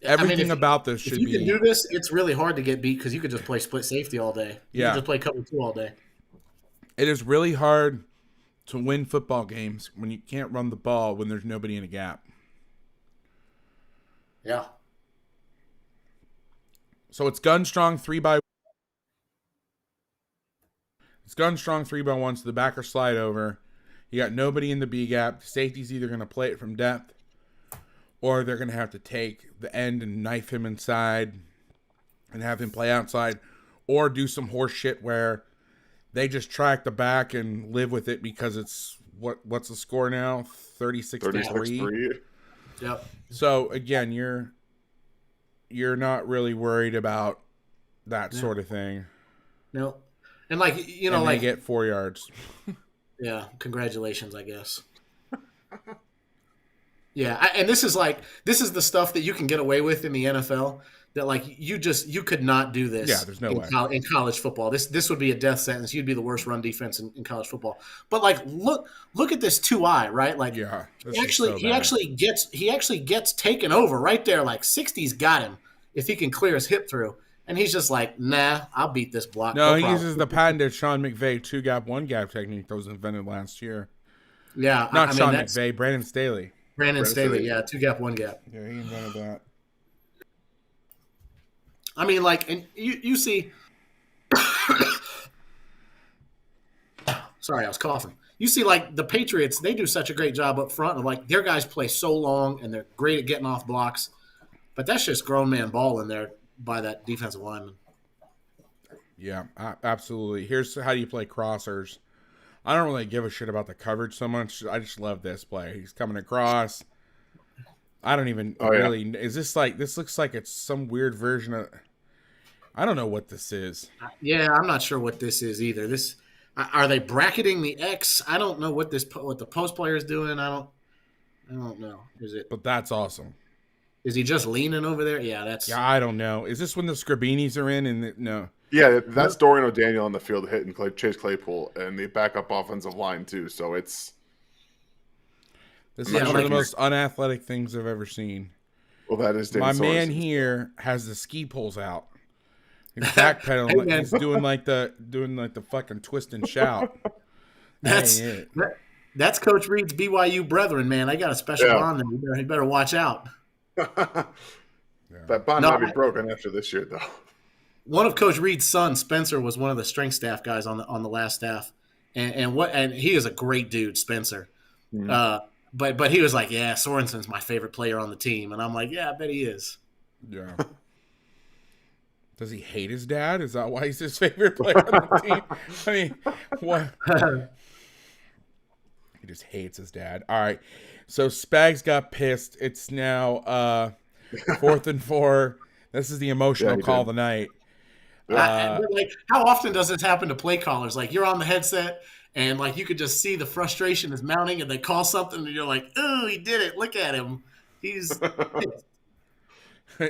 [SPEAKER 1] Everything about this should be.
[SPEAKER 3] If you can do this, it's really hard to get beat because you could just play split safety all day. You can just play cover 2 all day.
[SPEAKER 1] It is really hard to win football games when you can't run the ball when there's nobody in a gap.
[SPEAKER 3] Yeah.
[SPEAKER 1] So it's gun strong 3x1. It's gun strong 3x1, so the backer slide over. You got nobody in the B gap. The safety's either going to play it from depth or they're going to have to take the end and knife him inside and have him play outside or do some horse shit where they just track the back and live with it because it's what's the score now? 36-3.
[SPEAKER 3] Yep.
[SPEAKER 1] So again, you're not really worried about that sort of thing.
[SPEAKER 3] No. And like you know,
[SPEAKER 1] and
[SPEAKER 3] like
[SPEAKER 1] they get 4 yards.
[SPEAKER 3] Yeah, congratulations, I guess. Yeah, and this is the stuff that you can get away with in the NFL. That like you could not do this.
[SPEAKER 1] Yeah, there's no way
[SPEAKER 3] in college football. This would be a death sentence. You'd be the worst run defense in college football. But like look at this 2-eye, right? Like he actually gets taken over right there. Like 60's got him if he can clear his hip through, and he's just like, nah, I'll beat this block.
[SPEAKER 1] No, he uses the patented Sean McVay 2-gap 1-gap technique that was invented last year.
[SPEAKER 3] Yeah,
[SPEAKER 1] not Sean McVay, Brandon Staley.
[SPEAKER 3] Brandon Staley, yeah, 2-gap 1-gap.
[SPEAKER 1] Yeah, he invented that.
[SPEAKER 3] I mean, like, and you see. Sorry, I was coughing. you see, like the Patriots, they do such a great job up front. Of like their guys play so long and they're great at getting off blocks, but that's just grown man ball in there by that defensive lineman.
[SPEAKER 1] Yeah, absolutely. Here's how you play crossers. I don't really give a shit about the coverage so much. I just love this play. He's coming across. I don't even really. Is this like? This looks like it's some weird version of. I don't know what this is.
[SPEAKER 3] Yeah, I'm not sure what this is either. This are they bracketing the X? I don't know what the post player is doing. I don't know. Is it?
[SPEAKER 1] But that's awesome.
[SPEAKER 3] Is he just leaning over there? Yeah, that's.
[SPEAKER 1] Yeah, I don't know. Is this when the Scribinis are in? And no.
[SPEAKER 2] Yeah, that's Dorian O'Daniel on the field hitting Chase Claypool and the backup offensive line too. So it's.
[SPEAKER 1] This is one of the most unathletic things I've ever seen.
[SPEAKER 2] Well, that is
[SPEAKER 1] my man here has the ski poles out. He's backpedaling. He's doing like the fucking twist and shout.
[SPEAKER 3] That's Coach Reed's BYU brethren, man. I got a special bond there. You better watch out.
[SPEAKER 2] That bond might be broken after this year, though.
[SPEAKER 3] One of Coach Reed's sons, Spencer, was one of the strength staff guys on the last staff, and he is a great dude, Spencer. Mm-hmm. But he was like, yeah, Sorensen's my favorite player on the team. And I'm like, yeah, I bet he is.
[SPEAKER 1] Yeah. Does he hate his dad? Is that why he's his favorite player on the team? I mean, what? He just hates his dad. All right. So Spags got pissed. It's now 4th and 4. This is the emotional call of the night.
[SPEAKER 3] Like, how often does this happen to play callers? Like, you're on the headset, and like you could just see the frustration is mounting, and they call something, and you're like, "Oh, he did it! Look at him! He's."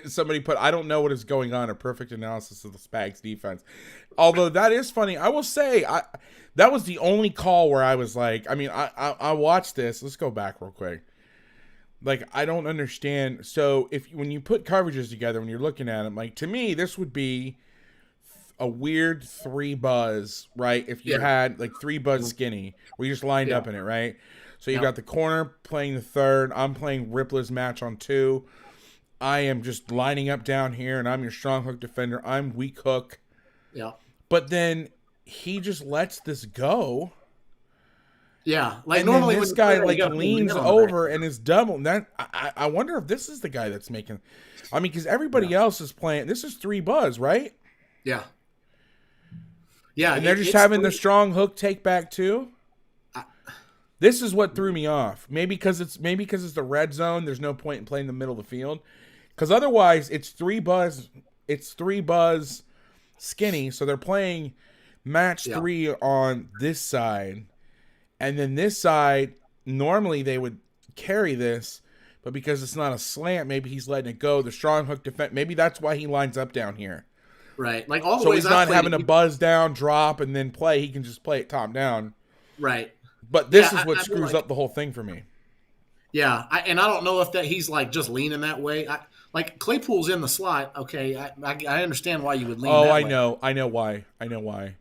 [SPEAKER 1] Somebody put, "I don't know what is going on." A perfect analysis of the Spags defense. Although that is funny, I will say, that was the only call where I was like, I mean, I watched this. Let's go back real quick. Like, I don't understand. So when you put coverages together, when you're looking at them, like to me, this would be a weird 3 buzz, right? If you had like 3 buzz skinny, where you just lined up in it, right? So you got the corner playing the 3rd. I'm playing Rippler's match on 2. I am just lining up down here, and I'm your strong hook defender. I'm weak hook.
[SPEAKER 3] Yeah.
[SPEAKER 1] But then he just lets this go.
[SPEAKER 3] Yeah. Like
[SPEAKER 1] and
[SPEAKER 3] normally
[SPEAKER 1] then this guy like leans over and is double. And that I wonder if this is the guy that's making. I mean, because everybody else is playing. This is 3 buzz, right?
[SPEAKER 3] Yeah. Yeah,
[SPEAKER 1] and they're just having the strong hook take back too. This is what threw me off. Maybe because it's the red zone. There's no point in playing the middle of the field, because otherwise it's 3 buzz. It's 3 buzz skinny. So they're playing match 3 on this side, and then this side normally they would carry this, but because it's not a slant, maybe he's letting it go. The strong hook defense. Maybe that's why he lines up down here.
[SPEAKER 3] Right, like all the
[SPEAKER 1] so
[SPEAKER 3] ways
[SPEAKER 1] he's not having to buzz down, drop, and then play. He can just play it top down.
[SPEAKER 3] Right.
[SPEAKER 1] But this is what screws up the whole thing for me.
[SPEAKER 3] Yeah, I don't know if that he's like just leaning that way. Like Claypool's in the slot. Okay, I understand why you would lean.
[SPEAKER 1] Oh,
[SPEAKER 3] that
[SPEAKER 1] I
[SPEAKER 3] way.
[SPEAKER 1] know why.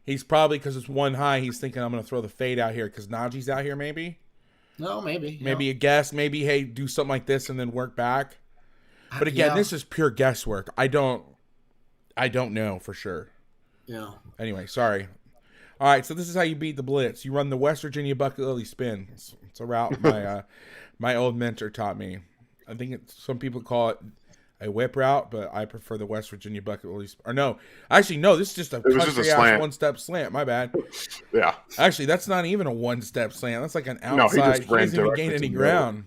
[SPEAKER 1] He's probably because it's 1 high. He's thinking I'm going to throw the fade out here because Najee's out here. Maybe.
[SPEAKER 3] No, maybe.
[SPEAKER 1] Maybe a guess. Maybe hey, do something like this and then work back. But again, this is pure guesswork. I don't know for sure.
[SPEAKER 3] Yeah.
[SPEAKER 1] Anyway, sorry. All right, so this is how you beat the Blitz. You run the West Virginia Bucket Lily spin. It's a route my old mentor taught me. I think some people call it a whip route, but I prefer the West Virginia Bucket Lily spin. Or no, actually, no, this is just a country-ass one-step slant. My bad.
[SPEAKER 2] Yeah.
[SPEAKER 1] Actually, that's not even a one-step slant. That's like an outside. He doesn't even gain any ground.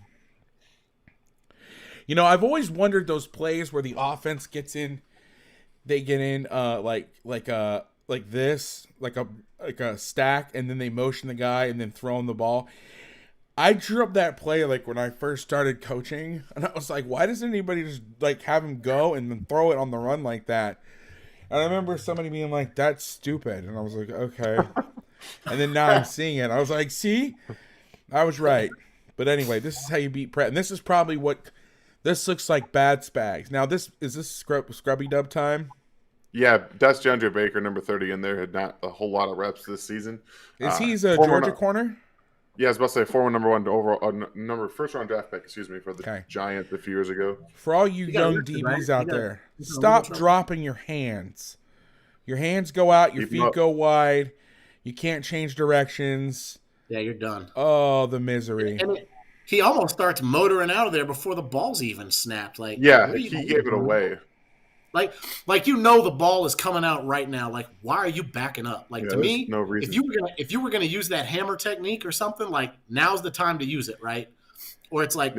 [SPEAKER 1] You know, I've always wondered those plays where the offense gets in. They get in like this, like a stack, and then they motion the guy and then throw him the ball. I drew up that play like when I first started coaching, and I was like, why doesn't anybody just like have him go and then throw it on the run like that? And I remember somebody being like, that's stupid, and I was like, okay. And then now I'm seeing it. I was like, see, I was right. But anyway, this is how you beat Pratt, and this is probably what. This looks like bad Spags. Now, is this Scrubby Dub time?
[SPEAKER 2] Yeah, that's DeAndre Baker, number 30 in there. Had not a whole lot of reps this season.
[SPEAKER 1] He's a Georgia corner?
[SPEAKER 2] Yeah, I was about to say former number 1 overall, first round draft pick, for the Giants a few years ago.
[SPEAKER 1] For all you young DBs out there, stop dropping your hands. Your hands go out, your feet go wide. You can't change directions.
[SPEAKER 3] Yeah, you're done.
[SPEAKER 1] Oh, the misery.
[SPEAKER 3] And he almost starts motoring out of there before the ball's even snapped. Like,
[SPEAKER 2] Yeah,
[SPEAKER 3] where are you
[SPEAKER 2] he gave it away.
[SPEAKER 3] Like the ball is coming out right now. Like, why are you backing up? Like, to
[SPEAKER 2] there's
[SPEAKER 3] me,
[SPEAKER 2] no reason.
[SPEAKER 3] if you were gonna use that hammer technique or something, like, now's the time to use it, right? Or it's like,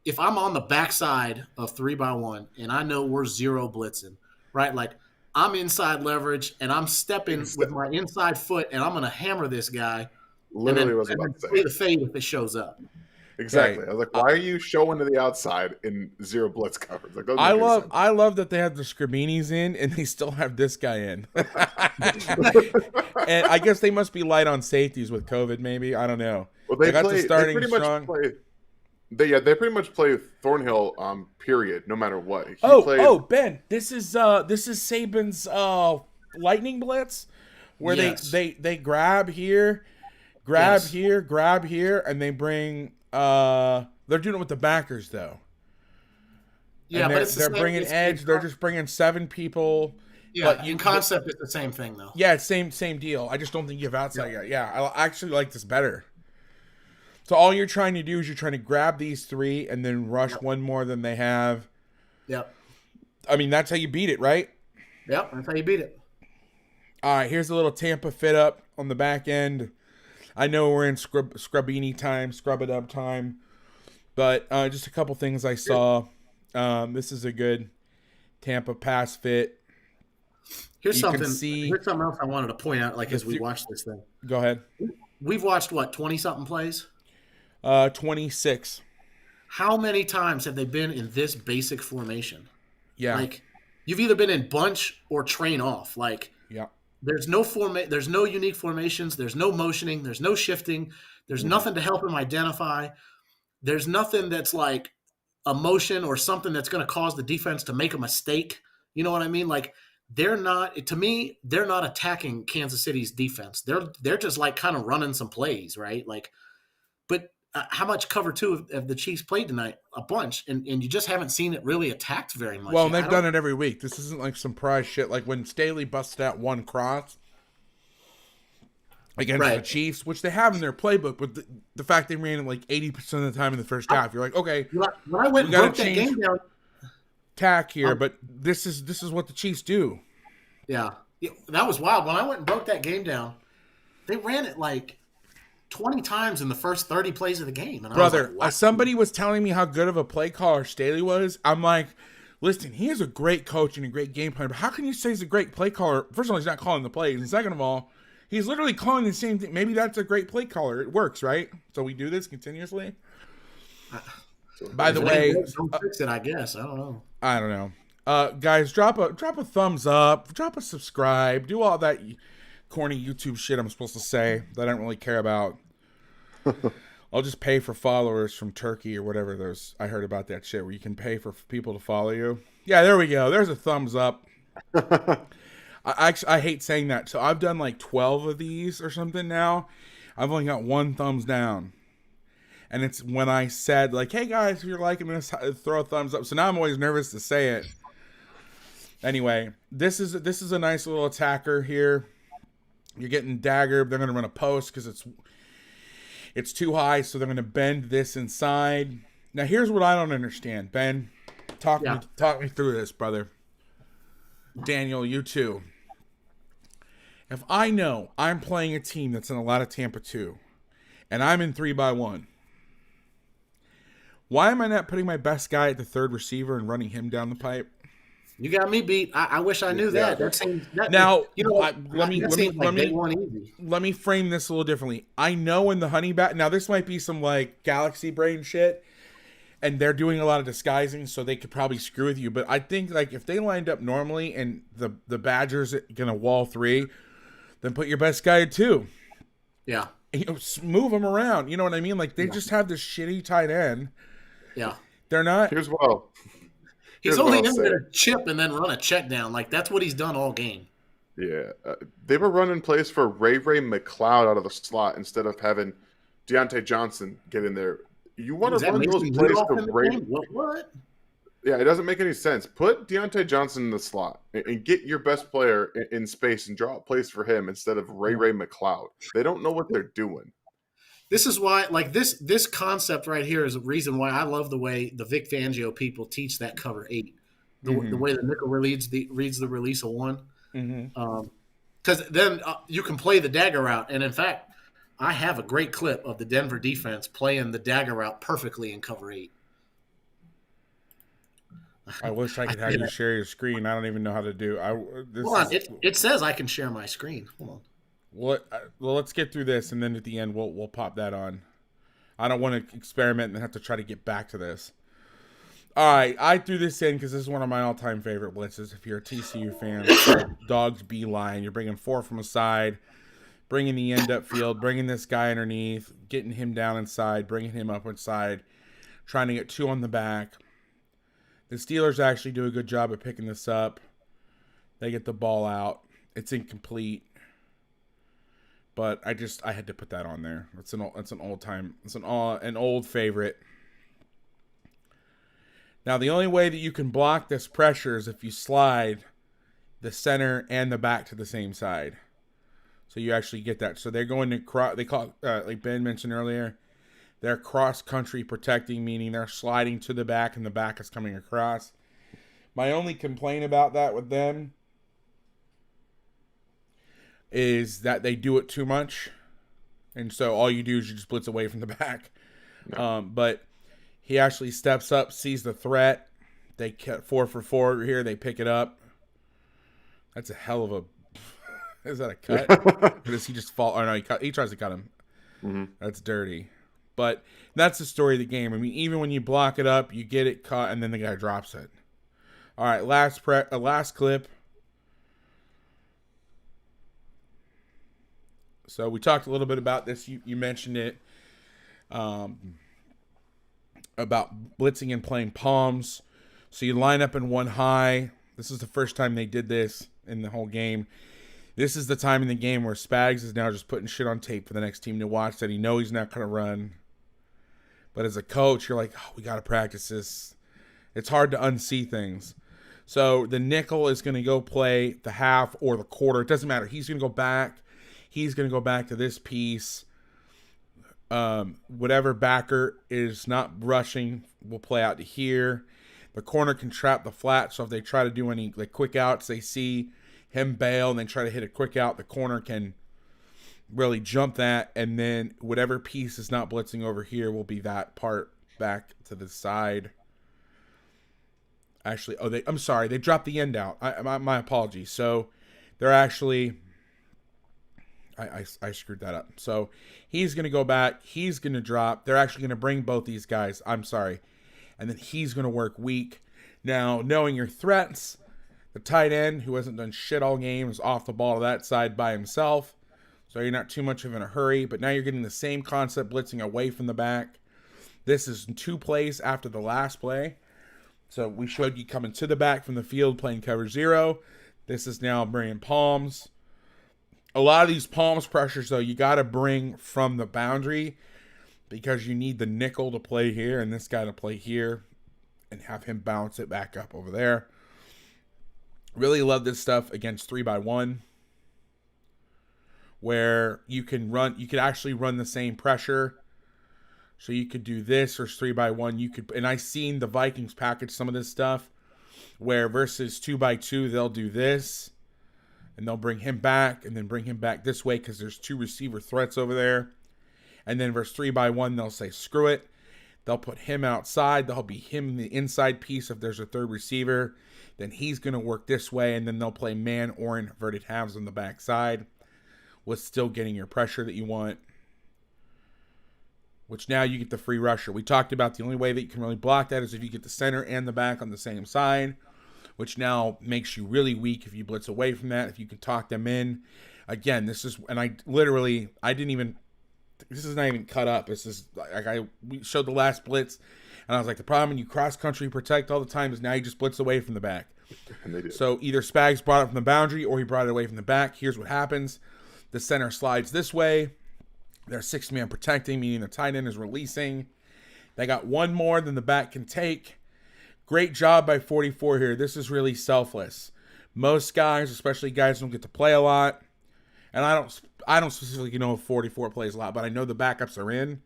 [SPEAKER 3] if I'm on the backside of 3x1 and I know we're zero blitzing, right? Like, I'm inside leverage and I'm stepping with my inside foot and I'm gonna hammer this guy.
[SPEAKER 2] Literally,
[SPEAKER 3] and
[SPEAKER 2] was
[SPEAKER 3] then
[SPEAKER 2] about to
[SPEAKER 3] play
[SPEAKER 2] say
[SPEAKER 3] the fade if it shows up.
[SPEAKER 2] exactly.
[SPEAKER 1] Okay.
[SPEAKER 2] I was like, why are you showing to the outside in zero blitz coverage? Like,
[SPEAKER 1] I love that they have the Scribinis in and they still have this guy in. And I guess they must be light on safeties with COVID. Maybe, I don't know.
[SPEAKER 2] Well, they
[SPEAKER 1] got
[SPEAKER 2] play,
[SPEAKER 1] the starting
[SPEAKER 2] they pretty
[SPEAKER 1] strong.
[SPEAKER 2] much play. They pretty much play Thornhill. Period. No matter what.
[SPEAKER 1] Ben, this is Saban's lightning blitz, where they grab here, grab here, and they bring. They're doing it with the backers though.
[SPEAKER 3] Yeah,
[SPEAKER 1] but they're bringing edge. They're just bringing 7 people.
[SPEAKER 3] Yeah, but in concept, it's the same thing though.
[SPEAKER 1] Yeah, it's same deal. I just don't think you have outside yet. Yeah, I actually like this better. So all you're trying to do is you're trying to grab these 3 and then rush one more than they have.
[SPEAKER 3] Yep.
[SPEAKER 1] I mean, that's how you beat it, right?
[SPEAKER 3] Yep, that's how you beat it.
[SPEAKER 1] All right, here's a little Tampa fit up on the back end. I know we're in scrub-it up time, but just a couple things I saw. This is a good Tampa pass fit.
[SPEAKER 3] Here's something else I wanted to point out, like, as we watch this thing.
[SPEAKER 1] Go ahead.
[SPEAKER 3] We've watched, what, 20-something plays?
[SPEAKER 1] 26.
[SPEAKER 3] How many times have they been in this basic formation?
[SPEAKER 1] Yeah.
[SPEAKER 3] Like, you've either been in bunch or train off. Like,
[SPEAKER 1] yeah.
[SPEAKER 3] There's no unique formations. There's no motioning. There's no shifting. There's nothing to help him identify. There's nothing that's like a motion or something that's going to cause the defense to make a mistake. You know what I mean? Like, they're not attacking Kansas City's defense. They're just like kind of running some plays, right? Like, but how much cover 2 of the Chiefs played tonight? A bunch, and you just haven't seen it really attacked very much.
[SPEAKER 1] Well, they've done it every week. This isn't like some prize shit. Like when Staley busted out one cross against the Chiefs, which they have in their playbook, but the fact they ran it like 80% of the time in the first half, you're like, okay,
[SPEAKER 3] when I went and broke that game down,
[SPEAKER 1] tack here, but this is what the Chiefs do.
[SPEAKER 3] Yeah, that was wild. When I went and broke that game down, they ran it like 20 times in the first 30 plays of the game. And
[SPEAKER 1] brother,
[SPEAKER 3] I was like,
[SPEAKER 1] somebody was telling me how good of a play caller Staley was. I'm like, listen, he is a great coach and a great game plan, but how can you say he's a great play caller? First of all, he's not calling the plays, and second of all, he's literally calling the same thing. Maybe that's a great play caller. It works, right? So we do this continuously. By the way,
[SPEAKER 3] don't fix it. I guess I don't know.
[SPEAKER 1] I don't know. Guys, drop a thumbs up, drop a subscribe, do all that corny YouTube shit I'm supposed to say that I don't really care about. I'll just pay for followers from Turkey or whatever. I heard about that shit where you can pay for people to follow you. Yeah, there we go. There's a thumbs up. I hate saying that. So I've done like 12 of these or something now. I've only got 1 thumbs down. And it's when I said, like, hey guys, if you're liking this, throw a thumbs up. So now I'm always nervous to say it. Anyway, this is a nice little attacker here. You're getting dagger. They're going to run a post because it's too high, so they're going to bend this inside. Now, here's what I don't understand. Ben, talk me through this, brother. Daniel, you too. If I know I'm playing a team that's in a lot of Tampa 2, and I'm in 3x1, why am I not putting my best guy at the third receiver and running him down the pipe?
[SPEAKER 3] You got me beat. I wish I knew that. That seems
[SPEAKER 1] now.
[SPEAKER 3] You know,
[SPEAKER 1] let me frame this a little differently. I know in the honey bat. Now this might be some like galaxy brain shit, and they're doing a lot of disguising, so they could probably screw with you. But I think like if they lined up normally and the Badgers gonna wall 3, then put your best guy at 2.
[SPEAKER 3] Yeah,
[SPEAKER 1] and, move them around. You know what I mean? Like they just have this shitty tight end.
[SPEAKER 3] Yeah,
[SPEAKER 1] they're not.
[SPEAKER 3] He's only in there to chip and then run a check down. Like, that's what he's done all game.
[SPEAKER 2] Yeah. They were running plays for Ray McLeod out of the slot instead of having Deontay Johnson get in there. You want to run those plays for Ray.
[SPEAKER 3] What?
[SPEAKER 2] Yeah, it doesn't make any sense. Put Deontay Johnson in the slot and get your best player in space and draw up plays for him instead of Ray McLeod. They don't know what they're doing.
[SPEAKER 3] This is why, like this concept right here is a reason why I love the way the Vic Fangio people teach that cover 8. The way the nickel reads the release of 1. Because then you can play the dagger route. And in fact, I have a great clip of the Denver defense playing the dagger route perfectly in cover 8.
[SPEAKER 1] I wish I could have you share your screen. I don't even know how to do.
[SPEAKER 3] It says I can share my screen. Hold on.
[SPEAKER 1] Well, let's get through this, and then at the end we'll pop that on. I don't want to experiment and have to try to get back to this. All right, I threw this in because this is one of my all-time favorite blitzes. If you're a TCU fan, dogs beeline. You're bringing 4 from a side, bringing the end up field, bringing this guy underneath, getting him down inside, bringing him up inside, trying to get 2 on the back. The Steelers actually do a good job of picking this up. They get the ball out. It's incomplete. But I had to put that on there. It's an old favorite. Now the only way that you can block this pressure is if you slide the center and the back to the same side. So you actually get that. So they're going to they call like Ben mentioned earlier, they're cross country protecting, meaning they're sliding to the back and the back is coming across. My only complaint about that with them is that they do it too much, and so all you do is you just blitz away from the back. No. But he actually steps up, sees the threat. They cut 4 for 4 here. They pick it up. That's a hell of a. Is that a cut? Or does he just fall? Oh no, he tries to cut him. Mm-hmm. That's dirty. But that's the story of the game. I mean, even when you block it up, you get it caught, and then the guy drops it. All right, last clip. So we talked a little bit about this. You mentioned it about blitzing and playing palms. So you line up in 1 high. This is the first time they did this in the whole game. This is the time in the game where Spags is now just putting shit on tape for the next team to watch that he knows he's not going to run. But as a coach, you're like, oh, we got to practice this. It's hard to unsee things. So the nickel is going to go play the half or the quarter. It doesn't matter. He's going to go back. He's going to go back to this piece. Whatever backer is not rushing will play out to here. The corner can trap the flat, so if they try to do any like quick outs, they see him bail and they try to hit a quick out, the corner can really jump that, and then whatever piece is not blitzing over here will be that part back to the side. Actually, I'm sorry, they dropped the end out. My apologies. So they're actually... I screwed that up. So he's going to go back. He's going to drop. They're actually going to bring both these guys. I'm sorry. And then he's going to work weak. Now, knowing your threats, the tight end, who hasn't done shit all game, is off the ball to that side by himself. So you're not too much of in a hurry. But now you're getting the same concept blitzing away from the back. This is 2 plays after the last play. So we showed you coming to the back from the field playing cover 0. This is now bringing palms. A lot of these palms pressures, though, you got to bring from the boundary because you need the nickel to play here and this guy to play here and have him bounce it back up over there. Really love this stuff against 3x1 where you can actually run the same pressure. So you could do this or 3x1. And I've seen the Vikings package some of this stuff where versus 2x2, they'll do this. And they'll bring him back and then bring him back this way because there's 2 receiver threats over there. And then verse 3x1, they'll say, screw it. They'll put him outside. They'll be him in the inside piece if there's a 3rd receiver. Then he's going to work this way. And then they'll play man or inverted halves on the backside with still getting your pressure that you want. Which now you get the free rusher. We talked about the only way that you can really block that is if you get the center and the back on the same side, which now makes you really weak if you blitz away from that, if you can talk them in. Again, this is not even cut up. This is, like we showed the last blitz, and I was like, the problem when you cross-country protect all the time is now you just blitz away from the back. And they did. So either Spags brought it from the boundary or he brought it away from the back. Here's what happens. The center slides this way. They're 6-man protecting, meaning the tight end is releasing. They got 1 more than the back can take. Great job by 44 here. This is really selfless. Most guys, especially guys who don't get to play a lot, And I don't specifically know if 44 plays a lot, but I know the backups are in,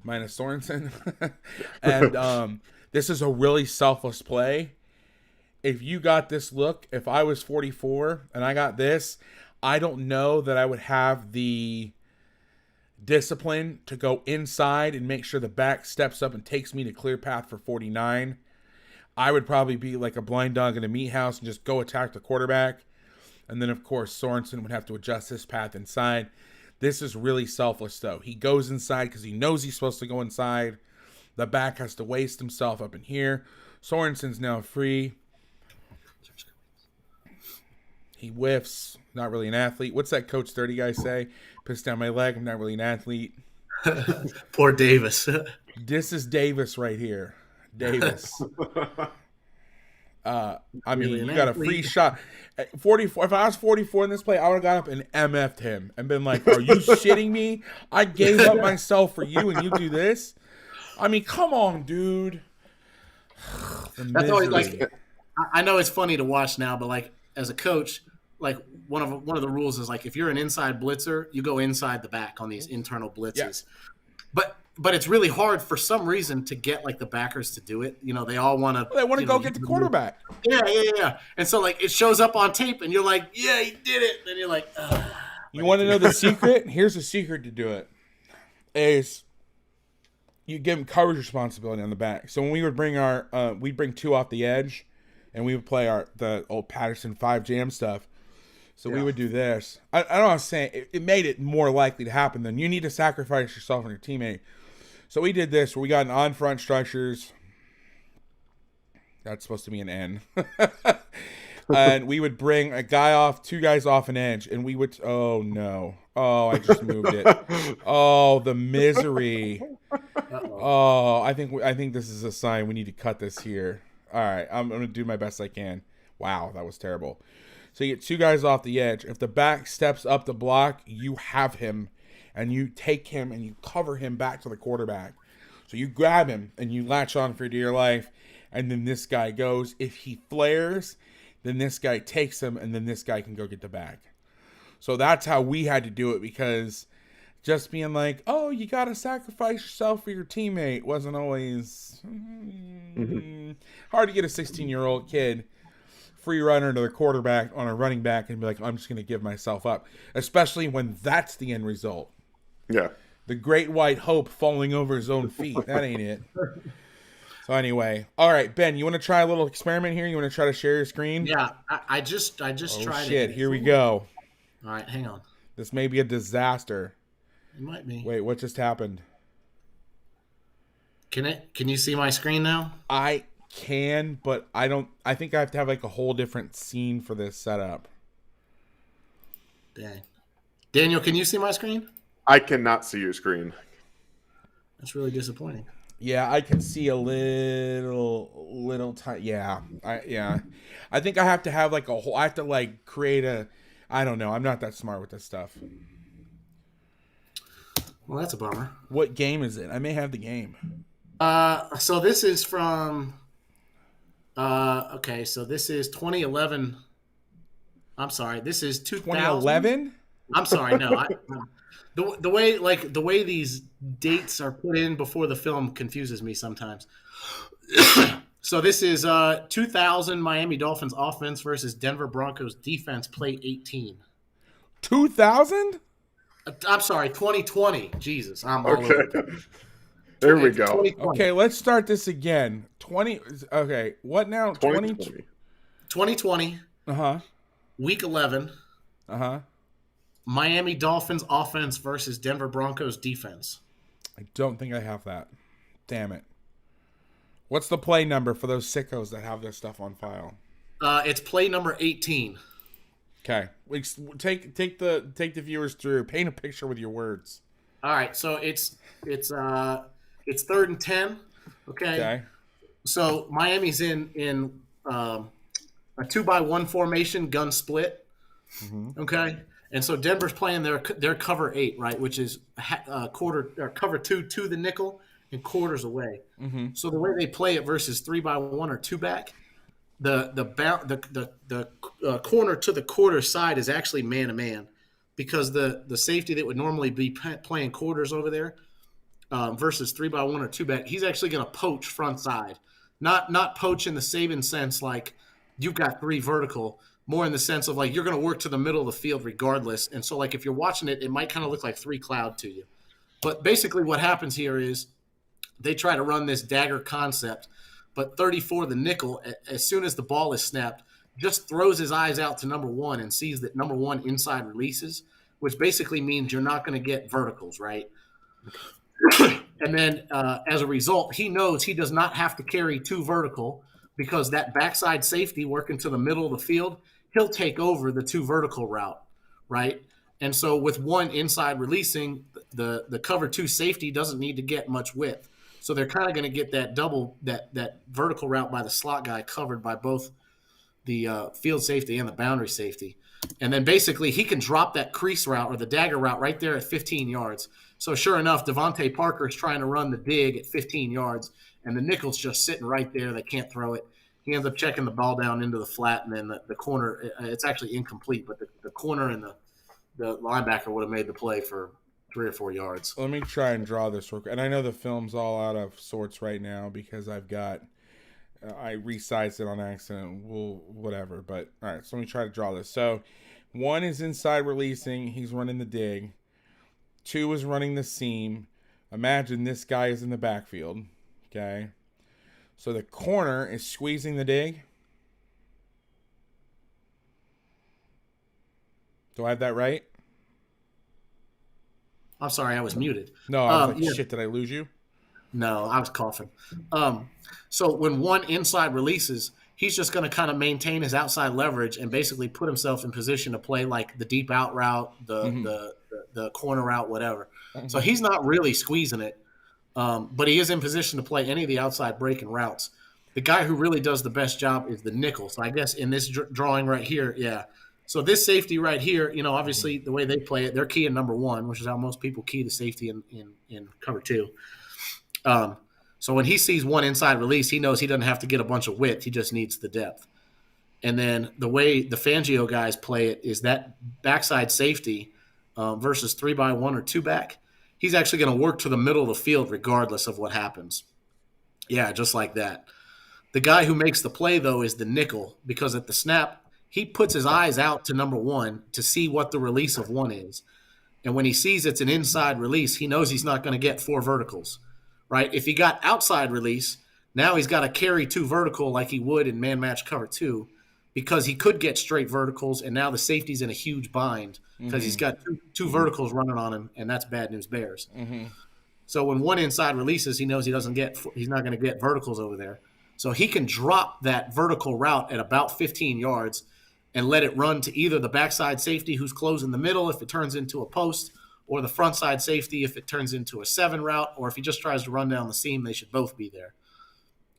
[SPEAKER 1] minus Sorensen. And this is a really selfless play. If you got this look, if I was 44 and I got this, I don't know that I would have the discipline to go inside and make sure the back steps up and takes me to clear path for 49. I would probably be like a blind dog in a meat house and just go attack the quarterback. And then, of course, Sorensen would have to adjust his path inside. This is really selfless, though. He goes inside because he knows he's supposed to go inside. The back has to waste himself up in here. Sorensen's now free. He whiffs. Not really an athlete. What's that Coach 30 guy say? Piss down my leg. I'm not really an athlete.
[SPEAKER 3] Poor Davis.
[SPEAKER 1] This is Davis right here. Davis. I mean, you got a free shot. 44. If I was 44 in this play, I would have got up and MF'd him and been like, "Are you shitting me? I gave up myself for you, and you do this." I mean, come on, dude.
[SPEAKER 3] That's always like. I know it's funny to watch now, but like as a coach, like one of the rules is like if you're an inside blitzer, you go inside the back on these internal blitzes. Yeah. But it's really hard for some reason to get like the backers to do it. You know, they all want to.
[SPEAKER 1] They want to go get the quarterback.
[SPEAKER 3] Yeah. And so like it shows up on tape, and you're like, "Yeah, he did it." And you're like, "Ugh."
[SPEAKER 1] You want to know the secret? Here's the secret to do it. Is you give them coverage responsibility on the back. So when we would bring we'd bring 2 off the edge, and we would play the old Patterson 5 jam stuff. So we would do this. I don't know what I'm saying. It made it more likely to happen than you need to sacrifice yourself and your teammate. So we did this where we got an on front structures. That's supposed to be an N. And we would bring a guy off, 2 guys off an edge, and we would. Oh no! Oh, I just moved it. Oh, the misery. Oh, I think this is a sign we need to cut this here. All right, I'm gonna do my best I can. Wow, that was terrible. So you get 2 guys off the edge. If the back steps up the block, you have him. And you take him and you cover him back to the quarterback. So you grab him and you latch on for dear life. And then this guy goes. If he flares, then this guy takes him. And then this guy can go get the bag. So that's how we had to do it. Because just being like, oh, you got to sacrifice yourself for your teammate wasn't always hard to get a 16-year-old kid free runner to the quarterback on a running back and be like, I'm just going to give myself up. Especially when that's the end result.
[SPEAKER 2] Yeah.
[SPEAKER 1] The great white hope falling over his own feet. That ain't it. So anyway. All right, Ben, you want to try a little experiment here? You want to try to share your screen?
[SPEAKER 3] Yeah, I just tried it.
[SPEAKER 1] Shit, here we go.
[SPEAKER 3] All right, hang on.
[SPEAKER 1] This may be a disaster.
[SPEAKER 3] It might be.
[SPEAKER 1] Wait, what just happened?
[SPEAKER 3] Can you see my screen now?
[SPEAKER 1] I can, but I don't. I think I have to have like a whole different scene for this setup.
[SPEAKER 3] Dang. Daniel, can you see my screen?
[SPEAKER 2] I cannot see your screen.
[SPEAKER 3] That's really disappointing.
[SPEAKER 1] Yeah, I can see a little tiny. Yeah, I think I have to have like a whole. I have to like create a. I don't know. I'm not that smart with this stuff.
[SPEAKER 3] Well, that's a bummer.
[SPEAKER 1] What game is it? I may have the game.
[SPEAKER 3] So this is from. Okay, so this is 2011. I'm sorry. This is
[SPEAKER 1] 2011.
[SPEAKER 3] I'm sorry. No, the way these dates are put in before the film confuses me sometimes. So this is 2000 Miami Dolphins offense versus Denver Broncos defense, play 18.
[SPEAKER 1] 2000?
[SPEAKER 3] I'm sorry, 2020. Jesus, I'm all over.
[SPEAKER 2] There we go.
[SPEAKER 1] Okay, let's start this again. 20. Okay, what now?
[SPEAKER 3] 2020.
[SPEAKER 1] Uh-huh.
[SPEAKER 3] Week 11.
[SPEAKER 1] Uh-huh.
[SPEAKER 3] Miami Dolphins offense versus Denver Broncos defense.
[SPEAKER 1] I don't think I have that. Damn it. What's the play number for those sickos that have their stuff on file?
[SPEAKER 3] It's play number 18.
[SPEAKER 1] Okay. Take the viewers through. Paint a picture with your words.
[SPEAKER 3] All right, so it's 3rd and 10. Okay. So Miami's in a 2-by-1 formation, gun split. Mm-hmm. Okay. And so Denver's playing their cover 8, right, which is quarter or cover 2 to the nickel and quarters away. Mm-hmm. So the way they play it versus 3-by-1 or 2-back, the corner to the quarter side is actually man to man. because the safety that would normally be playing quarters over there versus 3-by-1 or 2-back, he's actually going to poach front side. Not poach in the Saban sense like you've got 3 vertical, more in the sense of like you're going to work to the middle of the field regardless. And so like if you're watching it, it might kind of look like 3 cloud to you. But basically what happens here is they try to run this dagger concept, but 34, the nickel, as soon as the ball is snapped, just throws his eyes out to number 1 and sees that number 1 inside releases, which basically means you're not going to get verticals, right? And then as a result, he knows he does not have to carry 2 vertical because that backside safety working to the middle of the field, he'll take over the 2 vertical route, right? And so with 1 inside releasing, the cover 2 safety doesn't need to get much width. So they're kind of going to get that double, that vertical route by the slot guy covered by both the field safety and the boundary safety. And then basically he can drop that crease route or the dagger route right there at 15 yards. So sure enough, Devontae Parker is trying to run the dig at 15 yards, and the nickel's just sitting right there. They can't throw it. He ends up checking the ball down into the flat, and then the corner, it's actually incomplete, but the corner and the linebacker would have made the play for 3 or 4 yards.
[SPEAKER 1] Let me try and draw this real quick. And I know the film's all out of sorts right now because I've got I resized it on accident. Whatever. But all right, so let me try to draw this. So 1 is inside releasing. He's running the dig. 2 is running the seam. Imagine this guy is in the backfield. Okay. So the corner is squeezing the dig. Do I have that right?
[SPEAKER 3] I'm sorry, I was muted.
[SPEAKER 1] No, I was like, shit, did I lose you?
[SPEAKER 3] No, I was coughing. So when 1 inside releases, he's just going to kind of maintain his outside leverage and basically put himself in position to play like the deep out route, the corner route, whatever. Mm-hmm. So he's not really squeezing it, but he is in position to play any of the outside breaking routes. The guy who really does the best job is the nickel. So I guess in this drawing right here, yeah. So this safety right here, obviously the way they play it, they're keying number 1, which is how most people key the safety in cover 2. So when he sees 1 inside release, he knows he doesn't have to get a bunch of width. He just needs the depth. And then the way the Fangio guys play it is that backside safety versus 3-by-1 or 2-back, he's actually going to work to the middle of the field regardless of what happens. Yeah, just like that. The guy who makes the play, though, is the nickel because at the snap, he puts his eyes out to number 1 to see what the release of 1 is. And when he sees it's an inside release, he knows he's not going to get 4 verticals, right? If he got outside release, now he's got to carry 2 vertical like he would in man-match cover 2 because he could get straight verticals, and now the safety's in a huge bind because he's got two verticals running on him, and that's bad news bears. Mm-hmm. So when 1 inside releases, he knows he's not going to get verticals over there. So he can drop that vertical route at about 15 yards and let it run to either the backside safety who's closing the middle if it turns into a post, or the front side safety if it turns into a 7 route, or if he just tries to run down the seam, they should both be there.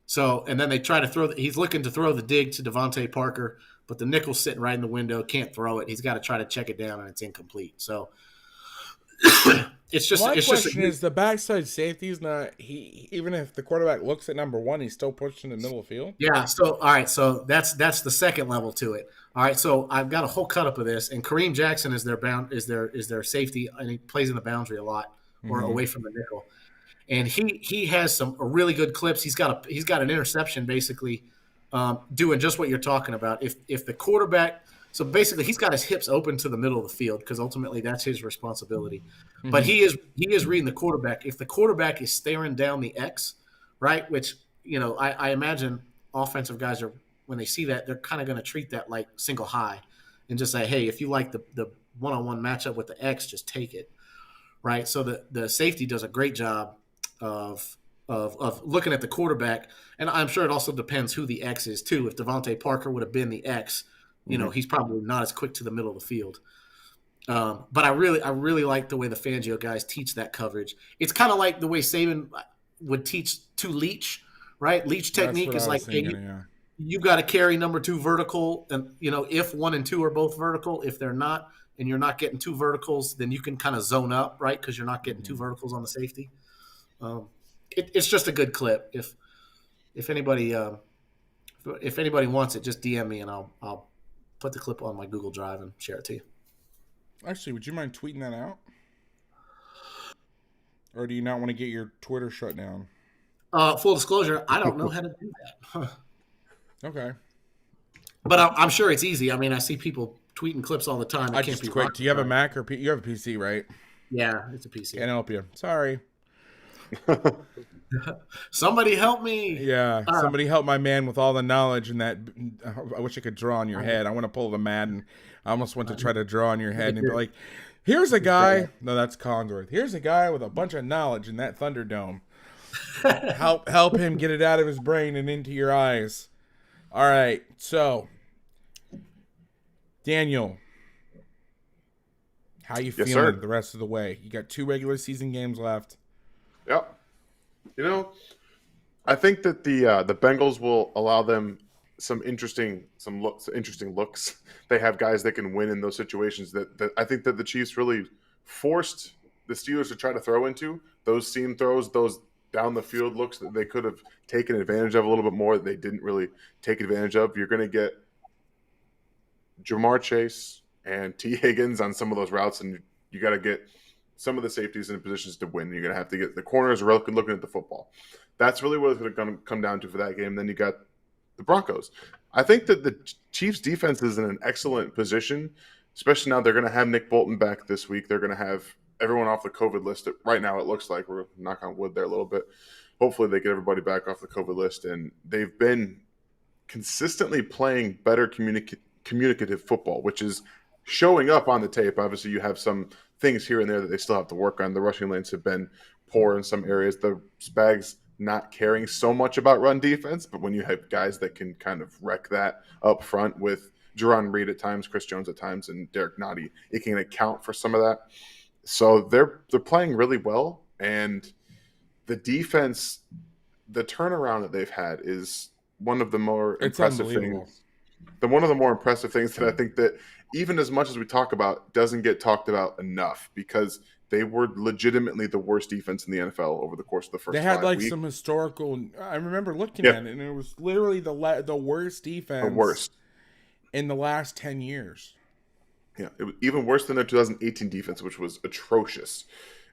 [SPEAKER 3] So, and then they try to he's looking to throw the dig to Devontae Parker, but the nickel's sitting right in the window, can't throw it. He's got to try to check it down, and it's incomplete. So it's just
[SPEAKER 1] my question is the backside safety is not even if the quarterback looks at number 1, he's still pushed in the middle of the field.
[SPEAKER 3] Yeah. So all right. So that's the second level to it. All right. So I've got a whole cut up of this, and Kareem Jackson is their safety, and he plays in the boundary a lot or away from the nickel. And he has some really good clips. He's got an interception basically doing just what you're talking about. If the quarterback. So basically, he's got his hips open to the middle of the field because ultimately that's his responsibility. Mm-hmm. But he is reading the quarterback. If the quarterback is staring down the X, right, which I imagine offensive guys are when they see that they're kind of going to treat that like single high, and just say, hey, if you like the one-on-one matchup with the X, just take it, right? So the safety does a great job of looking at the quarterback, and I'm sure it also depends who the X is too. If Devontae Parker would have been the X. He's probably not as quick to the middle of the field. But I really like the way the Fangio guys teach that coverage. It's kind of like the way Saban would teach to leech, right? Leech technique is like, you got to carry number 2 vertical. And, if 1 and 2 are both vertical, if they're not, and you're not getting 2 verticals, then you can kind of zone up, right? Because you're not getting 2 verticals on the safety. It's just a good clip. If anybody wants it, just DM me and I'll put the clip on my Google Drive and share it to you.
[SPEAKER 1] Actually, would you mind tweeting that out? Or do you not want to get your Twitter shut down?
[SPEAKER 3] Full disclosure, I don't know how to do that. Huh.
[SPEAKER 1] Okay.
[SPEAKER 3] But I'm sure it's easy. I mean, I see people tweeting clips all the time. It
[SPEAKER 1] I
[SPEAKER 3] can't
[SPEAKER 1] just
[SPEAKER 3] be
[SPEAKER 1] quick.
[SPEAKER 3] hard.
[SPEAKER 1] Do you have a Mac or you have a PC, right?
[SPEAKER 3] Yeah, it's a PC.
[SPEAKER 1] Can't help you. Sorry.
[SPEAKER 3] Somebody help me.
[SPEAKER 1] Yeah, somebody help my man with all the knowledge and that. I wish I could draw on your head. I want to pull the Madden. I almost went to try to draw on your head and be like, here's a guy. No, that's Congress. Here's a guy with a bunch of knowledge in that Thunderdome. help him get it out of his brain and into your eyes. All right, so Daniel, how you feeling the rest of the way? You got 2 regular season games left.
[SPEAKER 2] Yep. You know, I think that the Bengals will allow them some interesting looks. They have guys that can win in those situations that I think that the Chiefs really forced the Steelers to try to throw into. Those seam throws, those down the field looks that they could have taken advantage of a little bit more that they didn't really take advantage of. You're going to get Jamar Chase and T. Higgins on some of those routes, and you got to get some of the safeties in positions to win. You're going to have to get the corners looking at the football. That's really what it's going to come down to for that game. Then you got the Broncos. I think that the Chiefs' defense is in an excellent position, especially now they're going to have Nick Bolton back this week. They're going to have everyone off the COVID list. Right now, it looks like we're knock on wood there a little bit. Hopefully, they get everybody back off the COVID list. And they've been consistently playing better communicative football, which is showing up on the tape. Obviously, you have some things here and there that they still have to work on. The rushing lanes have been poor in some areas. The Spags not caring so much about run defense, but when you have guys that can kind of wreck that up front with Jerron Reed at times, Chris Jones at times, and Derek Nottie, it can account for some of that. So they're playing really well, and the defense, the turnaround that they've had is one of the more impressive things. One of the more impressive things that I think that even as much as we talk about doesn't get talked about enough, because they were legitimately the worst defense in the NFL over the course of the first 5 weeks.
[SPEAKER 1] They had like some historical. I remember looking at it, and it was literally the worst defense.
[SPEAKER 2] The worst
[SPEAKER 1] in the last 10 years.
[SPEAKER 2] Yeah, it was even worse than their 2018 defense, which was atrocious.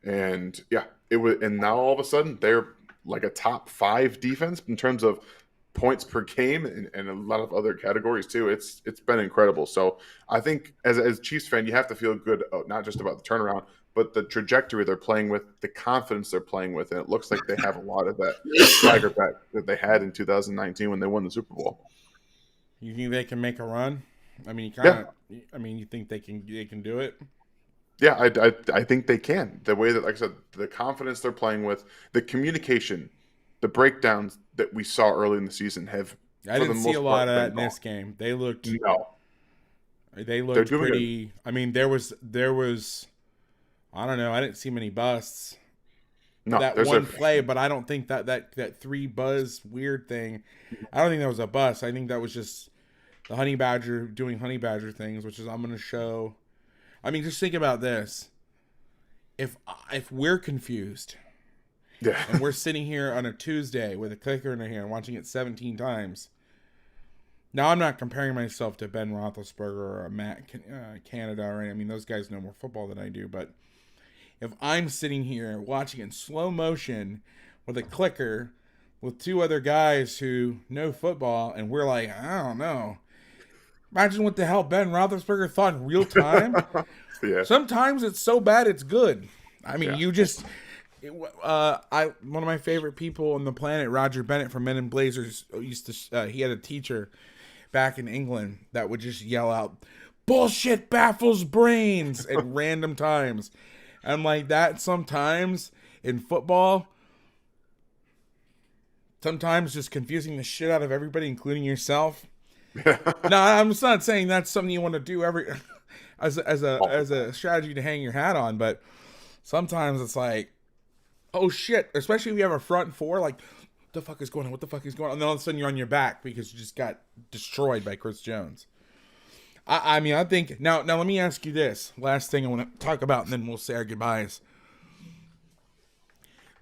[SPEAKER 2] And yeah, it was. And now all of a sudden they're like a top 5 defense in terms of points per game and a lot of other categories too. It's been incredible. So I think as a Chiefs fan, you have to feel good, not just about the turnaround, but the trajectory they're playing with, the confidence they're playing with. And it looks like they have a lot of that swagger back that they had in 2019 when they won the Super Bowl.
[SPEAKER 1] You think they can make a run? I mean, you think they can do it?
[SPEAKER 2] Yeah, I think they can. The way that, like I said, the confidence they're playing with, the communication, the breakdowns that we saw early in the season have.
[SPEAKER 1] I didn't see a lot of that in this game. They looked pretty. I mean, there was. I don't know. I didn't see many busts.
[SPEAKER 2] No,
[SPEAKER 1] that one play, but I don't think that 3 buzz weird thing. I don't think that was a bust. I think that was just the honey badger doing honey badger things, which is I'm going to show. I mean, just think about this. If we're confused,
[SPEAKER 2] yeah,
[SPEAKER 1] and we're sitting here on a Tuesday with a clicker in our hand watching it 17 times. Now, I'm not comparing myself to Ben Roethlisberger or Matt Canada, right? I mean, those guys know more football than I do, but if I'm sitting here watching in slow motion with a clicker with 2 other guys who know football, and we're like, I don't know. Imagine what the hell Ben Roethlisberger thought in real time.
[SPEAKER 2] Yeah.
[SPEAKER 1] Sometimes it's so bad it's good. I mean, one of my favorite people on the planet, Roger Bennett from Men in Blazers, used to. He had a teacher back in England that would just yell out, "Bullshit baffles brains" at random times. And like that sometimes in football, sometimes just confusing the shit out of everybody, including yourself. No, I'm just not saying that's something you want to do as a strategy to hang your hat on, but sometimes it's like, oh shit, especially if you have a front 4, like, what the fuck is going on? What the fuck is going on? And then all of a sudden you're on your back because you just got destroyed by Chris Jones. I mean, I think now let me ask you this last thing I want to talk about, and then we'll say our goodbyes.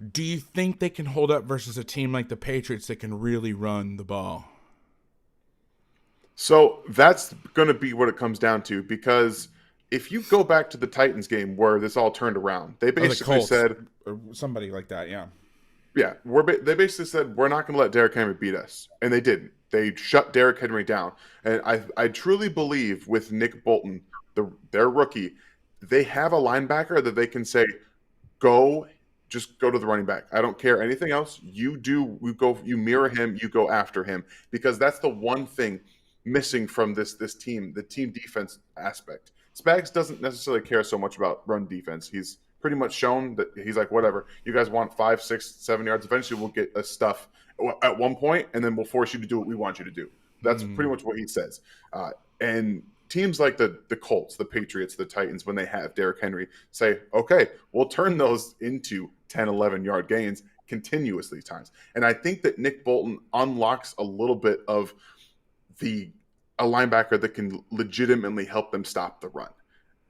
[SPEAKER 1] Do you think they can hold up versus a team like the Patriots that can really run the ball?
[SPEAKER 2] So that's going to be what it comes down to, because if you go back to the Titans game where this all turned around, they
[SPEAKER 1] Or the
[SPEAKER 2] basically
[SPEAKER 1] Colts,
[SPEAKER 2] said,
[SPEAKER 1] or somebody like that, yeah.
[SPEAKER 2] yeah, they basically said, we're not going to let Derrick Henry beat us. And they didn't. They shut Derrick Henry down. And I truly believe with Nick Bolton, their rookie, they have a linebacker that they can say, just go to the running back. I don't care anything else. You mirror him, you go after him. Because that's the one thing missing from this team, the team defense aspect. Spags doesn't necessarily care so much about run defense. He's pretty much shown that he's like, whatever, you guys want 5, 6, 7 yards. Eventually we'll get us stuff at one point, and then we'll force you to do what we want you to do. That's pretty much what he says. And teams like the Colts, the Patriots, the Titans, when they have Derrick Henry, say, okay, we'll turn those into 10, 11-yard gains continuously times. And I think that Nick Bolton unlocks a little bit of a linebacker that can legitimately help them stop the run.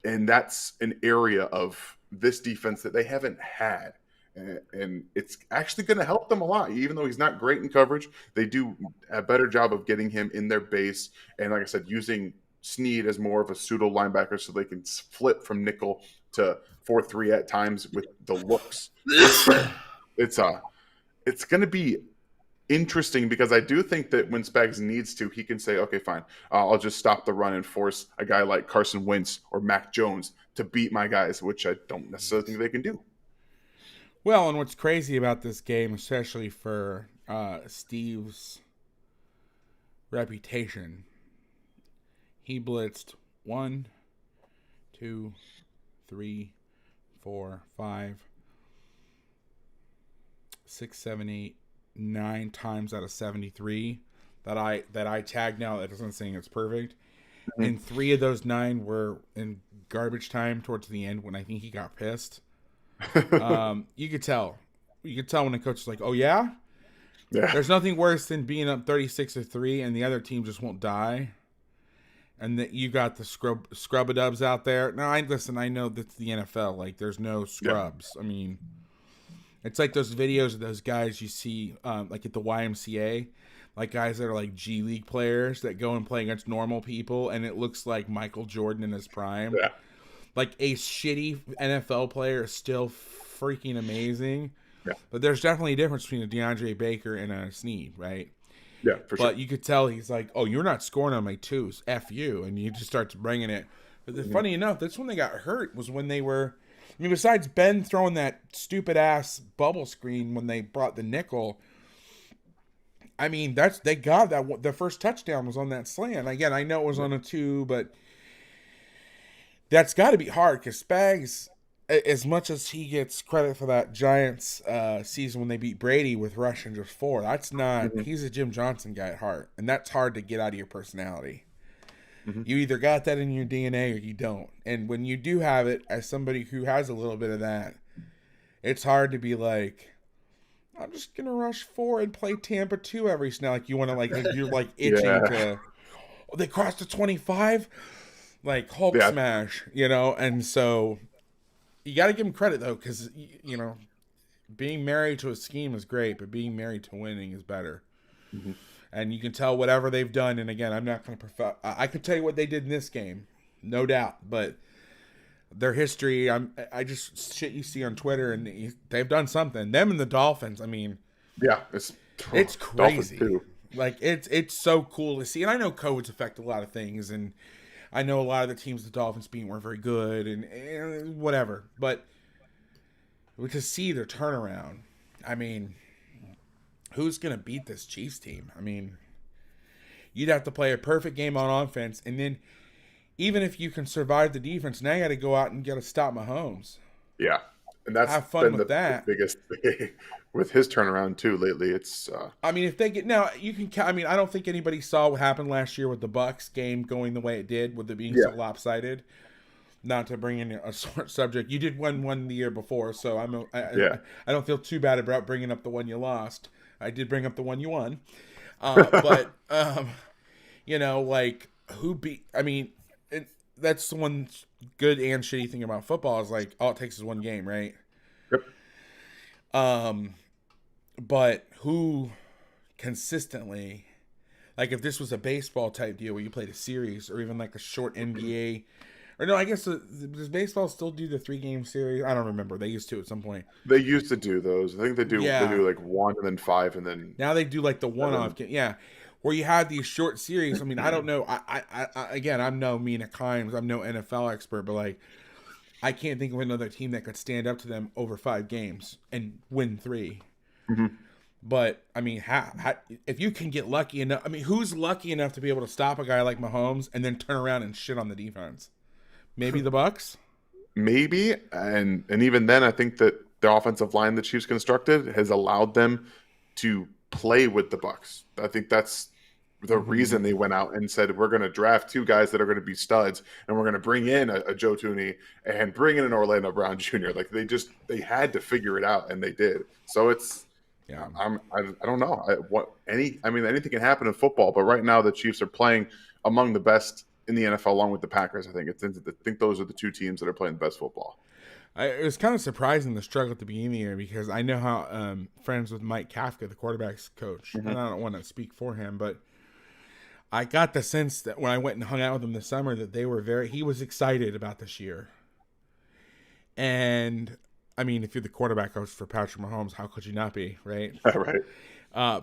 [SPEAKER 2] And that's an area of this defense that they haven't had. And it's actually going to help them a lot. Even though he's not great in coverage, they do a better job of getting him in their base. And like I said, using Snead as more of a pseudo linebacker so they can flip from nickel to 4-3 at times with the looks. It's going to be interesting because I do think that when Spags needs to, he can say, okay, fine, I'll just stop the run and force a guy like Carson Wentz or Mac Jones to beat my guys, which I don't necessarily think they can do.
[SPEAKER 1] Well, and what's crazy about this game, especially for Steve's reputation, he blitzed 1, 2, 3, 4, 5, 6, 7, 8, 9 times out of 73 that I tagged now. That doesn't saying it's perfect. Mm-hmm. And 3 of those 9 were in garbage time towards the end when I think he got pissed. You could tell. You could tell when the coach is like, "Oh yeah?" There's nothing worse than being up 36-3 and the other team just won't die. And that you got the scrub-a-dubs out there. No, I know that's the NFL. Like, there's no scrubs. Yeah. I mean, it's like those videos of those guys you see, like at the YMCA, like guys that are like G League players that go and play against normal people, and it looks like Michael Jordan in his prime. Yeah. Like a shitty NFL player is still freaking amazing. Yeah. But there's definitely a difference between a DeAndre Baker and a Snead, right?
[SPEAKER 2] Yeah, for sure.
[SPEAKER 1] But you could tell he's like, oh, you're not scoring on my twos. F you. And you just start bringing it. But funny enough, that's when they got hurt was when they were, I mean, besides Ben throwing that stupid-ass bubble screen when they brought the nickel, I mean, they got that. The first touchdown was on that slant. Again, I know it was on a 2, but that's got to be hard because Spags, as much as he gets credit for that Giants season when they beat Brady with rushing just 4, that's not, he's a Jim Johnson guy at heart, and that's hard to get out of your personality. You either got that in your DNA or you don't. And when you do have it, as somebody who has a little bit of that, it's hard to be like, I'm just going to rush 4 and play Tampa 2 every snap. Like, you want to, like you're, like, itching to, oh, they crossed the 25? Like, Hulk smash, you know? And so, you got to give him credit, though, because, you know, being married to a scheme is great, but being married to winning is better. And you can tell whatever they've done. And again, I'm not going to I can tell you what they did in this game, no doubt. But their history, I just shit you see on Twitter, and they've done something. Them and the Dolphins. I mean,
[SPEAKER 2] it's
[SPEAKER 1] crazy. Like it's so cool to see. And I know COVID's affected a lot of things, and I know a lot of the teams the Dolphins beat weren't very good, and whatever. But to see their turnaround, I mean, who's going to beat this Chiefs team? I mean, you'd have to play a perfect game on offense, and then even if you can survive the defense, now you got to go out and get to stop Mahomes.
[SPEAKER 2] Yeah, and that's
[SPEAKER 1] have fun with that.
[SPEAKER 2] The biggest thing with his turnaround too lately. It's.
[SPEAKER 1] I mean, if they get now, you can. I mean, I don't think anybody saw what happened last year with the Bucs game going the way it did, with it being so lopsided. Not to bring in a subject, you did win one the year before, so I don't feel too bad about bringing up the one you lost. I did bring up the one you won. But, you know, like, who beat... I mean, that's the one good and shitty thing about football is, like, all it takes is one game, right?
[SPEAKER 2] Yep.
[SPEAKER 1] But who consistently... Like, if this was a baseball type deal where you played a series or even, like, a short NBA Or no, I guess does baseball still do the 3-game series? I don't remember. They used to at some point.
[SPEAKER 2] They used to do those. I think they do. They
[SPEAKER 1] Yeah.
[SPEAKER 2] do like 1 and then 5 and then
[SPEAKER 1] Now they do like the
[SPEAKER 2] 7.
[SPEAKER 1] one-off game. Yeah. Where you have these short series. I mean, I don't know. I again, I'm no Mina Kimes. I'm no NFL expert, but like, I can't think of another team that could stand up to them over 5 games and win 3.
[SPEAKER 2] Mm-hmm.
[SPEAKER 1] But I mean, if you can get lucky enough, I mean, who's lucky enough to be able to stop a guy like Mahomes and then turn around and shit on the defense? Maybe the Bucks.
[SPEAKER 2] Maybe, and even then, I think that the offensive line the Chiefs constructed has allowed them to play with the Bucks. I think that's the reason they went out and said, we're going to draft 2 guys that are going to be studs, and we're going to bring in a Joe Tooney and bring in an Orlando Brown Jr. Like they had to figure it out, and they did. So it's. Yeah, I don't know. Anything can happen in football, but right now the Chiefs are playing among the best in the NFL, along with the Packers. I think those are the 2 teams that are playing the best football.
[SPEAKER 1] It was kind of surprising the struggle at the beginning of the year because I know how friends with Mike Kafka, the quarterback's coach, and I don't want to speak for him, but I got the sense that when I went and hung out with him this summer that he was excited about this year. And I mean, if you're the quarterback coach for Patrick Mahomes, how could you not be, right?
[SPEAKER 2] Right.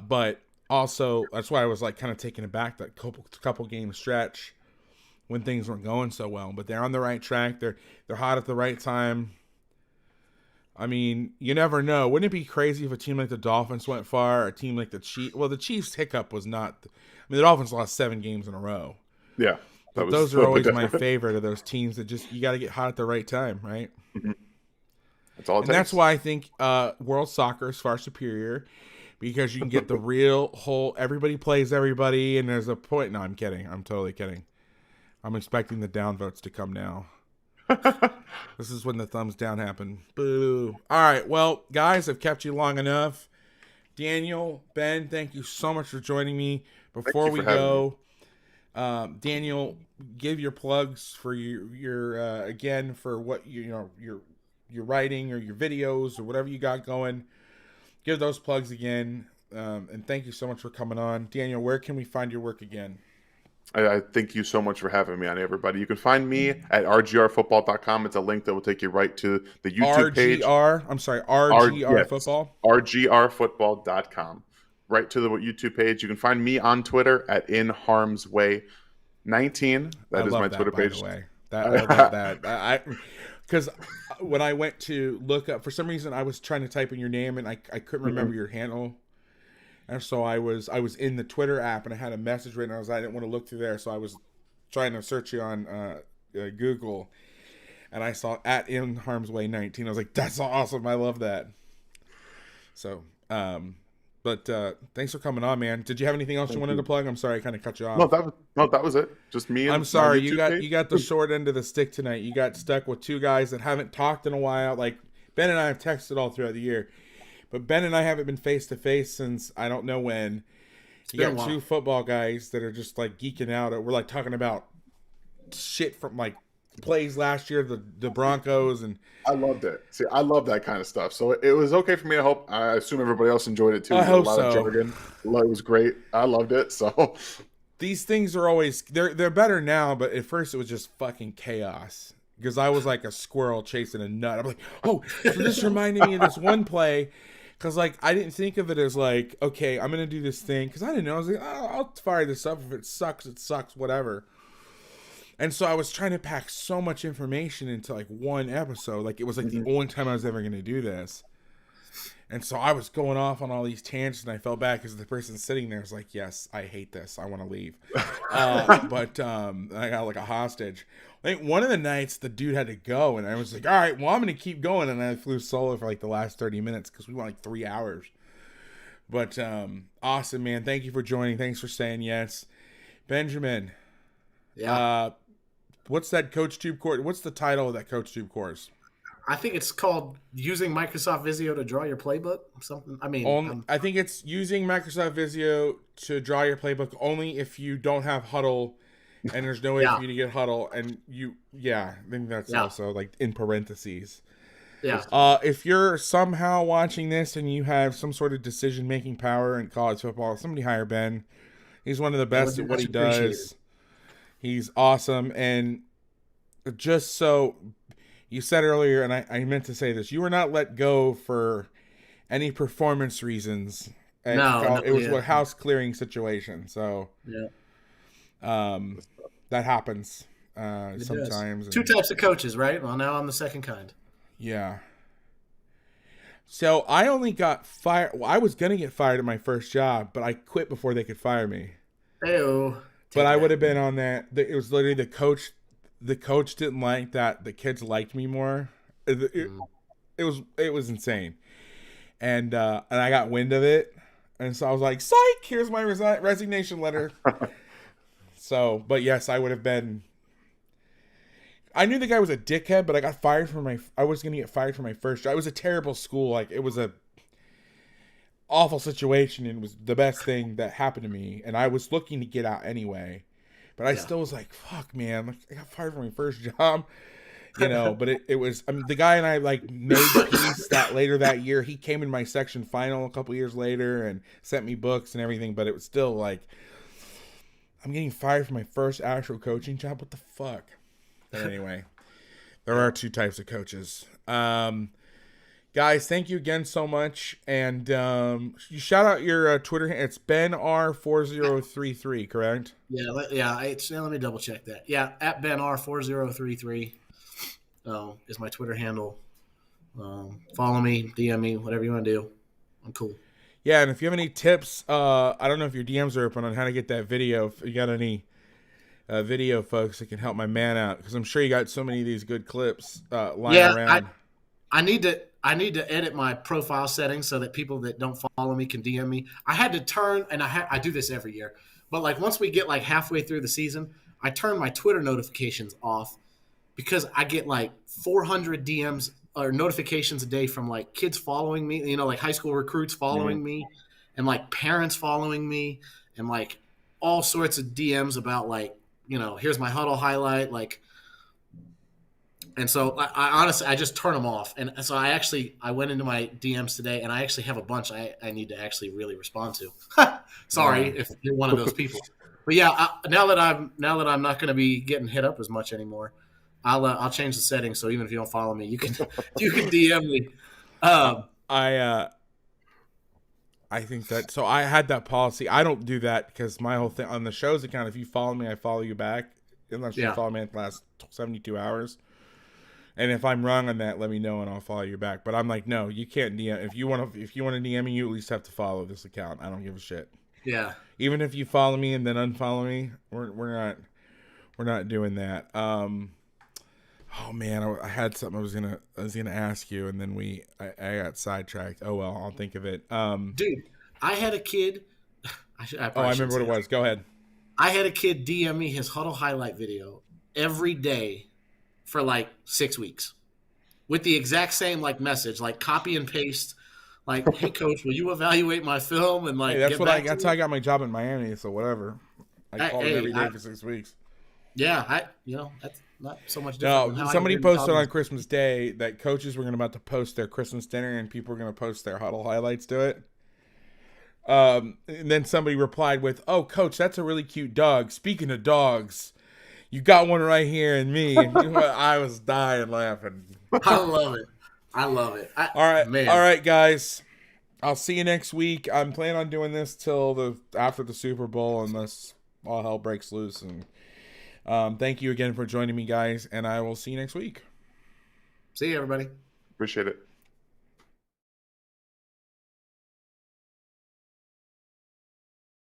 [SPEAKER 1] But also, that's why I was like kind of taken aback that couple game stretch when things weren't going so well. But they're on the right track. They're hot at the right time. I mean, you never know. Wouldn't it be crazy if a team like the Dolphins went far, or a team like the Chiefs? Well, the Chiefs' hiccup was not. I mean, the Dolphins lost 7 games in a row.
[SPEAKER 2] Yeah,
[SPEAKER 1] those are always my favorite of those teams that just you got to get hot at the right time, right?
[SPEAKER 2] Mm-hmm. That's all it takes.
[SPEAKER 1] And that's why I think world soccer is far superior, because you can get the real whole everybody plays everybody, and there's a point. No, I'm kidding. I'm totally kidding. I'm expecting the downvotes to come now. This is when the thumbs down happen. Boo. All right. Well, guys, I've kept you long enough. Daniel, Ben, thank you so much for joining me. Before we go, Daniel, give your plugs for your again for what your writing or your videos or whatever you got going. Give those plugs again. And thank you so much for coming on. Daniel, where can we find your work again?
[SPEAKER 2] I thank you so much for having me on, everybody. You can find me at rgrfootball.com. It's a link that will take you right to the YouTube page.
[SPEAKER 1] RGR Football?
[SPEAKER 2] rgrfootball.com. Right to the YouTube page. You can find me on Twitter at inharmsway19. That is my Twitter page.
[SPEAKER 1] By the way. I love that. Because when I went to look up, for some reason I was trying to type in your name and I couldn't remember your handle. And so I was in the Twitter app and I had a message written. I didn't want to look through there, so I was trying to search you on Google, and I saw at In Harm's Way 19. I was like, that's awesome! I love that. So, but thanks for coming on, man. Did you have anything else you wanted to plug? I'm sorry, I kind of cut you off.
[SPEAKER 2] No, that was it. Just me. And
[SPEAKER 1] I'm sorry, you got the short end of the stick tonight. You got stuck with 2 guys that haven't talked in a while. Like Ben and I have texted all throughout the year. But Ben and I haven't been face-to-face since I don't know when. You got 2 football guys that are just, like, geeking out. We're, like, talking about shit from, like, plays last year, the Broncos. And
[SPEAKER 2] I loved it. See, I love that kind of stuff. So it was okay for me. I assume everybody else enjoyed it, too.
[SPEAKER 1] I hope so.
[SPEAKER 2] Of jargon. It was great. I loved it. So
[SPEAKER 1] these things are always – they're better now, but at first it was just fucking chaos. Because I was like a squirrel chasing a nut. I'm like, oh, so this reminded me of this one play – because, like, I didn't think of it as, like, okay, I'm going to do this thing. Because I didn't know. I was like, oh, I'll fire this up. If it sucks, whatever. And so I was trying to pack so much information into, like, one episode. Like, it was, like, the only time I was ever going to do this. And so I was going off on all these tangents, and I felt bad because the person sitting there was like, yes, I hate this. I want to leave. But I got, like, a hostage. I think one of the nights the dude had to go, and I was like, all right, well, I'm going to keep going. And I flew solo for like the last 30 minutes because we went like 3 hours. But awesome, man. Thank you for joining. Thanks for saying yes. Benjamin.
[SPEAKER 3] Yeah.
[SPEAKER 1] What's that COACHTUBE course? What's the title of that COACHTUBE course?
[SPEAKER 3] I think it's called Using Microsoft Vizio to Draw Your Playbook. Something. I mean,
[SPEAKER 1] I think it's Using Microsoft Vizio to Draw Your Playbook only if you don't have Huddle. And there's no way for you to get Huddle, and I think that's also like in parentheses.
[SPEAKER 3] Yeah.
[SPEAKER 1] If you're somehow watching this and you have some sort of decision-making power in college football, somebody hire Ben. He's one of the best at what he does. He's awesome, and just so you said earlier, and I meant to say this, you were not let go for any performance reasons.
[SPEAKER 3] No,
[SPEAKER 1] It was
[SPEAKER 3] yeah,
[SPEAKER 1] a house clearing situation. So
[SPEAKER 3] yeah,
[SPEAKER 1] that happens
[SPEAKER 3] it does.
[SPEAKER 1] sometimes.
[SPEAKER 3] Two types of coaches, right? Well, now I'm the second kind.
[SPEAKER 1] Yeah. So I only got fired. Well, I was gonna get fired at my first job, but I quit before they could fire me.
[SPEAKER 3] Ew.
[SPEAKER 1] But
[SPEAKER 3] Take
[SPEAKER 1] I would
[SPEAKER 3] that.
[SPEAKER 1] have been on that. It was literally the coach. The coach didn't like that. The kids liked me more. It was insane, and I got wind of it, and so I was like, "Psych! Here's my resignation letter." So, but yes, I would have been. I knew the guy was a dickhead, but I got fired from my. I was gonna get fired from my first job. It was a terrible school. Like it was a awful situation, and it was the best thing that happened to me. And I was looking to get out anyway, but I
[SPEAKER 3] Yeah.
[SPEAKER 1] still was like, "Fuck, man! Like, I got fired from my first job." But it was. I mean, the guy and I like made peace that later that year. He came in my section final a couple years later and sent me books and everything. But it was still like, I'm getting fired from my first actual coaching job. What the fuck? But anyway, there are two types of coaches. Guys, thank you again so much. And you shout out your Twitter. It's BenR4033, correct?
[SPEAKER 3] Yeah, let me double check that. Yeah, at BenR4033 is my Twitter handle. Follow me, DM me, whatever you want to do. I'm cool.
[SPEAKER 1] Yeah, and if you have any tips, I don't know if your DMs are open on how to get that video. If you got any video folks that can help my man out, because I'm sure you got so many of these good clips lying around.
[SPEAKER 3] I need to edit my profile settings so that people that don't follow me can DM me. I had to turn, and I do this every year, but like once we get like halfway through the season, I turn my Twitter notifications off because I get like 400 DMs or notifications a day from like kids following me, like high school recruits following me, and like parents following me, and like all sorts of DMs about like, here's my huddle highlight, like. And so I honestly, I just turn them off. And so I went into my DMs today, and I actually have a bunch I need to actually really respond to. Sorry if you're one of those people. But yeah, now that I'm not going to be getting hit up as much anymore, I'll change the settings so even if you don't follow me, you can DM me.
[SPEAKER 1] I think that, so I had that policy. I don't do that because my whole thing on the show's account, if you follow me, I follow you back unless you follow me in the last 72 hours. And if I'm wrong on that, let me know and I'll follow you back. But I'm like, no, you can't DM. If you want to DM me, you at least have to follow this account. I don't give a shit.
[SPEAKER 3] Yeah.
[SPEAKER 1] Even if you follow me and then unfollow me, we're not doing that. Oh man, I had something I was gonna ask you, and then I got sidetracked. Oh well, I'll think of it.
[SPEAKER 3] Dude, I had a kid.
[SPEAKER 1] I remember what it was. Go ahead.
[SPEAKER 3] I had a kid DM me his huddle highlight video every day for like 6 weeks with the exact same like message, like copy and paste, like, "Hey coach, will you evaluate my film?" And like,
[SPEAKER 1] that's how I got my job in Miami. So whatever, I called him every day for 6 weeks.
[SPEAKER 3] Yeah, that's not so much different.
[SPEAKER 1] No, somebody posted on Christmas Day that coaches were about to post their Christmas dinner and people were going to post their huddle highlights to it. And then somebody replied with, "Oh, coach, that's a really cute dog. Speaking of dogs, you got one right here in me." I was dying laughing.
[SPEAKER 3] I love it. All
[SPEAKER 1] right, man. All right, guys. I'll see you next week. I'm planning on doing this till after the Super Bowl, unless all hell breaks loose. And thank you again for joining me, guys, and I will see you next week.
[SPEAKER 3] See you, everybody.
[SPEAKER 2] Appreciate it.